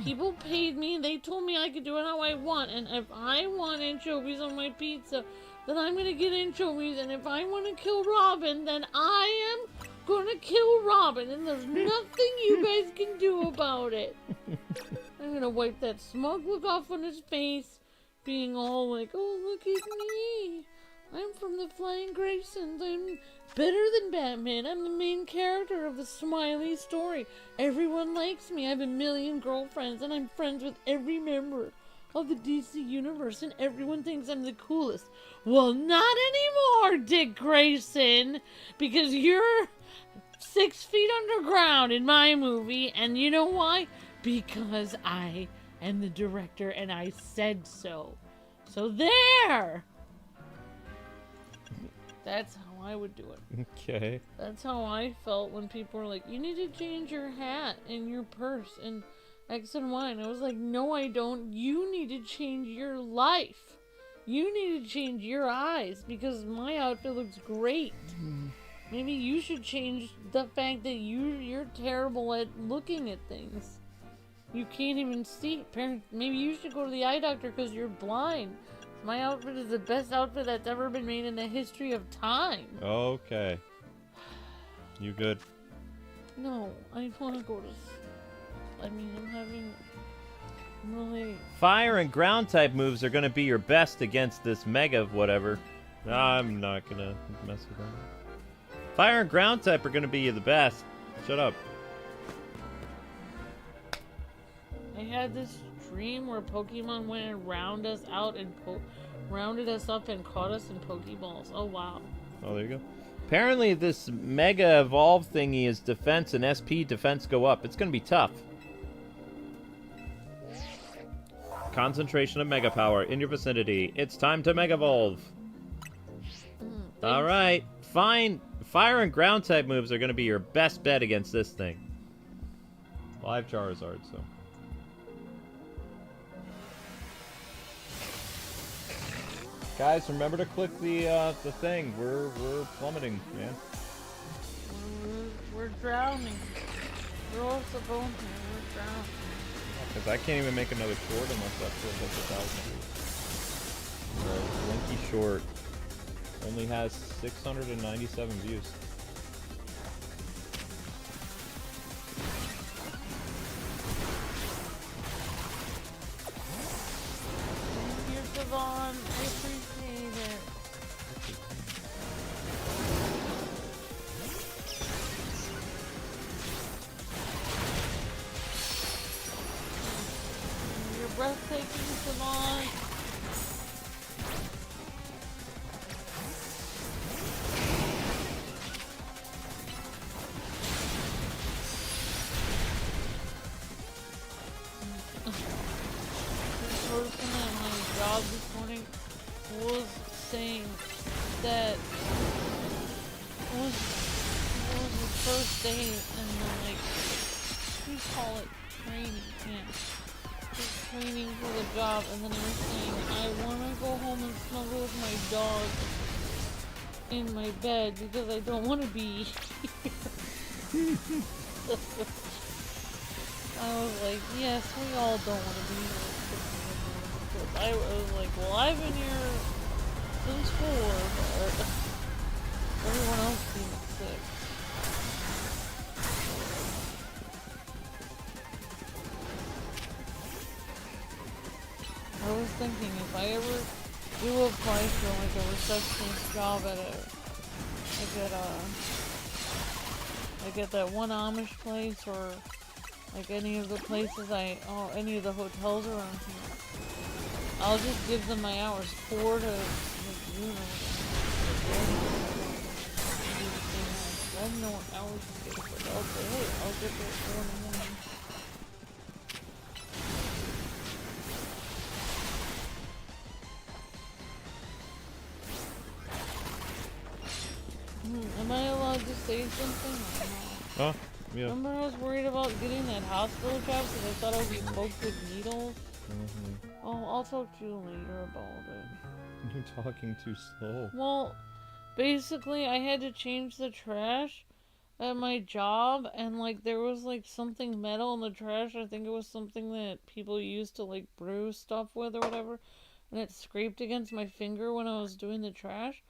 People paid me, they told me I could do it how I want, and if I want anchovies on my pizza, then I'm gonna get anchovies, and if I want to kill Robin, then I am gonna kill Robin, and there's nothing you guys can do about it. I'm gonna wipe that smug look off on his face, being all like, oh, look at me. I'm from the Flying Graysons. I'm better than Batman. I'm the main character of the Smiley story. Everyone likes me. I have 1 million girlfriends, and I'm friends with every member of the DC universe, and everyone thinks I'm the coolest. Well, not anymore, Dick Grayson, because you're 6 feet underground in my movie, and you know why? Because I am the director, and I said so. So there! That's how I would do it. Okay. That's how I felt when people were like, you need to change your hat and your purse and X and Y. And I was like, no, I don't. You need to change your life. You need to change your eyes because my outfit looks great. Maybe you should change the fact that you're terrible at looking at things. You can't even see. Maybe you should go to the eye doctor because you're blind. My outfit is the best outfit that's ever been made in the history of time. Okay. You good? No, I want to go to... I'm having... really... Fire and ground type moves are gonna be your best against this mega whatever. I'm not gonna mess with that. Fire and ground type are gonna be the best. Shut up. had this dream where Pokemon went and rounded us out and rounded us up and caught us in Pokeballs. Oh wow. Oh, there you go. Apparently this Mega Evolve thingy is defense and SP defense go up. It's gonna be tough. Concentration of Mega Power in your vicinity. It's time to Mega Evolve. Alright, fine. Fire and ground type moves are gonna be your best bet against this thing. 5 Charizard, so. Guys, remember to click the thing. We're plummeting, man. We're drowning. We're also going here. We're drowning. Because I can't even make another short unless that fills up 1,000 views. Blinky Short only has 697 views. Thank you, Savon. I appreciate it. You're breathtaking, Savon. Person at my job this morning was saying that it was the first day and then like we call it training camp. Just training for the job, and then I was saying I wanna go home and snuggle with my dog in my bed because I don't wanna be here. I was like, yes, we all don't want to be here. I was like, well, I've been here since 4, but everyone else seems sick. I was thinking if I ever do apply for like a receptionist job at I get that one Amish place or like any of the places any of the hotels around here. I'll just give them my hours, 4 to like, you know. I don't know what hours to get, but I'll say, hey, I'll get there at 4 in the morning. Am I allowed to say something? Oh, yeah. Remember I was worried about getting that hospital job because I thought I would be poked with needles? Oh, I'll talk to you later about it. You're talking too slow. Well, basically I had to change the trash at my job and like there was like something metal in the trash. I think it was something that people used to like brew stuff with or whatever. And it scraped against my finger when I was doing the trash.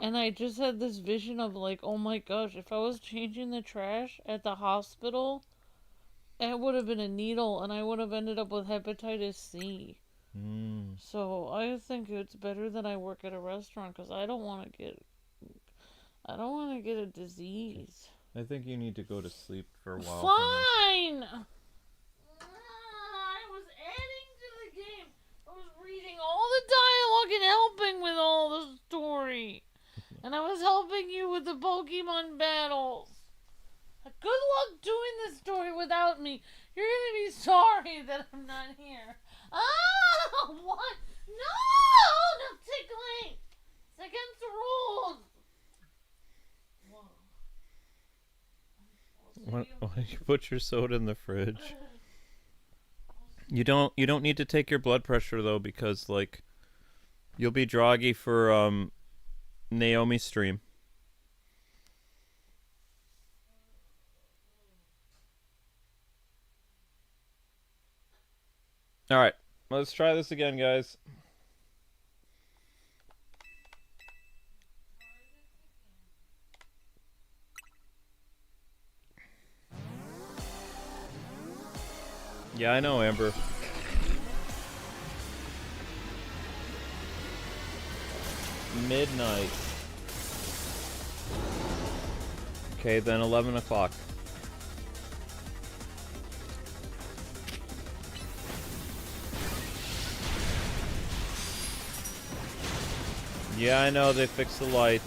And I just had this vision of like, oh my gosh, if I was changing the trash at the hospital, it would have been a needle and I would have ended up with hepatitis C. So I think it's better that I work at a restaurant because I don't want to get a disease. I think you need to go to sleep for a while. Fine! I was adding to the game. I was reading all the dialogue and helping with all the story. And I was helping you with the Pokemon battles. Good luck doing this story without me. You're gonna be sorry that I'm not here. Ah! What? No! No tickling! It's against the rules! Why don't you put your soda in the fridge? You don't need to take your blood pressure though because like you'll be groggy for Naomi's stream. All right, let's try this again, guys. Yeah, I know, Amber. Midnight. Okay, then 11 o'clock. Yeah, I know, they fixed the lights.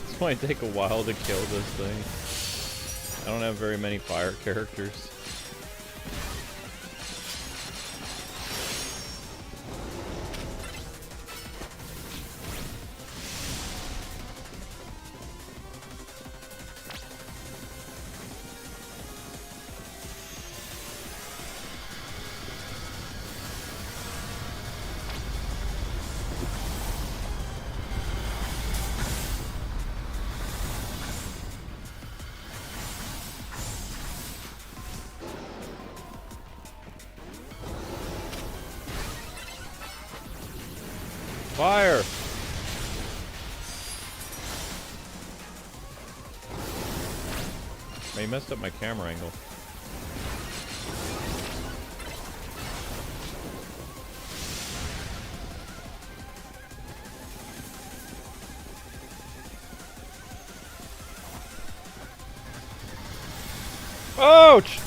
This might take a while to kill this thing. I don't have very many fire characters. Fire! I messed up my camera angle. Ouch!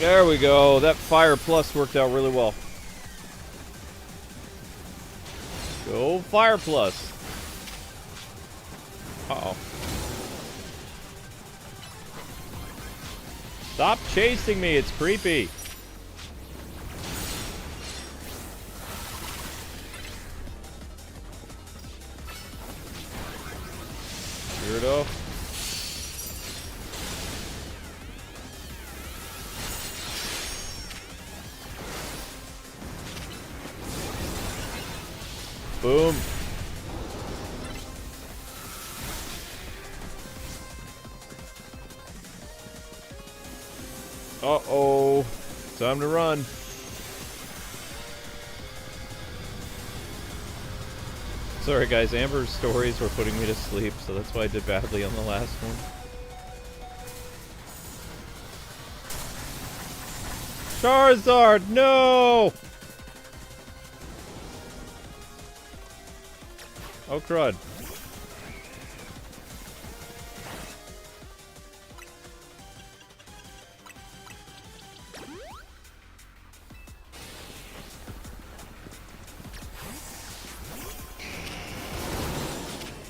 There we go. That Fire Plus worked out really well. Go Fire Plus. Uh-oh. Stop chasing me. It's creepy. Weirdo. Boom. Uh-oh. Time to run. Sorry guys, Amber's stories were putting me to sleep, so that's why I did badly on the last one. Charizard, no! Oh, crud.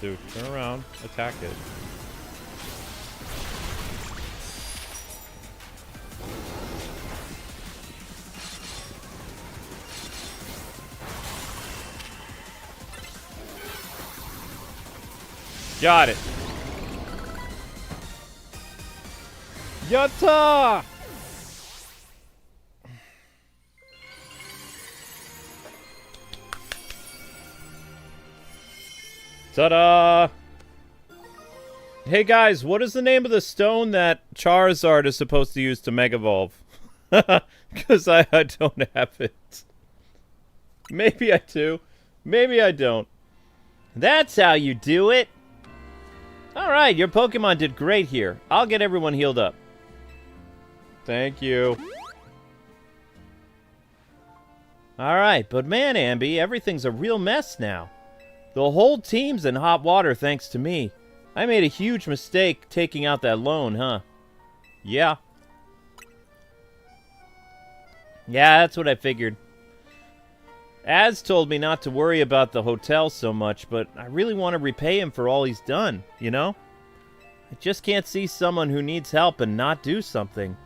Dude, turn around. Attack it. Got it. Yatta! Ta-da! Hey guys, what is the name of the stone that Charizard is supposed to use to Mega Evolve? Because I don't have it. Maybe I do. Maybe I don't. That's how you do it! Alright, your Pokemon did great here. I'll get everyone healed up. Thank you. Alright, but man, Ambi, everything's a real mess now. The whole team's in hot water thanks to me. I made a huge mistake taking out that loan, huh? Yeah. Yeah, that's what I figured. Az told me not to worry about the hotel so much, but I really want to repay him for all he's done, you know? I just can't see someone who needs help and not do something.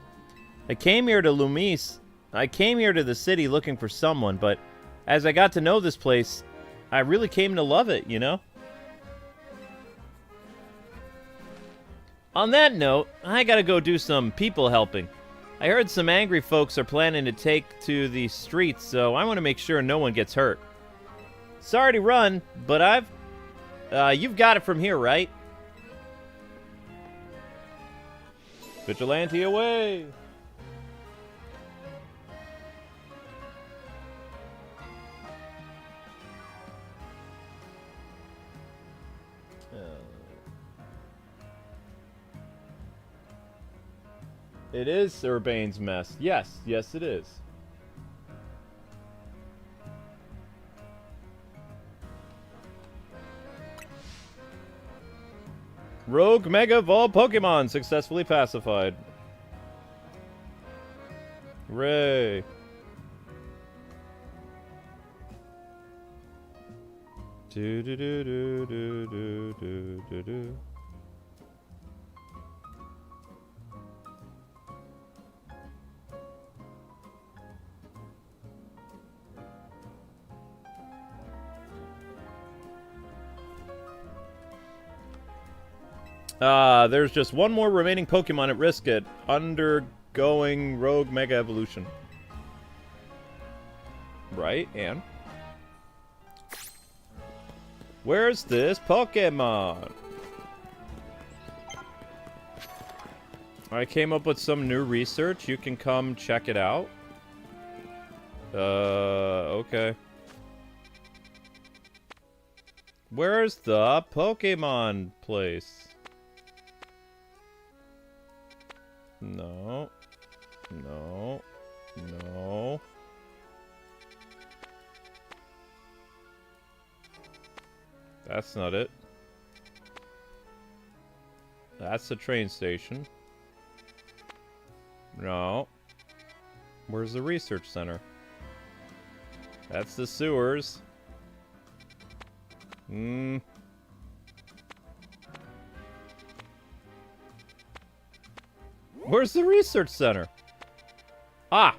I came here to Lumiose. I came here to the city looking for someone, but as I got to know this place, I really came to love it, you know? On that note, I gotta go do some people helping. I heard some angry folks are planning to take to the streets, so I want to make sure no one gets hurt. Sorry to run, but you've got it from here, right? Vigilante away! It is Urbain's mess. Yes, yes it is. Rogue Mega Evolved Pokemon successfully pacified. Hooray. Do do do do do do do do do. There's just one more remaining Pokemon at risk at undergoing Rogue Mega Evolution. Right, and? Where's this Pokemon? I came up with some new research. You can come check it out. Okay. Where's the Pokemon place? No. No. No. That's not it. That's the train station. No. Where's the research center? That's the sewers. Where's the research center? Ah!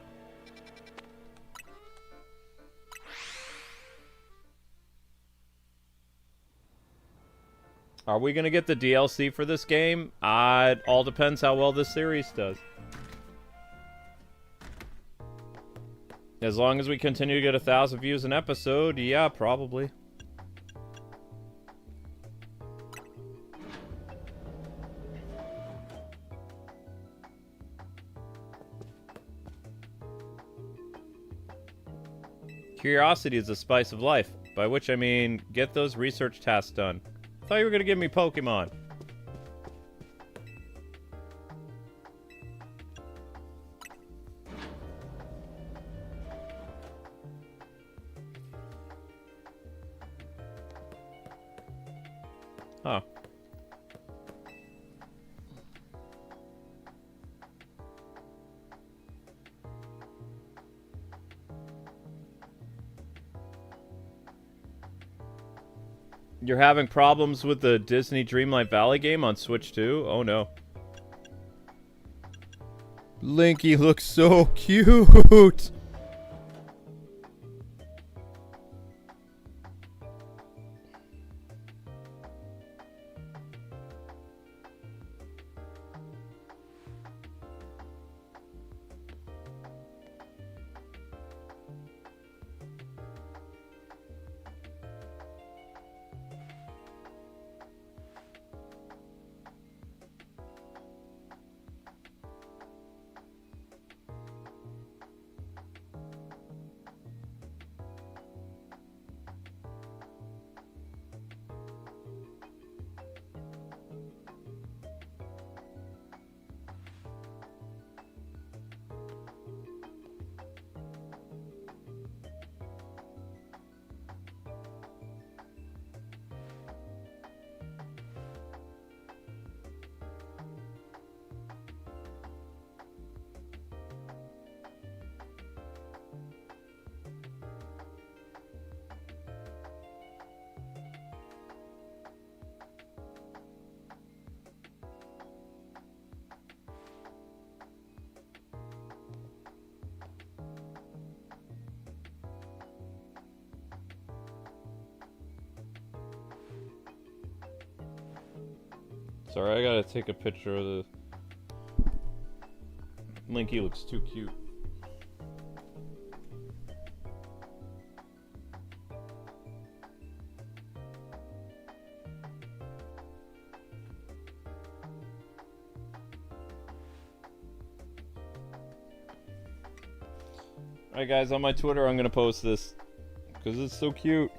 Are we gonna get the DLC for this game? It all depends how well this series does. As long as we continue to get 1,000 views an episode, yeah, probably. Curiosity is the spice of life, by which I mean, get those research tasks done. I thought you were gonna give me Pokemon. Huh. You're having problems with the Disney Dreamlight Valley game on Switch 2? Oh no. Linky looks so cute! Sorry, I gotta take a picture of the... Linky looks too cute. Alright guys, on my Twitter I'm gonna post this. Because it's so cute.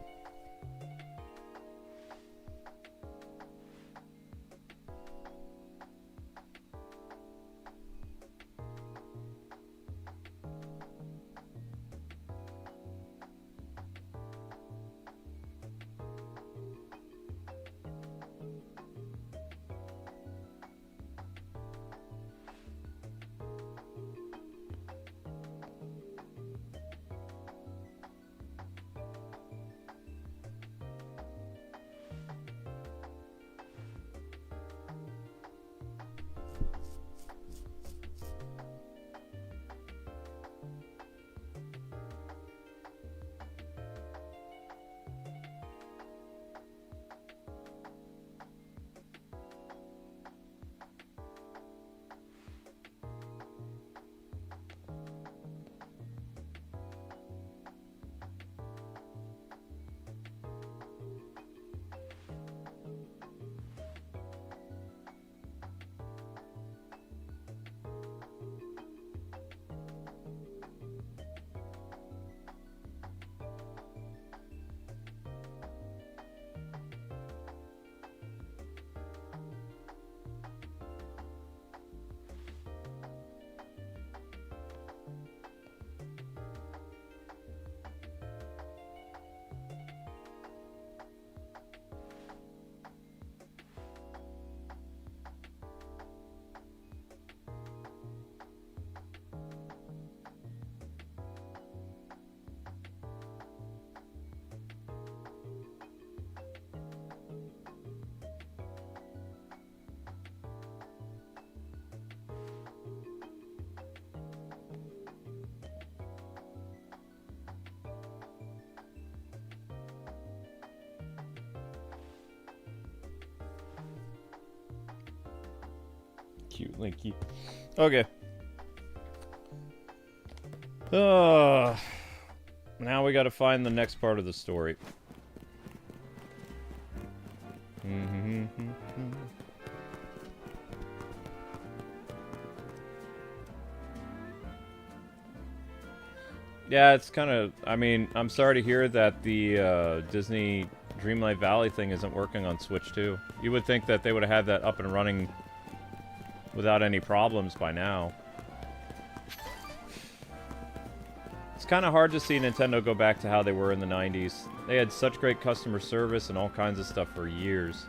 cute, Linky. Okay. Now we gotta find the next part of the story. Yeah, it's kind of... I mean, I'm sorry to hear that the Disney Dreamlight Valley thing isn't working on Switch 2. You would think that they would have had that up and running without any problems by now. It's kind of hard to see Nintendo go back to how they were in the 90s. They had such great customer service and all kinds of stuff for years.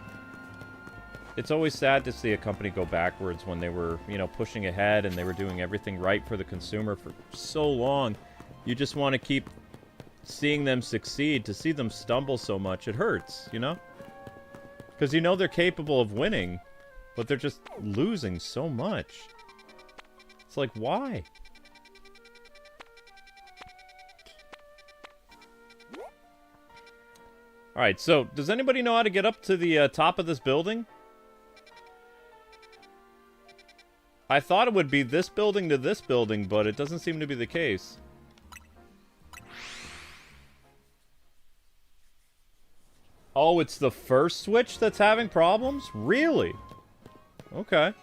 It's always sad to see a company go backwards when they were, you know, pushing ahead and they were doing everything right for the consumer for so long. You just want to keep seeing them succeed. To see them stumble so much, it hurts, you know? Because you know they're capable of winning, but they're just losing so much. It's like, why? Alright, so, does anybody know how to get up to the top of this building? I thought it would be this building to this building, but it doesn't seem to be the case. Oh, it's the first Switch that's having problems? Really? Okay.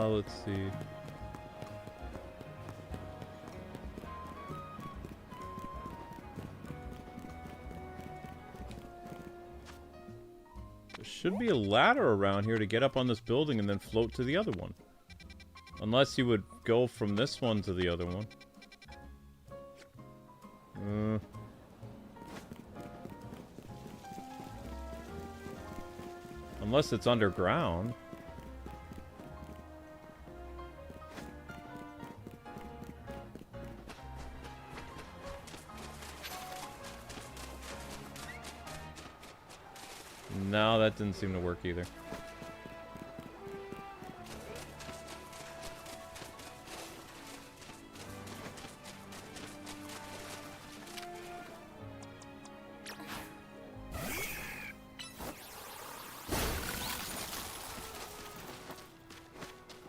Let's see. There should be a ladder around here to get up on this building and then float to the other one. Unless you would go from this one to the other one. Unless it's underground. No, that didn't seem to work either.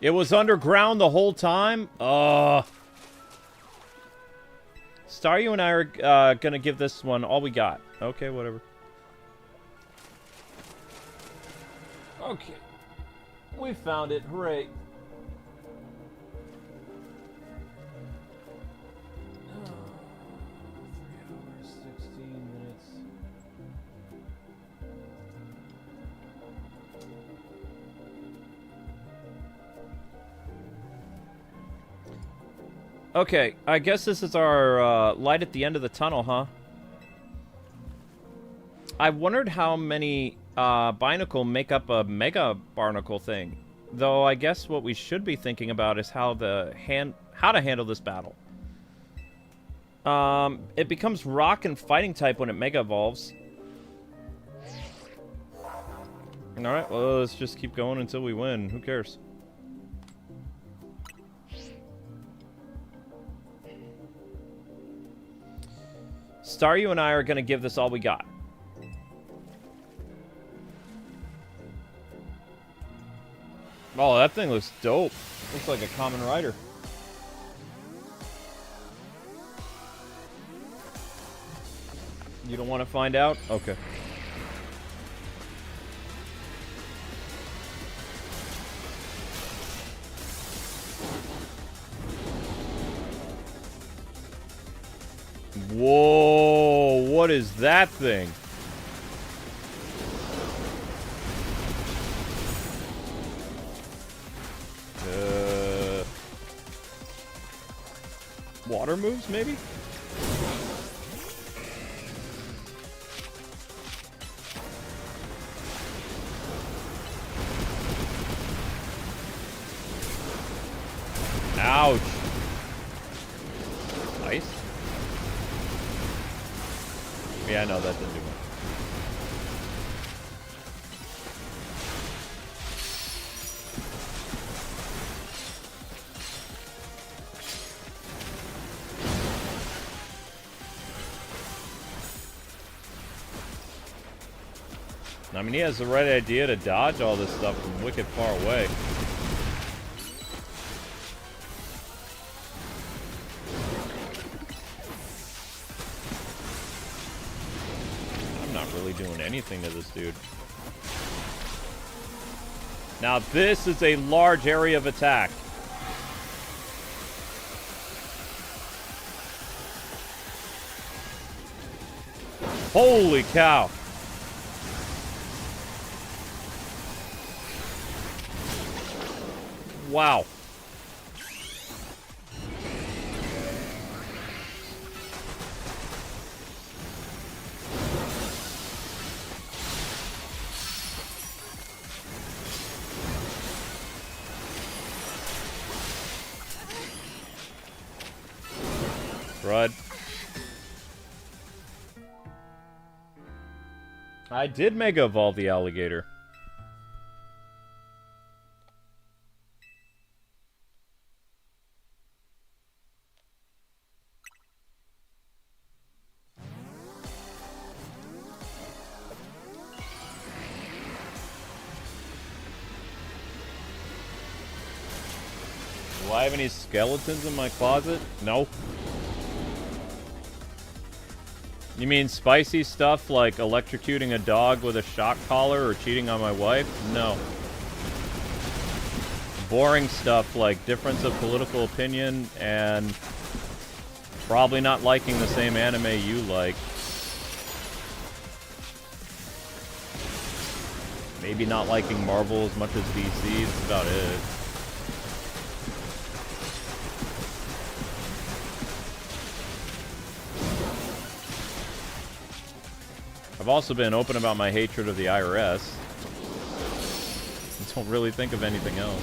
It was underground the whole time? Star, you and I are gonna give this one all we got. Okay, whatever. Okay. We found it. Hooray. 3 hours, 16 minutes. Okay, I guess this is our light at the end of the tunnel, huh? I wondered how many Binacle make up a Mega Barnacle thing. Though I guess what we should be thinking about is how to handle this battle. It becomes rock and fighting type when it Mega Evolves. Alright, well, let's just keep going until we win. Who cares? Star, you and I are going to give this all we got. Oh, that thing looks dope. Looks like a common rider. You don't want to find out? Okay. Whoa, what is that thing? Water moves, maybe? Ouch. Ice? Yeah, no, that didn't do much. I mean, he has the right idea to dodge all this stuff from wicked far away. I'm not really doing anything to this dude. Now, this is a large area of attack. Holy cow. Wow. Crud. I did Mega Evolve the alligator. Do I have any skeletons in my closet? No. You mean spicy stuff like electrocuting a dog with a shock collar or cheating on my wife? No. Boring stuff like difference of political opinion and probably not liking the same anime you like. Maybe not liking Marvel as much as DC, that's about it. I've also been open about my hatred of the IRS. I don't really think of anything else.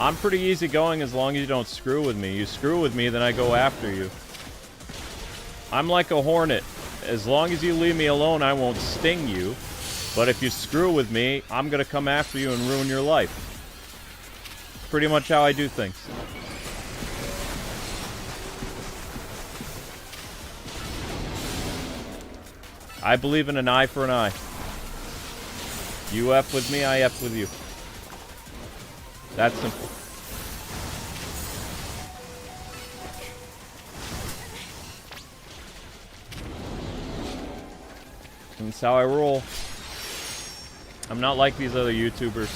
I'm pretty easygoing as long as you don't screw with me. You screw with me, then I go after you. I'm like a hornet. As long as you leave me alone, I won't sting you. But if you screw with me, I'm gonna come after you and ruin your life. Pretty much how I do things. I believe in an eye for an eye. You F with me, I F with you. That's simple. That's how I roll. I'm not like these other YouTubers.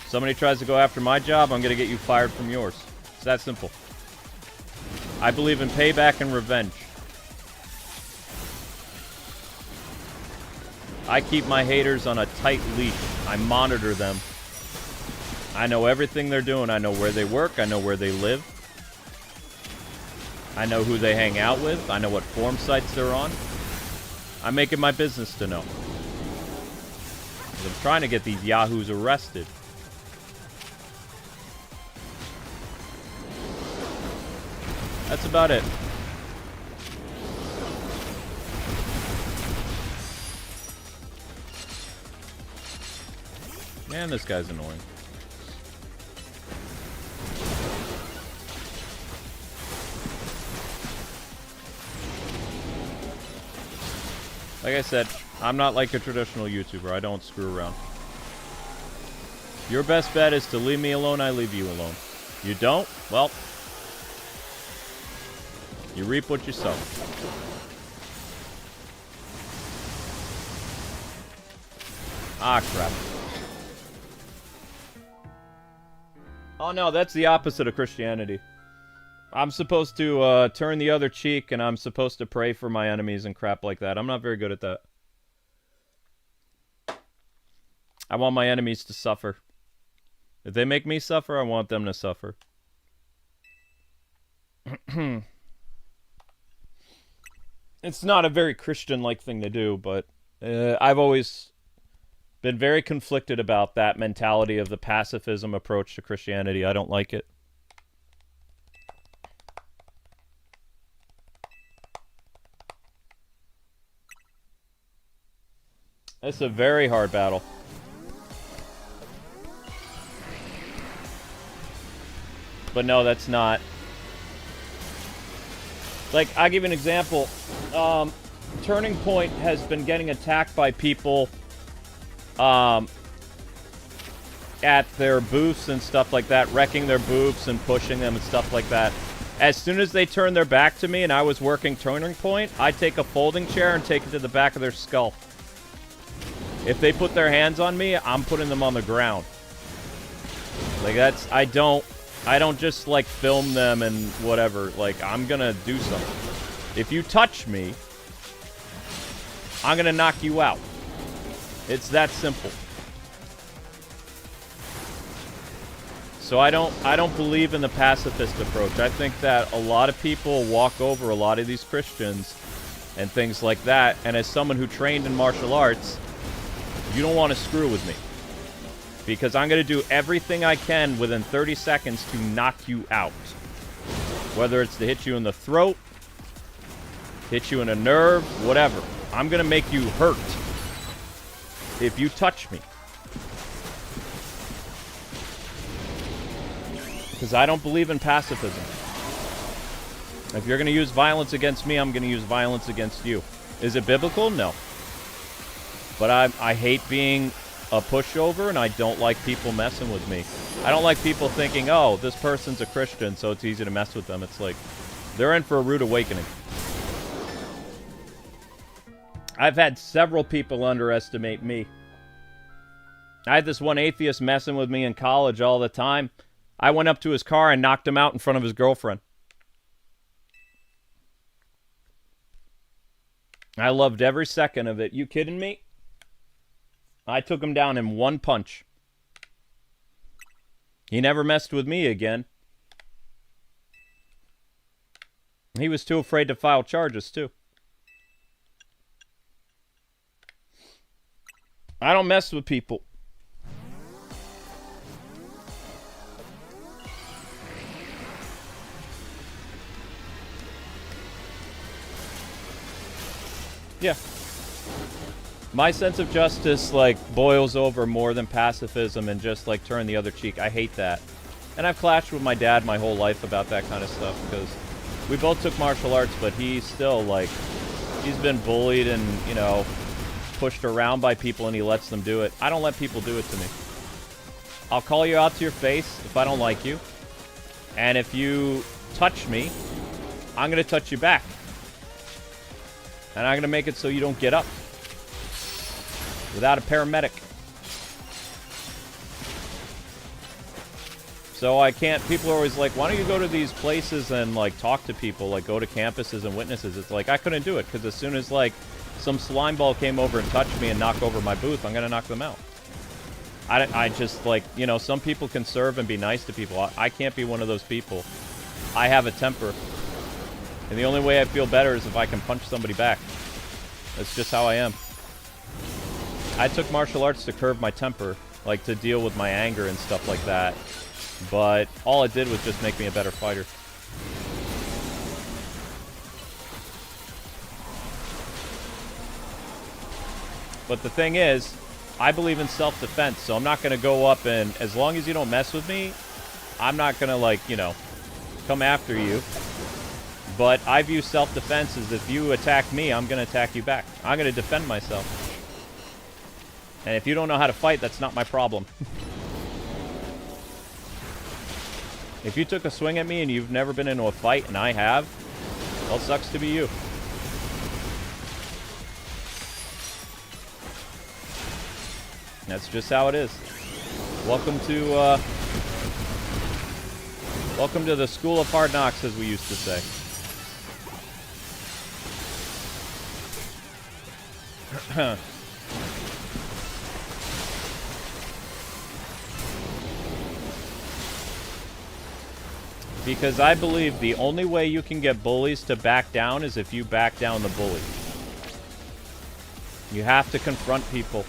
Somebody tries to go after my job, I'm gonna get you fired from yours. It's that simple. I believe in payback and revenge. I keep my haters on a tight leash. I monitor them. I know everything they're doing. I know where they work. I know where they live. I know who they hang out with. I know what forum sites they're on. I make it my business to know. 'Cause I'm trying to get these yahoos arrested. That's about it. Man, this guy's annoying. Like I said, I'm not like a traditional YouTuber. I don't screw around. Your best bet is to leave me alone, I leave you alone. You don't? Well, you reap what you sow. Ah, crap. Oh no, that's the opposite of Christianity. I'm supposed to turn the other cheek, and I'm supposed to pray for my enemies and crap like that. I'm not very good at that. I want my enemies to suffer. If they make me suffer, I want them to suffer. It's not a very Christian-like thing to do, but I've always been very conflicted about that mentality of the pacifism approach to Christianity. I don't like it. It's a very hard battle. But no, that's not. Like, I'll give you an example. Turning Point has been getting attacked by people at their booths and stuff like that, wrecking their booths and pushing them and stuff like that. As soon as they turn their back to me and I was working Turning Point, I take a folding chair and take it to the back of their skull. If they put their hands on me, I'm putting them on the ground. Like, that's, I don't just, like, film them and whatever. Like, I'm gonna do something. If you touch me, I'm gonna knock you out. It's that simple. So I don't believe in the pacifist approach. I think that a lot of people walk over a lot of these Christians and things like that, and as someone who trained in martial arts, you don't want to screw with me. Because I'm going to do everything I can within 30 seconds to knock you out. Whether it's to hit you in the throat, hit you in a nerve, whatever. I'm going to make you hurt if you touch me. Because I don't believe in pacifism. If you're going to use violence against me, I'm going to use violence against you. Is it biblical? No. But I hate being a pushover, and I don't like people messing with me. I don't like people thinking, oh, this person's a Christian, so it's easy to mess with them. It's like, they're in for a rude awakening. I've had several people underestimate me. I had this one atheist messing with me in college all the time. I went up to his car and knocked him out in front of his girlfriend. I loved every second of it. You kidding me? I took him down in one punch. He never messed with me again. He was too afraid to file charges, too. I don't mess with people. Yeah. My sense of justice, like, boils over more than pacifism and just, like, turn the other cheek. I hate that. And I've clashed with my dad my whole life about that kind of stuff, because we both took martial arts, but he's still, like, he's been bullied and, you know, pushed around by people, and he lets them do it. I don't let people do it to me. I'll call you out to your face if I don't like you. And if you touch me, I'm going to touch you back. And I'm going to make it so you don't get up without a paramedic. So I can't, people are always like, why don't you go to these places and, like, talk to people, like, go to campuses and witnesses? It's like, I couldn't do it, because as soon as, like, some slime ball came over and touched me and knocked over my booth, I'm gonna knock them out. I just, like, you know, some people can serve and be nice to people. I can't be one of those people. I have a temper. And the only way I feel better is if I can punch somebody back. That's just how I am. I took martial arts to curb my temper, like, to deal with my anger and stuff like that. But all it did was just make me a better fighter. But the thing is, I believe in self-defense, so I'm not going to go up and, as long as you don't mess with me, I'm not going to, like, you know, come after you. But I view self-defense as if you attack me, I'm going to attack you back. I'm going to defend myself. And if you don't know how to fight, that's not my problem. If you took a swing at me and you've never been into a fight, and I have, well, it sucks to be you. That's just how it is. Welcome to the School of Hard Knocks, as we used to say. Because I believe the only way you can get bullies to back down is if you back down the bully. You have to confront people.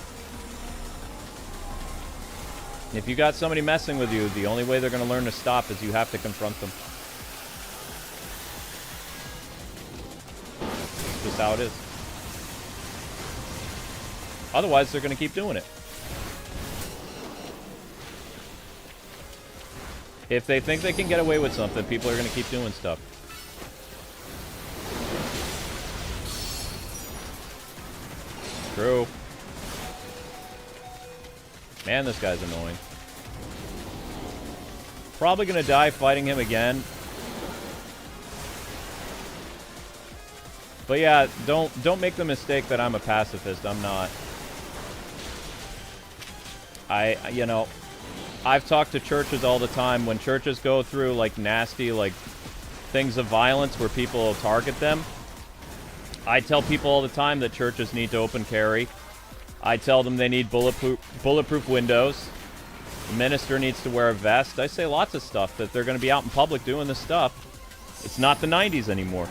If you got somebody messing with you, the only way they're going to learn to stop is you have to confront them. Just how it is. Otherwise, they're going to keep doing it. If they think they can get away with something, people are going to keep doing stuff. True. Man, this guy's annoying. Probably going to die fighting him again. But yeah, don't make the mistake that I'm a pacifist. I'm not. You know, I've talked to churches all the time. When churches go through, like, nasty, like, things of violence where people will target them, I tell people all the time that churches need to open carry. I tell them they need bulletproof windows. The minister needs to wear a vest. I say lots of stuff, that they're going to be out in public doing this stuff. It's not the 90s anymore.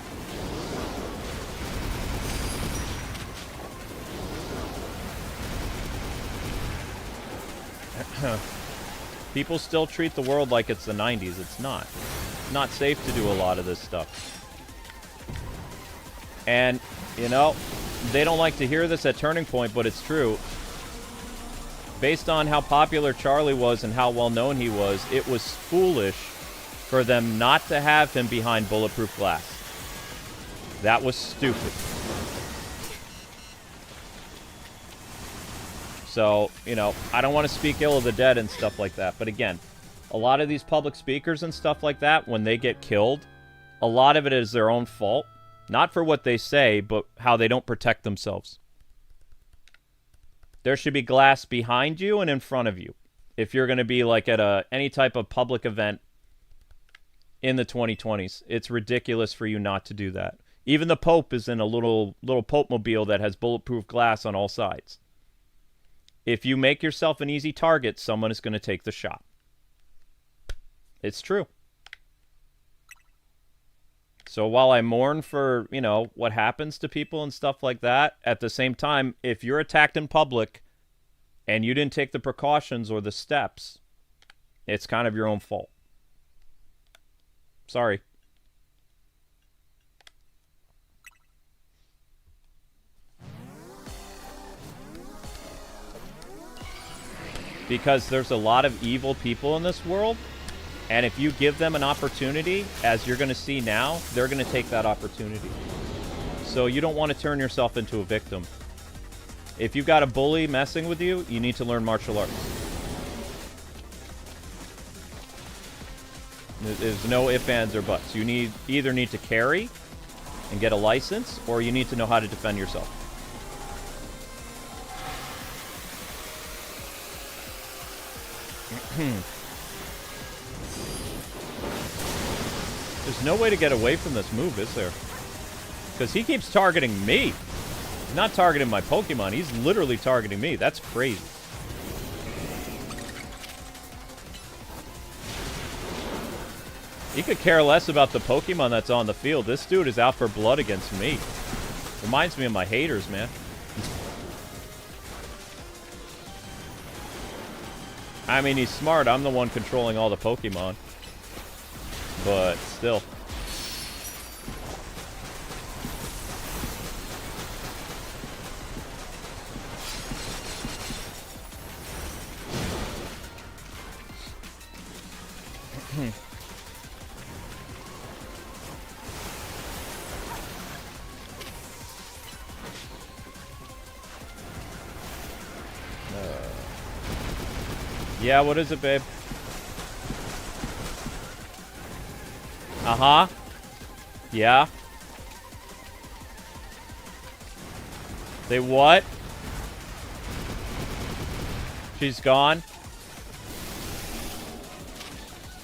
People still treat the world like it's the 90s. It's not. It's not safe to do a lot of this stuff. And, you know, they don't like to hear this at Turning Point, but it's true. Based on how popular Charlie was and how well known he was, it was foolish for them not to have him behind bulletproof glass. That was stupid. So, you know, I don't want to speak ill of the dead and stuff like that. But again, a lot of these public speakers and stuff like that, when they get killed, a lot of it is their own fault. Not for what they say, but how they don't protect themselves. There should be glass behind you and in front of you. If you're going to be like at any type of public event in the 2020s, it's ridiculous for you not to do that. Even the Pope is in a little Pope-mobile that has bulletproof glass on all sides. If you make yourself an easy target, someone is going to take the shot. It's true. So while I mourn for, you know, what happens to people and stuff like that, at the same time, if you're attacked in public and you didn't take the precautions or the steps, it's kind of your own fault. Sorry. Because there's a lot of evil people in this world, and if you give them an opportunity, as you're going to see now, they're going to take that opportunity. So you don't want to turn yourself into a victim. If you've got a bully messing with you, you need to learn martial arts. There's no ifs, ands, or buts. You either need to carry and get a license, or you need to know how to defend yourself. There's no way to get away from this move, is there? Because he keeps targeting me. He's not targeting my Pokemon. He's literally targeting me. That's crazy. He could care less about the Pokemon that's on the field. This dude is out for blood against me. Reminds me of my haters, man. I mean, he's smart. I'm the one controlling all the Pokemon. But still. Yeah, what is it, babe? Uh-huh. Yeah. They what? She's gone?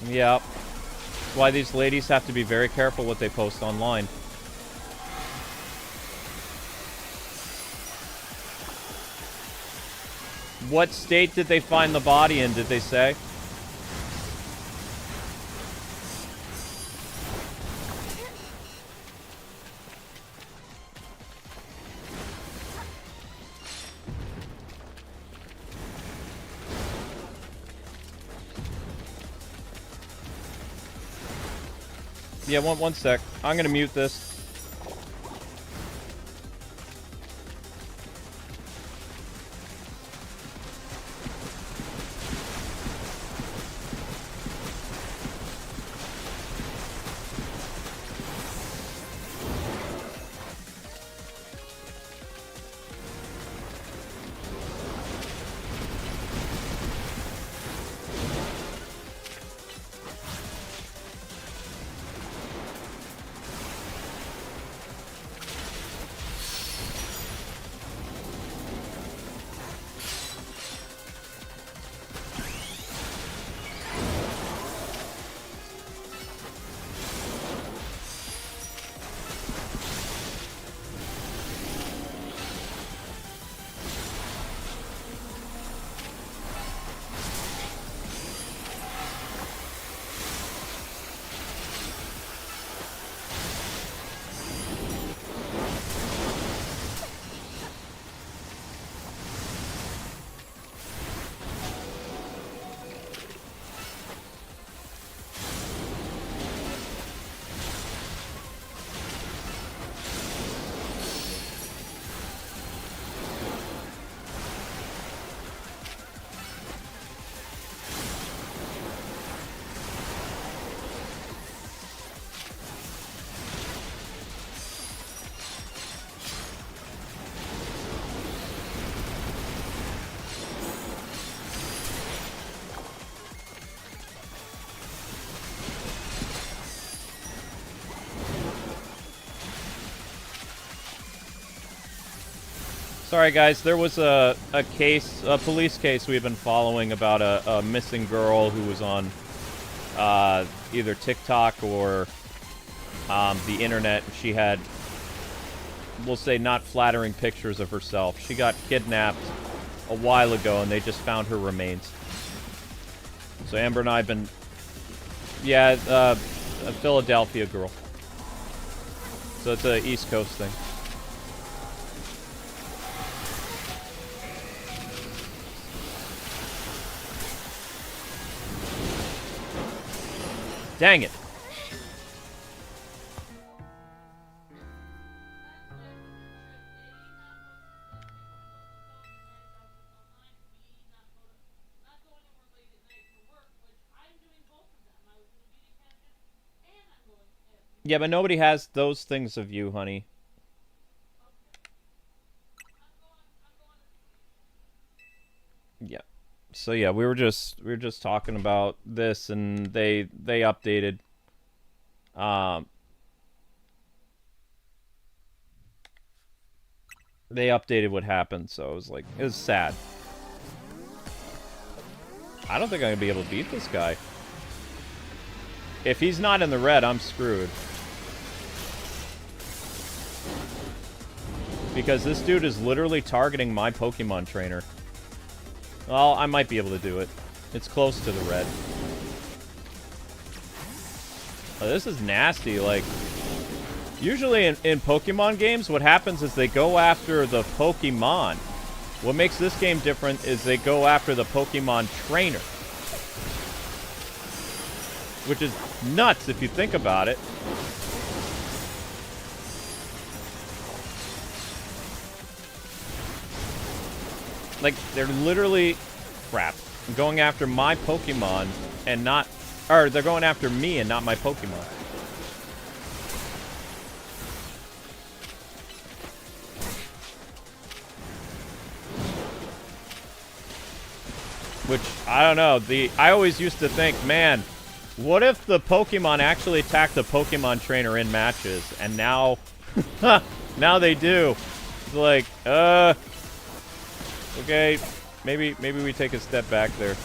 Yep. Why these ladies have to be very careful what they post online. What state did they find the body in, did they say? Yeah, one sec. I'm gonna mute this. Sorry, guys. There was a police case we've been following about a missing girl who was on either TikTok or the internet. She had, we'll say, not flattering pictures of herself. She got kidnapped a while ago, and they just found her remains. So Amber and I have been, yeah, a Philadelphia girl. So it's a East Coast thing. Dang it. Yeah, but nobody has those things of you, honey. Yeah. So yeah, we were just talking about this, and they updated. They updated what happened, so it was sad. I don't think I'm gonna be able to beat this guy. If he's not in the red, I'm screwed. Because this dude is literally targeting my Pokemon trainer. Well, I might be able to do it. It's close to the red. Oh, this is nasty. Like, usually in Pokemon games, what happens is they go after the Pokemon. What makes this game different is they go after the Pokemon trainer. Which is nuts if you think about it. Like, they're literally, crap, going after my Pokemon and not, or they're going after me and not my Pokemon. Which, I don't know. I always used to think, man, what if the Pokemon actually attack the Pokemon trainer in matches? And now, now they do. It's like, okay, maybe we take a step back there.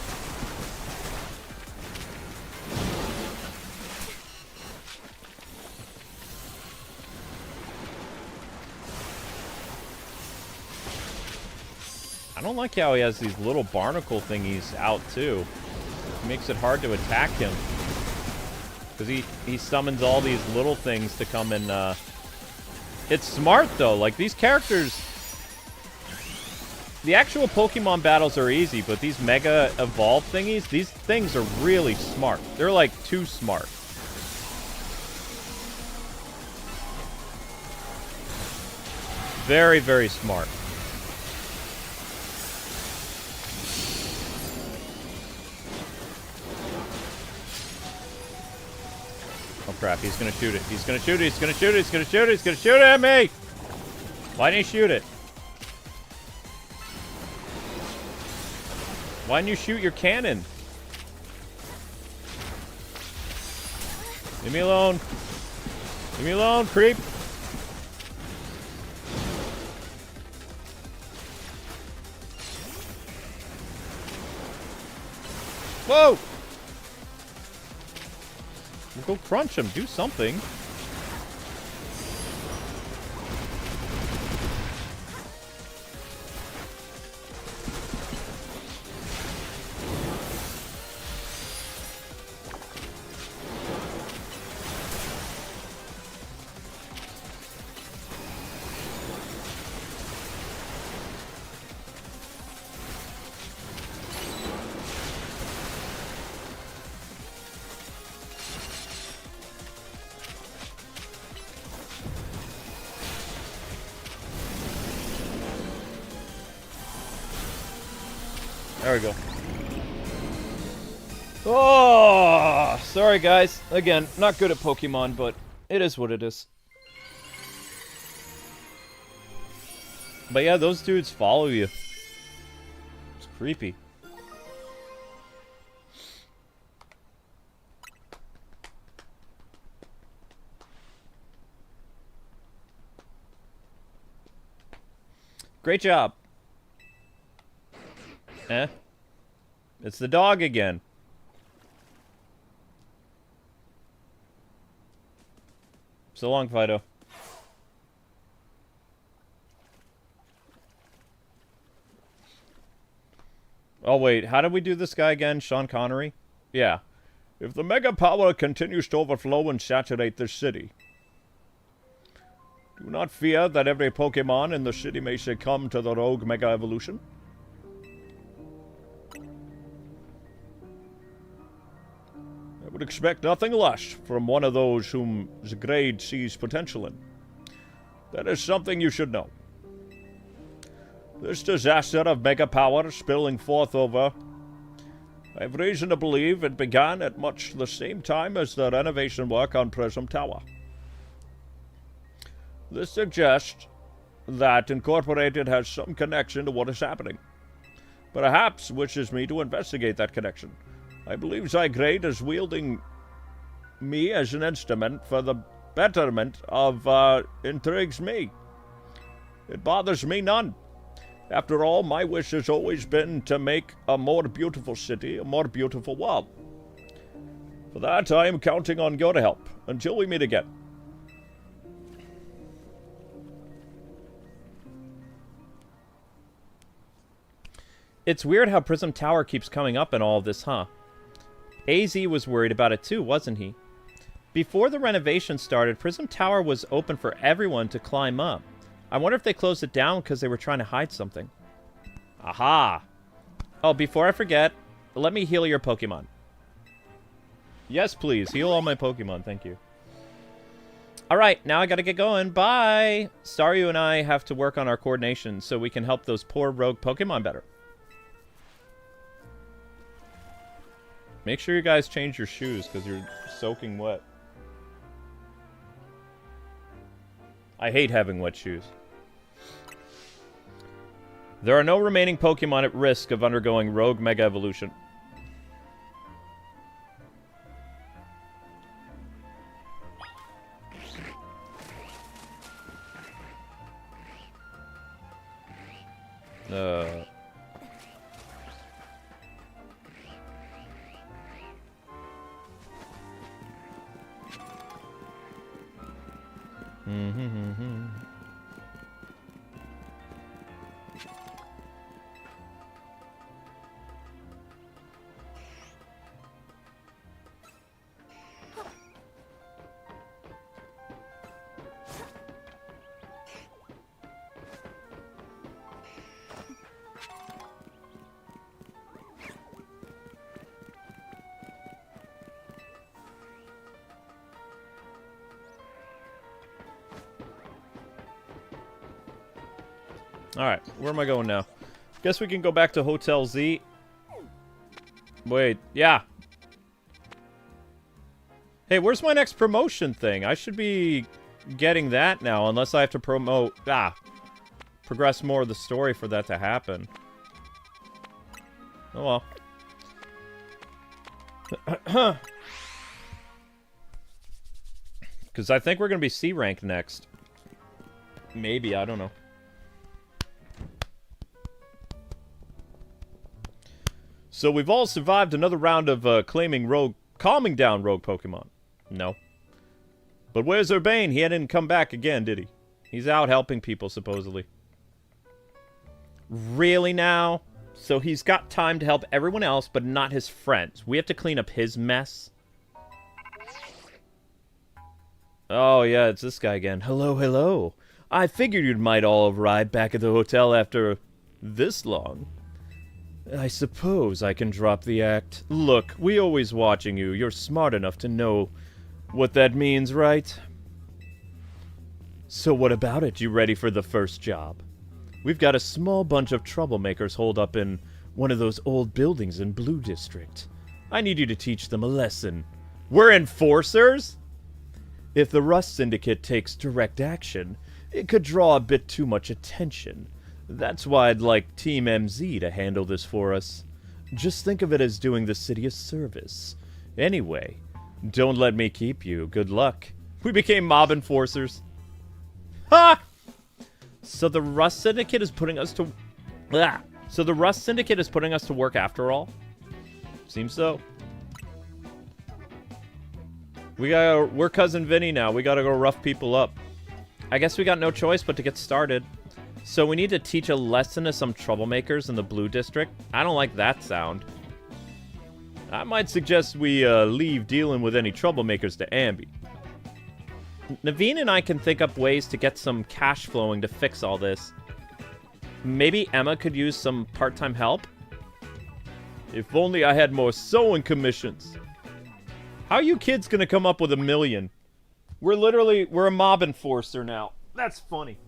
I don't like how he has these little barnacle thingies out, too. It makes it hard to attack him. Because he summons all these little things to come and, It's smart, though. Like, these characters... The actual Pokemon battles are easy, but these Mega Evolve thingies, these things are really smart. They're, like, too smart. Very, very smart. Oh crap, he's gonna shoot it. He's gonna shoot it. He's gonna shoot it. He's gonna shoot it. He's gonna shoot it at me! Why didn't he shoot it? Why didn't you shoot your cannon? Leave me alone. Leave me alone, creep. Whoa! Go crunch him. Do something. There we go. Oh, sorry guys. Again, not good at Pokemon, but it is what it is. But yeah, those dudes follow you. It's creepy. Great job. Eh? It's the dog again. So long, Fido. Oh, wait. How did we do this guy again? Sean Connery? Yeah. If the Mega Power continues to overflow and saturate this city, do not fear that every Pokemon in the city may succumb to the rogue Mega Evolution. I would expect nothing less from one of those whom Zygarde sees potential in. That is something you should know. This disaster of Mega Power spilling forth over, I have reason to believe it began at much the same time as the renovation work on Prism Tower. This suggests that Incorporated has some connection to what is happening. Perhaps wishes me to investigate that connection. I believe Zygarde is wielding me as an instrument for the betterment of, intrigues me. It bothers me none. After all, my wish has always been to make a more beautiful city, a more beautiful world. For that, I am counting on your help. Until we meet again. It's weird how Prism Tower keeps coming up in all of this, huh? AZ was worried about it too, wasn't he? Before the renovation started, Prism Tower was open for everyone to climb up. I wonder if they closed it down because they were trying to hide something. Aha! Oh, before I forget, let me heal your Pokemon. Yes, please. Heal all my Pokemon. Thank you. Alright, now I gotta get going. Bye! Staryu and I have to work on our coordination so we can help those poor rogue Pokemon better. Make sure you guys change your shoes, because you're soaking wet. I hate having wet shoes. There are no remaining Pokemon at risk of undergoing Rogue Mega Evolution. Alright, where am I going now? Guess we can go back to Hotel Z. Wait, yeah. Hey, where's my next promotion thing? I should be getting that now, unless I have to progress more of the story for that to happen. Oh well. Because I think we're going to be C rank next. Maybe, I don't know. So we've all survived another round of calming down rogue Pokemon. No. But where's Urbain? He hadn't come back again, did he? He's out helping people, supposedly. Really now? So he's got time to help everyone else, but not his friends. We have to clean up his mess? Oh, yeah, it's this guy again. Hello, hello. I figured you might all arrive back at the hotel after this long. I suppose I can drop the act. Look, we always watching you. You're smart enough to know what that means, right? So what about it? You ready for the first job? We've got a small bunch of troublemakers holed up in one of those old buildings in Blue District. I need you to teach them a lesson. We're enforcers? If the Rust Syndicate takes direct action, it could draw a bit too much attention. That's why I'd like Team MZ to handle this for us. Just think of it as doing the city a service. Anyway, don't let me keep you. Good luck. We became mob enforcers. Ha! So the Rust Syndicate is putting us to... So the Rust Syndicate is putting us to work after all? Seems so. We're Cousin Vinny now. We gotta go rough people up. I guess we got no choice but to get started. So we need to teach a lesson to some troublemakers in the Blue District. I don't like that sound. I might suggest we leave dealing with any troublemakers to Ambi. Naveen and I can think up ways to get some cash flowing to fix all this. Maybe Emma could use some part-time help? If only I had more sewing commissions. How are you kids gonna come up with $1 million? We're a mob enforcer now. That's funny.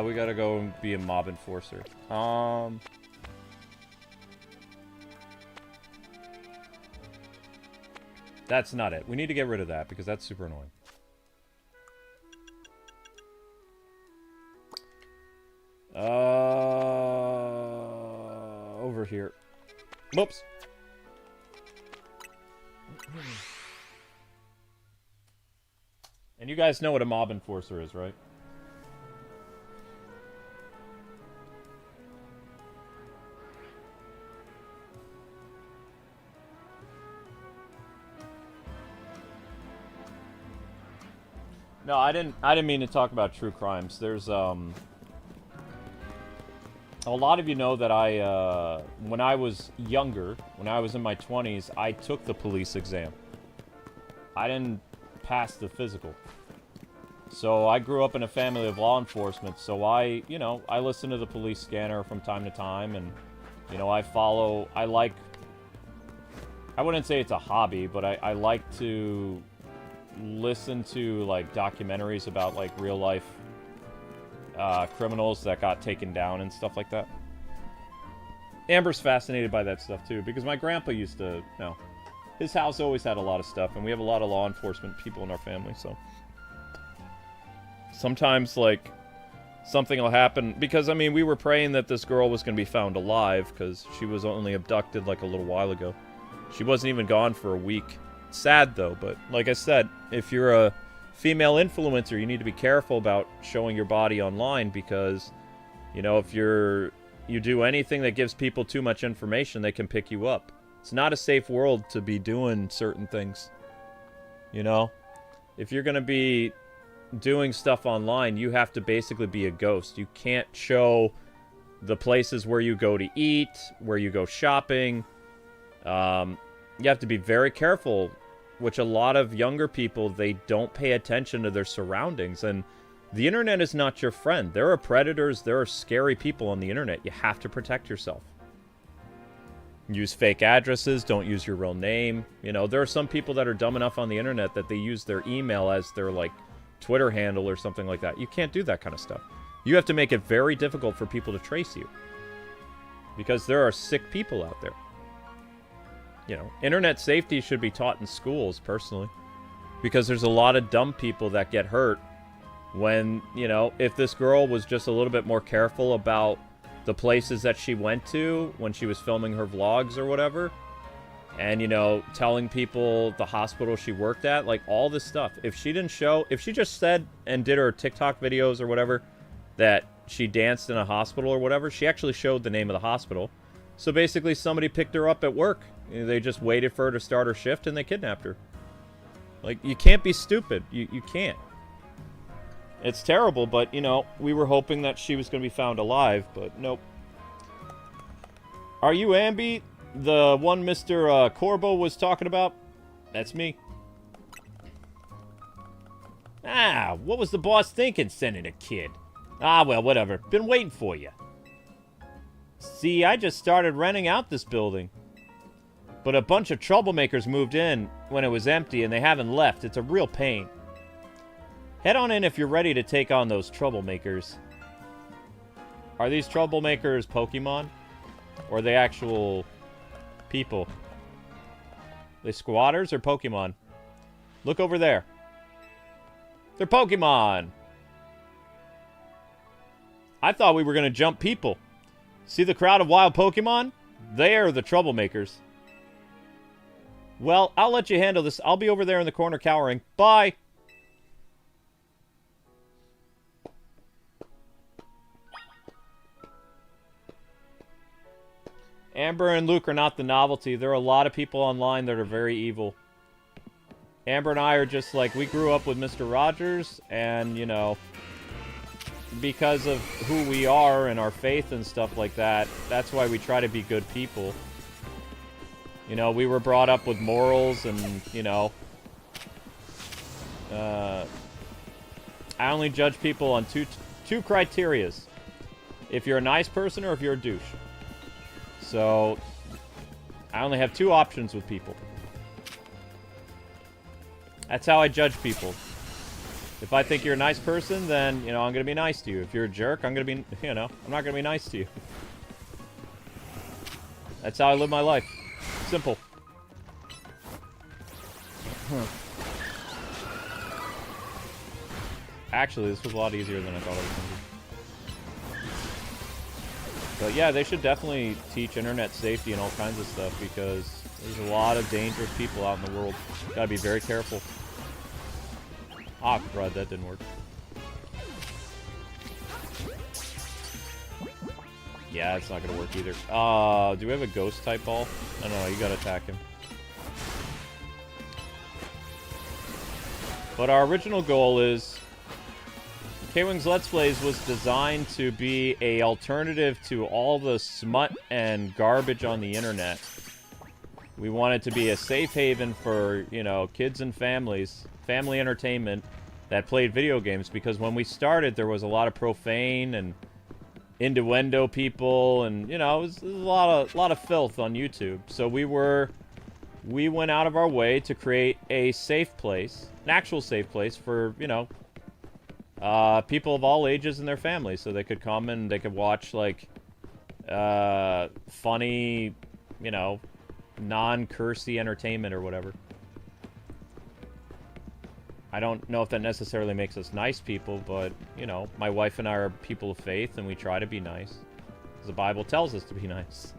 We gotta go and be a mob enforcer. That's not it. We need to get rid of that because that's super annoying. Over here. Whoops. And you guys know what a mob enforcer is, right? No, I didn't mean to talk about true crimes. There's a lot of you know that when I was younger, when I was in my 20s, I took the police exam. I didn't pass the physical. So I grew up in a family of law enforcement, so I listen to the police scanner from time to time, and, I wouldn't say it's a hobby, but I like to listen to, like, documentaries about, like, real-life criminals that got taken down and stuff like that. Amber's fascinated by that stuff, too, because my grandpa used to, his house always had a lot of stuff, and we have a lot of law enforcement people in our family, so... Sometimes, like, something will happen, because, I mean, we were praying that this girl was going to be found alive, because she was only abducted, like, a little while ago. She wasn't even gone for a week. Sad, though, but, like I said, if you're a female influencer, you need to be careful about showing your body online, because, if you do anything that gives people too much information, they can pick you up. It's not a safe world to be doing certain things. If you're going to be doing stuff online, you have to basically be a ghost. You can't show the places where you go to eat, where you go shopping. You have to be very careful, which a lot of younger people, they don't pay attention to their surroundings. And the internet is not your friend. There are predators, there are scary people on the internet. You have to protect yourself. Use fake addresses, don't use your real name. There are some people that are dumb enough on the internet that they use their email as their, like, Twitter handle or something like that. You can't do that kind of stuff. You have to make it very difficult for people to trace you. Because there are sick people out there. Internet safety should be taught in schools, personally. Because there's a lot of dumb people that get hurt when, if this girl was just a little bit more careful about the places that she went to when she was filming her vlogs or whatever, and, telling people the hospital she worked at, like, all this stuff. If she just said and did her TikTok videos or whatever that she danced in a hospital or whatever, she actually showed the name of the hospital. So basically somebody picked her up at work. They just waited for her to start her shift and they kidnapped her. Like, you can't be stupid. You can't. It's terrible, but, we were hoping that she was going to be found alive, but nope. Are you Ambi? The one Mr. Corbo was talking about? That's me. What was the boss thinking sending a kid? Well, whatever. Been waiting for you. See, I just started renting out this building. But a bunch of troublemakers moved in when it was empty and they haven't left. It's a real pain. Head on in if you're ready to take on those troublemakers. Are these troublemakers Pokemon? Or are they actual people? They squatters or Pokemon? Look over there. They're Pokemon! I thought we were going to jump people. See the crowd of wild Pokemon? They are the troublemakers. Well, I'll let you handle this. I'll be over there in the corner cowering. Bye! Amber and Luke are not the novelty. There are a lot of people online that are very evil. Amber and I are just like, we grew up with Mr. Rogers, and, because of who we are and our faith and stuff like that, that's why we try to be good people. We were brought up with morals and, I only judge people on two criterias. If you're a nice person or if you're a douche. So, I only have two options with people. That's how I judge people. If I think you're a nice person, then, you know, I'm gonna be nice to you. If you're a jerk, I'm gonna be, you know, I'm not gonna be nice to you. That's how I live my life. Simple. Actually, this was a lot easier than I thought it was gonna be. But yeah, they should definitely teach internet safety and all kinds of stuff, because there's a lot of dangerous people out in the world. Gotta be very careful. Ah, crud, that didn't work. Yeah, it's not gonna work either. Do we have a ghost type ball? I don't know, you gotta attack him. But our original goal is... K-Wing's Let's Plays was designed to be a alternative to all the smut and garbage on the internet. We want it to be a safe haven for, you know, kids and families, family entertainment that played video games, because when we started there was a lot of profane and innuendo people, and, you know, it was a lot of filth on YouTube. So we went out of our way to create a safe place, an actual safe place for, you know, people of all ages and their families, so they could come and they could watch, like, funny, you know, non-cursey entertainment or whatever. I don't know if that necessarily makes us nice people, but, you know, my wife and I are people of faith, and we try to be nice. Because the Bible tells us to be nice.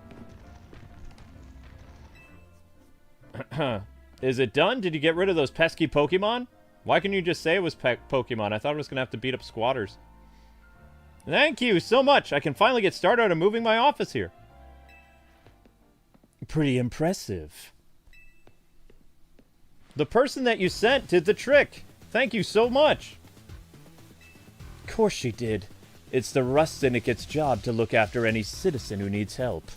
Is it done? Did you get rid of those pesky Pokemon? Why couldn't you just say it was Pokemon? I thought I was going to have to beat up squatters. Thank you so much. I can finally get started on moving my office here. Pretty impressive. The person that you sent did the trick. Thank you so much. Of course she did. It's the Rust Syndicate's job to look after any citizen who needs help.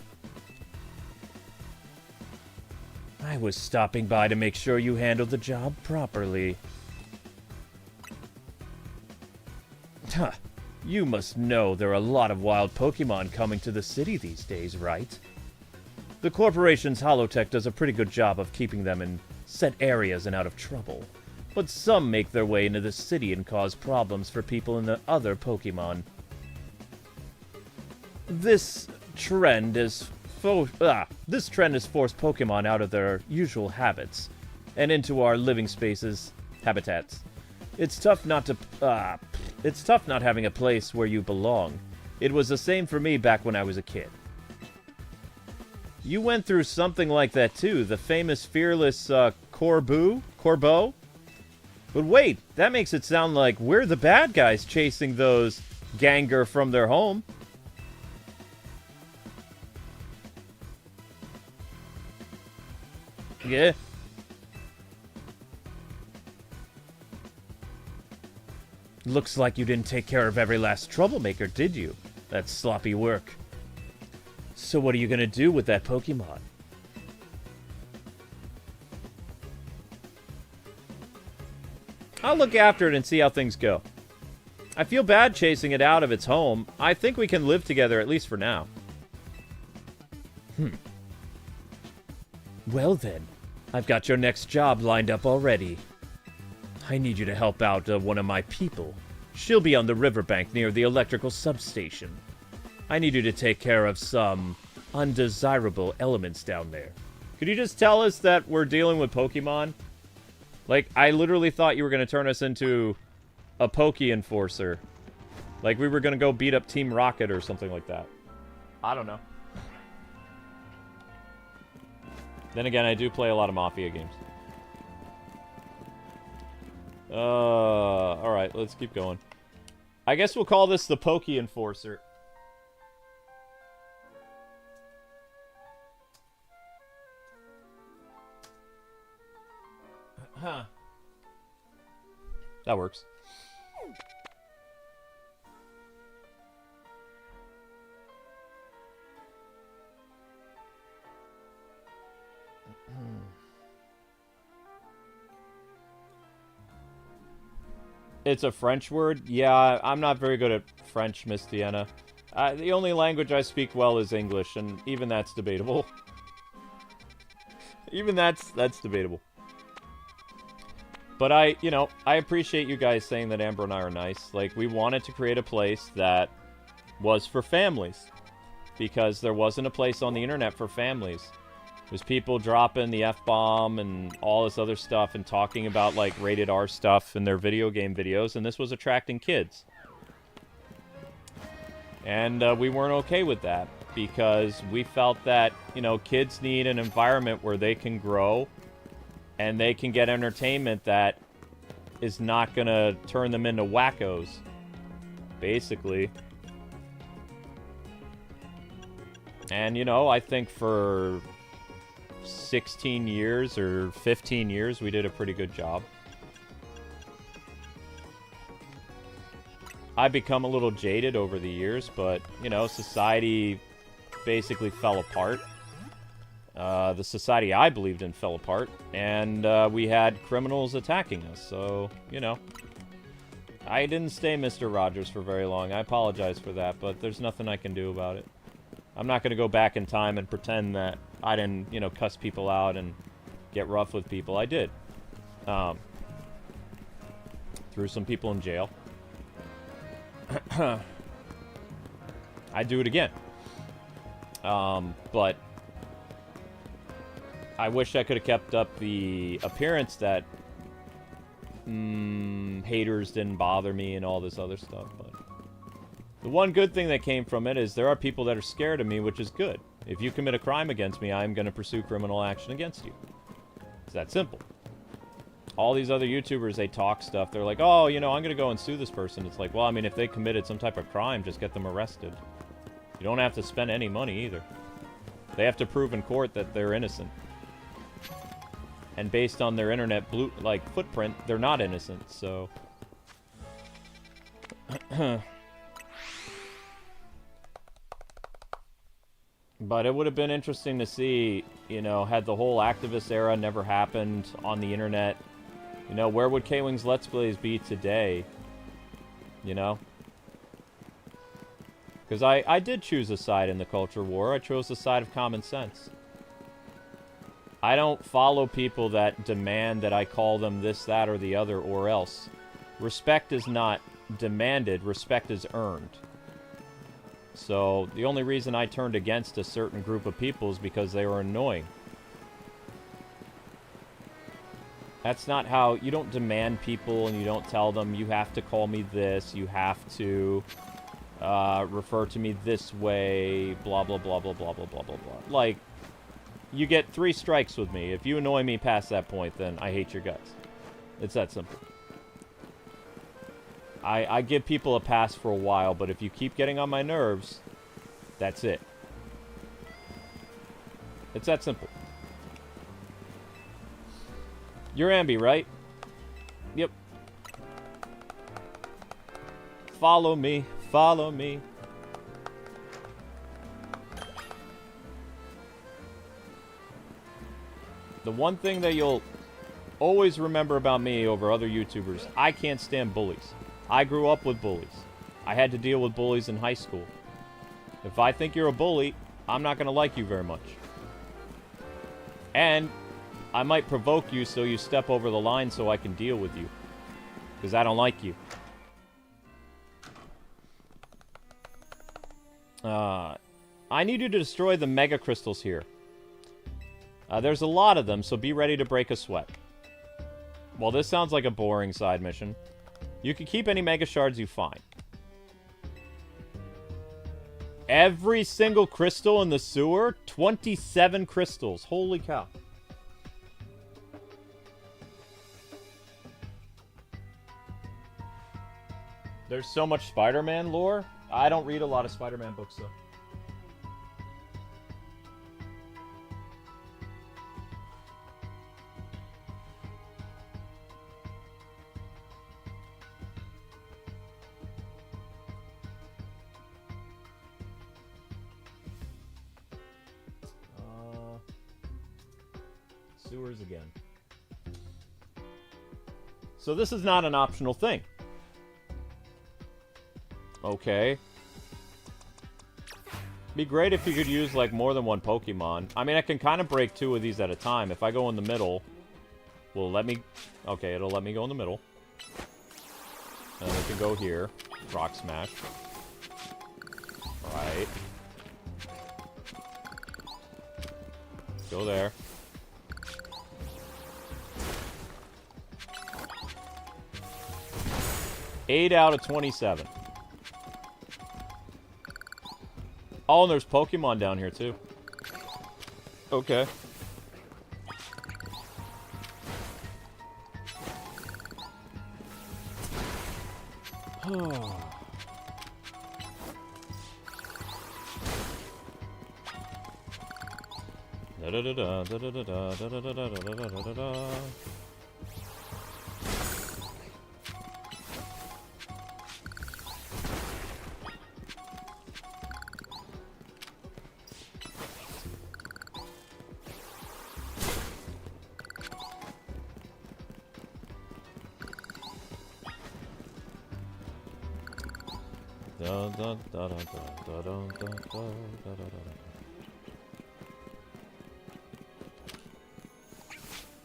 I was stopping by to make sure you handled the job properly. Huh. You must know there are a lot of wild Pokemon coming to the city these days, right? The corporation's Holotech does a pretty good job of keeping them in set areas and out of trouble, but some make their way into the city and cause problems for people in the other Pokemon. This trend has forced Pokemon out of their usual habits and into our living spaces, habitats. It's tough not having a place where you belong. It was the same for me back when I was a kid. You went through something like that too, the famous fearless Corbeau? But wait, that makes it sound like we're the bad guys chasing those Ganger from their home. Yeah. Looks like you didn't take care of every last troublemaker, did you? That's sloppy work. So what are you gonna do with that Pokemon? I'll look after it and see how things go. I feel bad chasing it out of its home. I think we can live together, at least for now. Well then, I've got your next job lined up already. I need you to help out one of my people. She'll be on the riverbank near the electrical substation. I need you to take care of some undesirable elements down there. Could you just tell us that we're dealing with Pokemon? Like, I literally thought you were going to turn us into a Poke Enforcer. Like, we were going to go beat up Team Rocket or something like that. I don't know. Then again, I do play a lot of Mafia games. Alright, let's keep going. I guess we'll call this the Poke Enforcer. Huh. That works. It's a French word? Yeah, I'm not very good at French, Miss Deanna. The only language I speak well is English, and even that's debatable. Even that's debatable. But I appreciate you guys saying that Amber and I are nice. Like, we wanted to create a place that was for families. Because there wasn't a place on the internet for families. There's people dropping the F-bomb and all this other stuff and talking about, like, rated R stuff in their video game videos, and this was attracting kids. And we weren't okay with that, because we felt that, kids need an environment where they can grow, and they can get entertainment that is not gonna turn them into wackos, basically. And, I think for 16 years or 15 years, we did a pretty good job. I've become a little jaded over the years, but, society basically fell apart. The society I believed in fell apart, and we had criminals attacking us, so, I didn't stay Mr. Rogers for very long. I apologize for that, but there's nothing I can do about it. I'm not going to go back in time and pretend that I didn't, cuss people out and get rough with people. I did. Threw some people in jail. I'd do it again. But I wish I could have kept up the appearance that haters didn't bother me and all this other stuff, but the one good thing that came from it is there are people that are scared of me, which is good. If you commit a crime against me, I'm going to pursue criminal action against you. It's that simple. All these other YouTubers, they talk stuff. They're like, oh, I'm going to go and sue this person. It's like, well, I mean, if they committed some type of crime, just get them arrested. You don't have to spend any money either. They have to prove in court that they're innocent. And based on their internet footprint, they're not innocent, so... But it would have been interesting to see, had the whole activist era never happened on the internet, where would K-Wing's Let's Plays be today? Because I did choose a side in the culture war. I chose the side of common sense. I don't follow people that demand that I call them this, that, or the other, or else. Respect is not demanded, respect is earned. So, the only reason I turned against a certain group of people is because they were annoying. That's not how... You don't demand people and you don't tell them, you have to call me this, you have to refer to me this way, blah, blah, blah, blah, blah, blah, blah, blah, blah. Like, you get 3 strikes with me. If you annoy me past that point, then I hate your guts. It's that simple. I give people a pass for a while, but if you keep getting on my nerves, that's it. It's that simple. You're Ambi, right? Yep. Follow me, follow me. The one thing that you'll always remember about me over other YouTubers, I can't stand bullies. I grew up with bullies. I had to deal with bullies in high school. If I think you're a bully, I'm not going to like you very much. And I might provoke you so you step over the line so I can deal with you. Because I don't like you. I need you to destroy the mega crystals here. There's a lot of them, so be ready to break a sweat. Well, this sounds like a boring side mission. You can keep any mega shards you find. Every single crystal in the sewer? 27 crystals. Holy cow. There's so much Spider-Man lore. I don't read a lot of Spider-Man books, though. Sewers again. So this is not an optional thing. Okay. Be great if you could use, like, more than one Pokemon. I mean, I can kind of break 2 of these at a time. If I go in the middle, will let me... Okay, it'll let me go in the middle. And then we can go here. Rock Smash. Right. Go there. Eight out of 27. Oh, and there's Pokemon down here, too. Okay.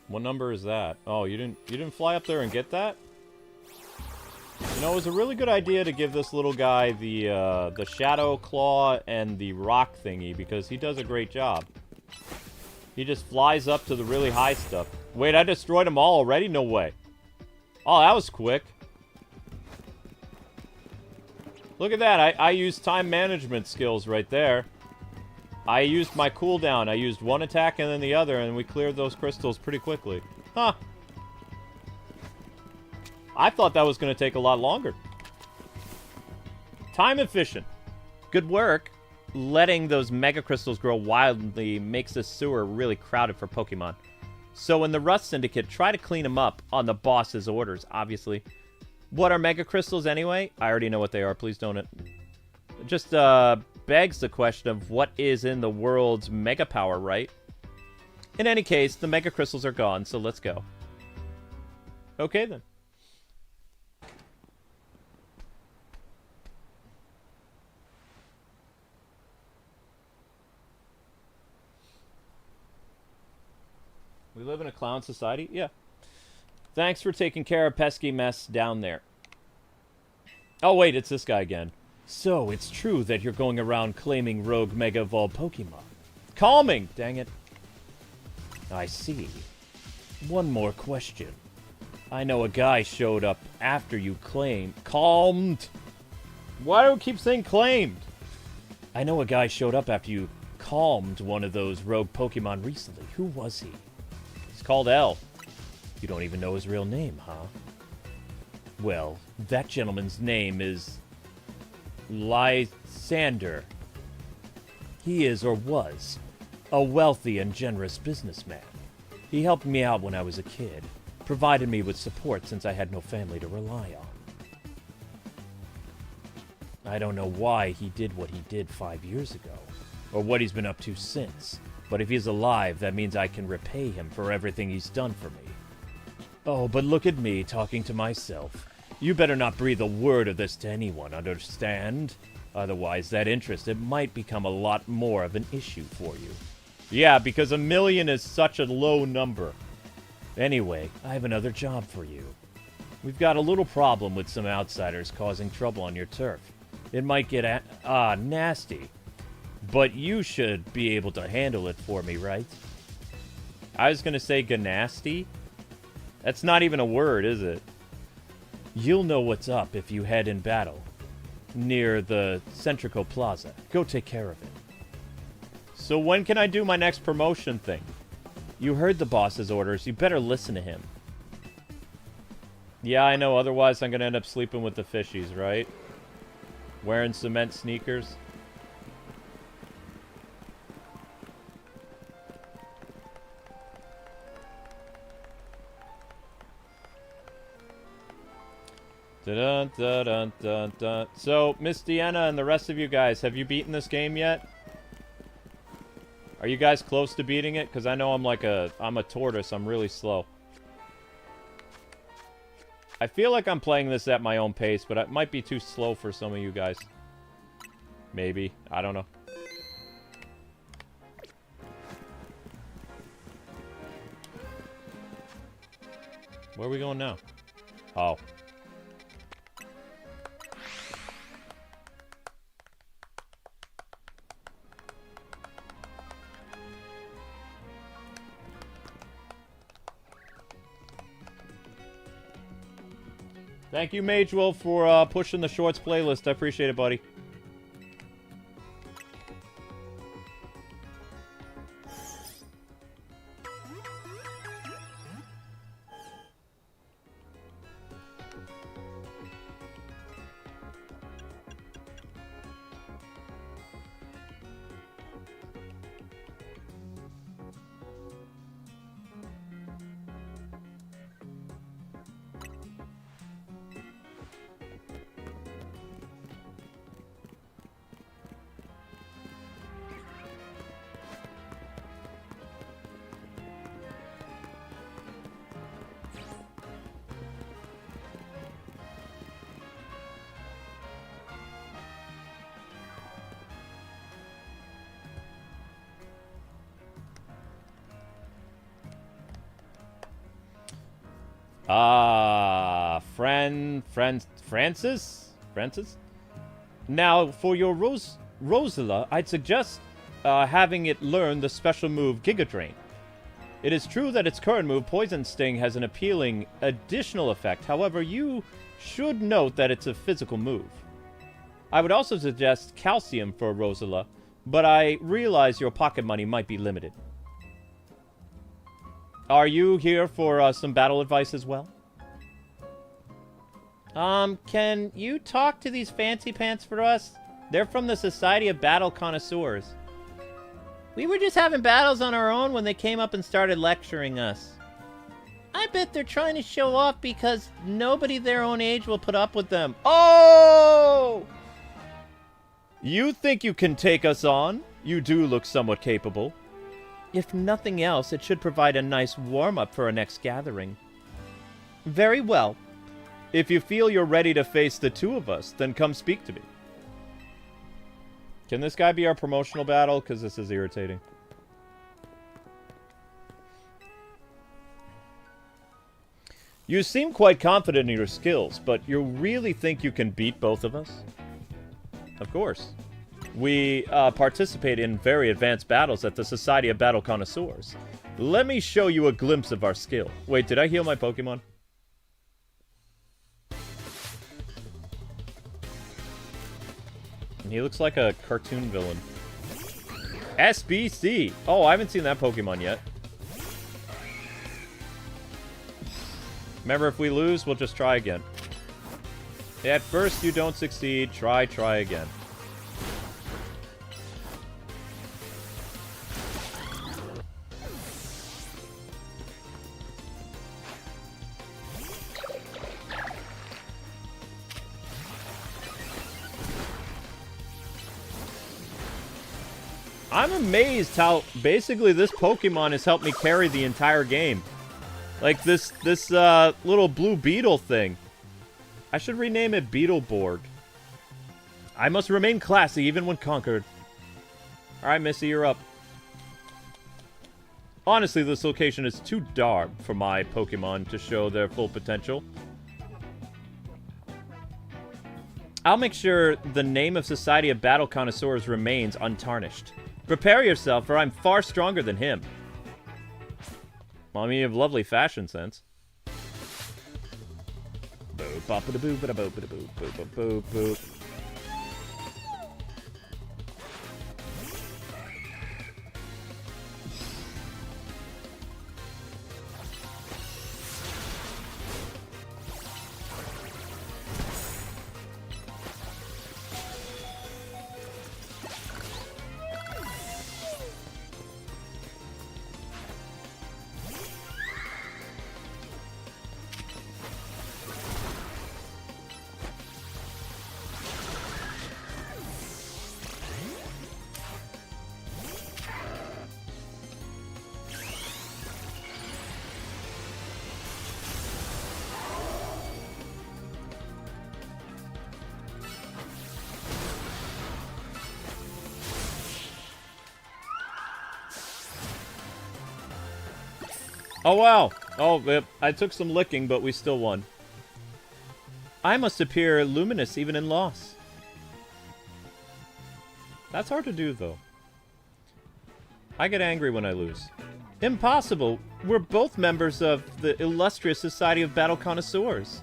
What number is that? Oh, you didn't fly up there and get that? You know, it was a really good idea to give this little guy the Shadow Claw and the Rock thingy, because he does a great job. He just flies up to the really high stuff. Wait, I destroyed them all already? No way. Oh, that was quick. Look at that. I used time management skills right there. I used my cooldown. I used one attack and then the other, and we cleared those crystals pretty quickly. Huh. I thought that was going to take a lot longer. Time efficient. Good work. Letting those mega crystals grow wildly makes this sewer really crowded for Pokemon. So when the Rust Syndicate try to clean them up on the boss's orders, obviously. What are mega crystals anyway? I already know what they are. Please don't. Just begs the question of what is in the world's mega power, right? In any case, the mega crystals are gone, so let's go. Okay, then. We live in a clown society? Yeah. Thanks for taking care of pesky mess down there. Oh, wait, it's this guy again. So, it's true that you're going around claiming rogue Mega Evolved Pokemon. Calming! Dang it. I see. One more question. I know a guy showed up after you calmed. Why do I keep saying claimed? I know a guy showed up after you calmed one of those rogue Pokemon recently. Who was he? He's called L. You don't even know his real name, huh? Well, that gentleman's name is Lysander. He is, or was, a wealthy and generous businessman. He helped me out when I was a kid, provided me with support since I had no family to rely on. I don't know why he did what he did 5 years ago, or what he's been up to since, but if he's alive, that means I can repay him for everything he's done for me. Oh, but look at me talking to myself. You better not breathe a word of this to anyone, understand? Otherwise, that interest, it might become a lot more of an issue for you. Yeah, because 1 million is such a low number. Anyway, I have another job for you. We've got a little problem with some outsiders causing trouble on your turf. It might get nasty. But you should be able to handle it for me, right? I was going to say ganasty. That's not even a word, is it? You'll know what's up if you head in battle. Near the Centrico Plaza. Go take care of it. So when can I do my next promotion thing? You heard the boss's orders. You better listen to him. Yeah, I know. Otherwise, I'm going to end up sleeping with the fishies, right? Wearing cement sneakers. Dun, dun, dun, dun, dun. So, Miss Deanna and the rest of you guys, have you beaten this game yet? Are you guys close to beating it? Because I know I'm a tortoise. I'm really slow. I feel like I'm playing this at my own pace, but it might be too slow for some of you guys. Maybe. I don't know. Where are we going now? Oh. Thank you, Mage Wolf, for pushing the shorts playlist. I appreciate it, buddy. Francis? Now, for your Rosala, I'd suggest having it learn the special move Giga Drain. It is true that its current move, Poison Sting, has an appealing additional effect. However, you should note that it's a physical move. I would also suggest Calcium for Rosala, but I realize your pocket money might be limited. Are you here for some battle advice as well? Can you talk to these fancy pants for us? They're from the Society of Battle Connoisseurs. We were just having battles on our own when they came up and started lecturing us. I bet they're trying to show off because nobody their own age will put up with them. Oh! You think you can take us on? You do look somewhat capable. If nothing else, it should provide a nice warm-up for our next gathering. Very well. If you feel you're ready to face the two of us, then come speak to me. Can this guy be our promotional battle? Because this is irritating. You seem quite confident in your skills, but you really think you can beat both of us? Of course. We participate in very advanced battles at the Society of Battle Connoisseurs. Let me show you a glimpse of our skill. Wait, did I heal my Pokemon? He looks like a cartoon villain. SBC! Oh, I haven't seen that Pokemon yet. Remember, if we lose, we'll just try again. At first you don't succeed, try again. I'm amazed how basically this Pokemon has helped me carry the entire game. Like this little blue beetle thing. I should rename it Beetleborg. I must remain classy even when conquered. Alright, Missy, you're up. Honestly, this location is too dark for my Pokemon to show their full potential. I'll make sure the name of Society of Battle Connoisseurs remains untarnished. Prepare yourself, for I'm far stronger than him. Well, I mean, you have lovely fashion sense. Boop, bop, ba, boop, ba, boop, ba, boop, boop, boop, boop. Oh, wow. Oh, yep. I took some licking, but we still won. I must appear luminous even in loss. That's hard to do, though. I get angry when I lose. Impossible! We're both members of the illustrious Society of Battle Connoisseurs.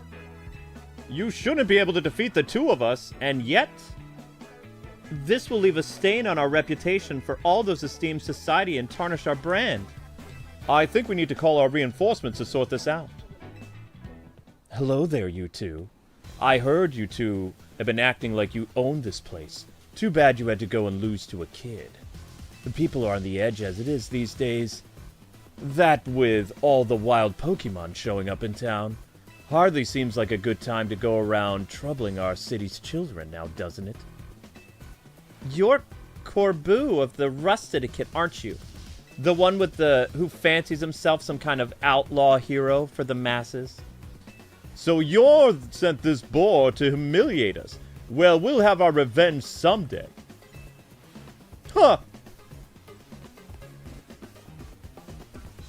You shouldn't be able to defeat the two of us, and yet... This will leave a stain on our reputation for all those esteemed society and tarnish our brand. I think we need to call our reinforcements to sort this out. Hello there, you two. I heard you two have been acting like you own this place. Too bad you had to go and lose to a kid. The people are on the edge as it is these days. That with all the wild Pokémon showing up in town, hardly seems like a good time to go around troubling our city's children now, doesn't it? You're Corbu of the Rust Syndicate, aren't you? The one with who fancies himself some kind of outlaw hero for the masses? So you're sent this boar to humiliate us. Well, we'll have our revenge someday. Huh!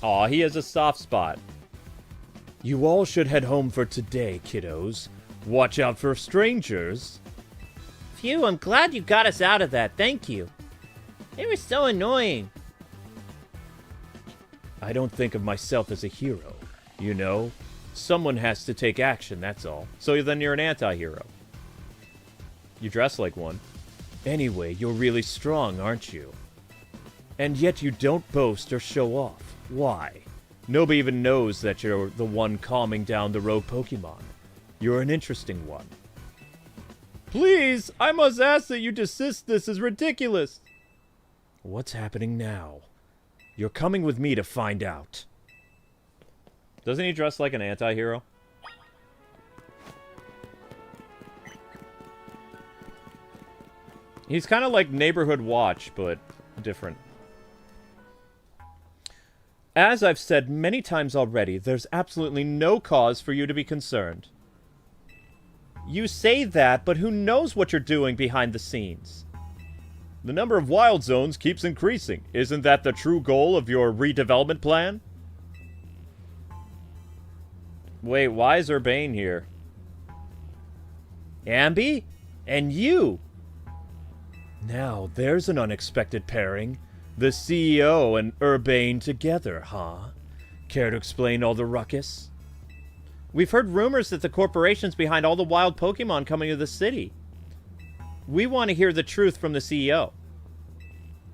Aw, he has a soft spot. You all should head home for today, kiddos. Watch out for strangers. Phew, I'm glad you got us out of that, thank you. They were so annoying. I don't think of myself as a hero, you know? Someone has to take action, that's all. So then you're an anti-hero. You dress like one. Anyway, you're really strong, aren't you? And yet you don't boast or show off. Why? Nobody even knows that you're the one calming down the rogue Pokemon. You're an interesting one. Please, I must ask that you desist. This is ridiculous. What's happening now? You're coming with me to find out. Doesn't he dress like an anti-hero? He's kind of like Neighborhood Watch, but different. As I've said many times already, there's absolutely no cause for you to be concerned. You say that, but who knows what you're doing behind the scenes? The number of wild zones keeps increasing. Isn't that the true goal of your redevelopment plan? Wait, why is Urbain here? Ambi? And you? Now, there's an unexpected pairing. The CEO and Urbain together, huh? Care to explain all the ruckus? We've heard rumors that the corporation's behind all the wild Pokemon coming to the city. We want to hear the truth from the CEO.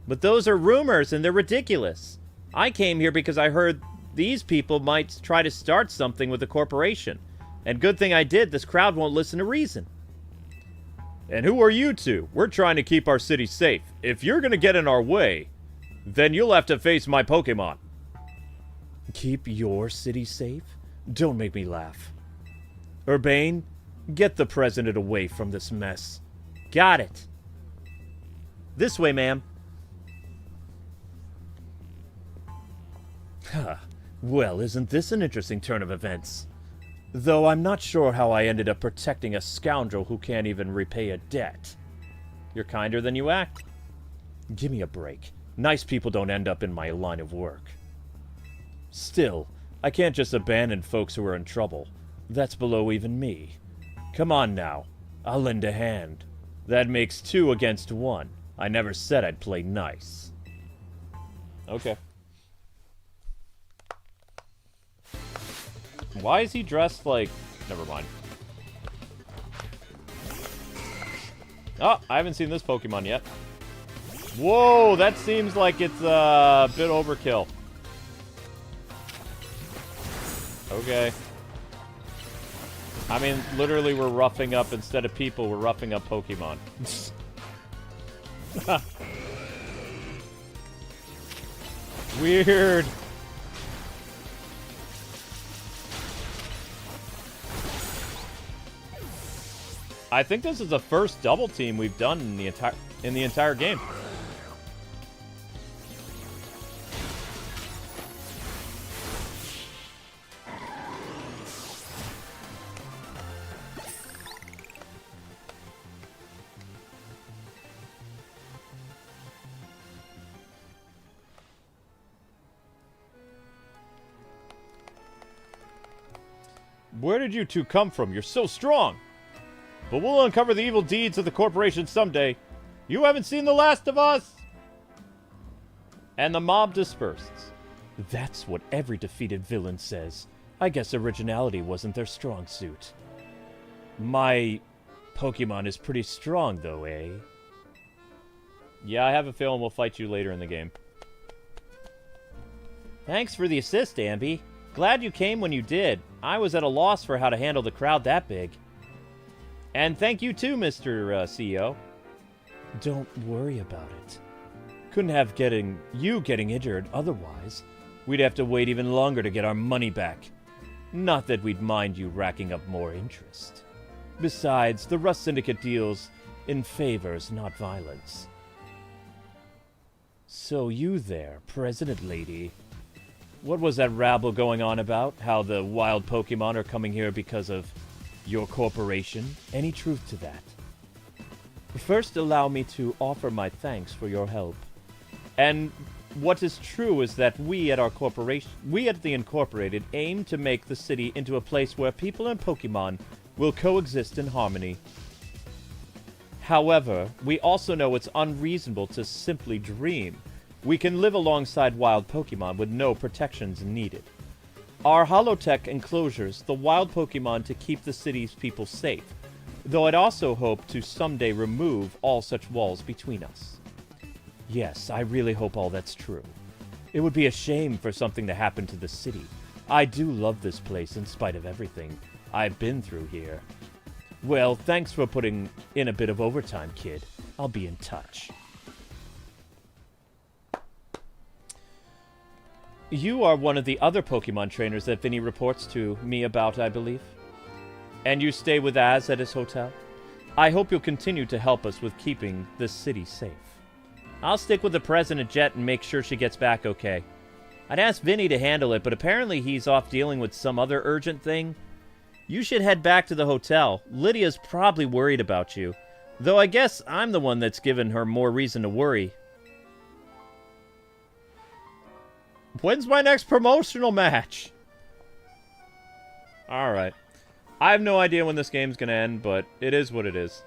But those are rumors and they're ridiculous. I came here because I heard these people might try to start something with the corporation. And good thing I did, this crowd won't listen to reason. And who are you two? We're trying to keep our city safe. If you're gonna get in our way, then you'll have to face my Pokemon. Keep your city safe? Don't make me laugh. Urbain, get the president away from this mess. Got it. This way, ma'am. Huh. Well, isn't this an interesting turn of events? Though I'm not sure how I ended up protecting a scoundrel who can't even repay a debt. You're kinder than you act. Give me a break. Nice people don't end up in my line of work. Still, I can't just abandon folks who are in trouble. That's below even me. Come on now. I'll lend a hand. That makes 2 against 1. I never said I'd play nice. Okay. Why is he dressed like... Never mind. Oh, I haven't seen this Pokemon yet. Whoa, that seems like it's a bit overkill. Okay. I mean, literally we're roughing up, instead of people, we're roughing up Pokemon. Weird. I think this is the first double team we've done in the entire game. Where did you two come from? You're so strong! But we'll uncover the evil deeds of the corporation someday. You haven't seen the last of us! And the mob dispersed. That's what every defeated villain says. I guess originality wasn't their strong suit. My Pokemon is pretty strong, though, eh? Yeah, I have a feeling we'll fight you later in the game. Thanks for the assist, Ambi. Glad you came when you did. I was at a loss for how to handle the crowd that big. And thank you too, Mr. CEO. Don't worry about it. Couldn't have you getting injured otherwise. We'd have to wait even longer to get our money back. Not that we'd mind you racking up more interest. Besides, the Rust Syndicate deals in favors, not violence. So you there, President Lady. What was that rabble going on about? How the wild Pokemon are coming here because of your corporation? Any truth to that? First, allow me to offer my thanks for your help. And what is true is that we at the Incorporated, aim to make the city into a place where people and Pokemon will coexist in harmony. However, we also know it's unreasonable to simply dream. We can live alongside wild Pokemon with no protections needed. Our Holotech enclosures the wild Pokemon to keep the city's people safe, though I'd also hope to someday remove all such walls between us. Yes, I really hope all that's true. It would be a shame for something to happen to the city. I do love this place in spite of everything I've been through here. Well, thanks for putting in a bit of overtime, kid. I'll be in touch. You are one of the other Pokemon trainers that Vinny reports to me about, I believe. And you stay with Az at his hotel? I hope you'll continue to help us with keeping this city safe. I'll stick with the President Jet and make sure she gets back okay. I'd ask Vinny to handle it, but apparently he's off dealing with some other urgent thing. You should head back to the hotel. Lydia's probably worried about you. Though I guess I'm the one that's given her more reason to worry. When's my next promotional match? Alright. I have no idea when this game's gonna end, but it is what it is.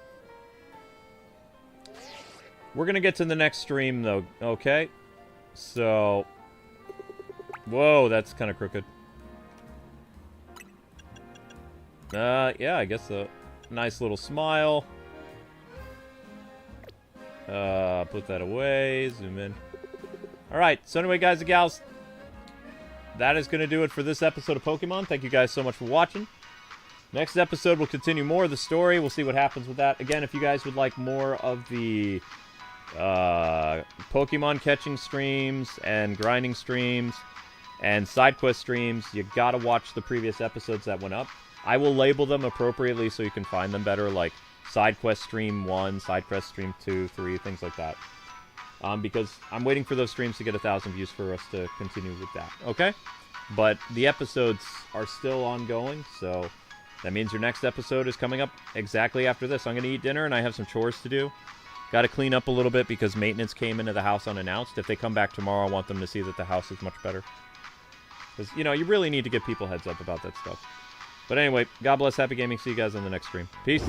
We're gonna get to the next stream, though, okay? So... Whoa, that's kind of crooked. Yeah, I guess a nice little smile. Put that away, zoom in. Alright, so anyway, guys and gals, that is going to do it for this episode of Pokemon. Thank you guys so much for watching. Next episode, we'll continue more of the story. We'll see what happens with that. Again, if you guys would like more of the Pokemon catching streams and grinding streams and side quest streams, you gotta watch the previous episodes that went up. I will label them appropriately so you can find them better, like side quest stream 1, side quest stream 2, 3, things like that. Because I'm waiting for those streams to get 1,000 views for us to continue with that, okay? But the episodes are still ongoing, so that means your next episode is coming up exactly after this. I'm going to eat dinner, and I have some chores to do. Got to clean up a little bit because maintenance came into the house unannounced. If they come back tomorrow, I want them to see that the house is much better. Because, you know, you really need to give people heads up about that stuff. But anyway, God bless, happy gaming. See you guys on the next stream. Peace.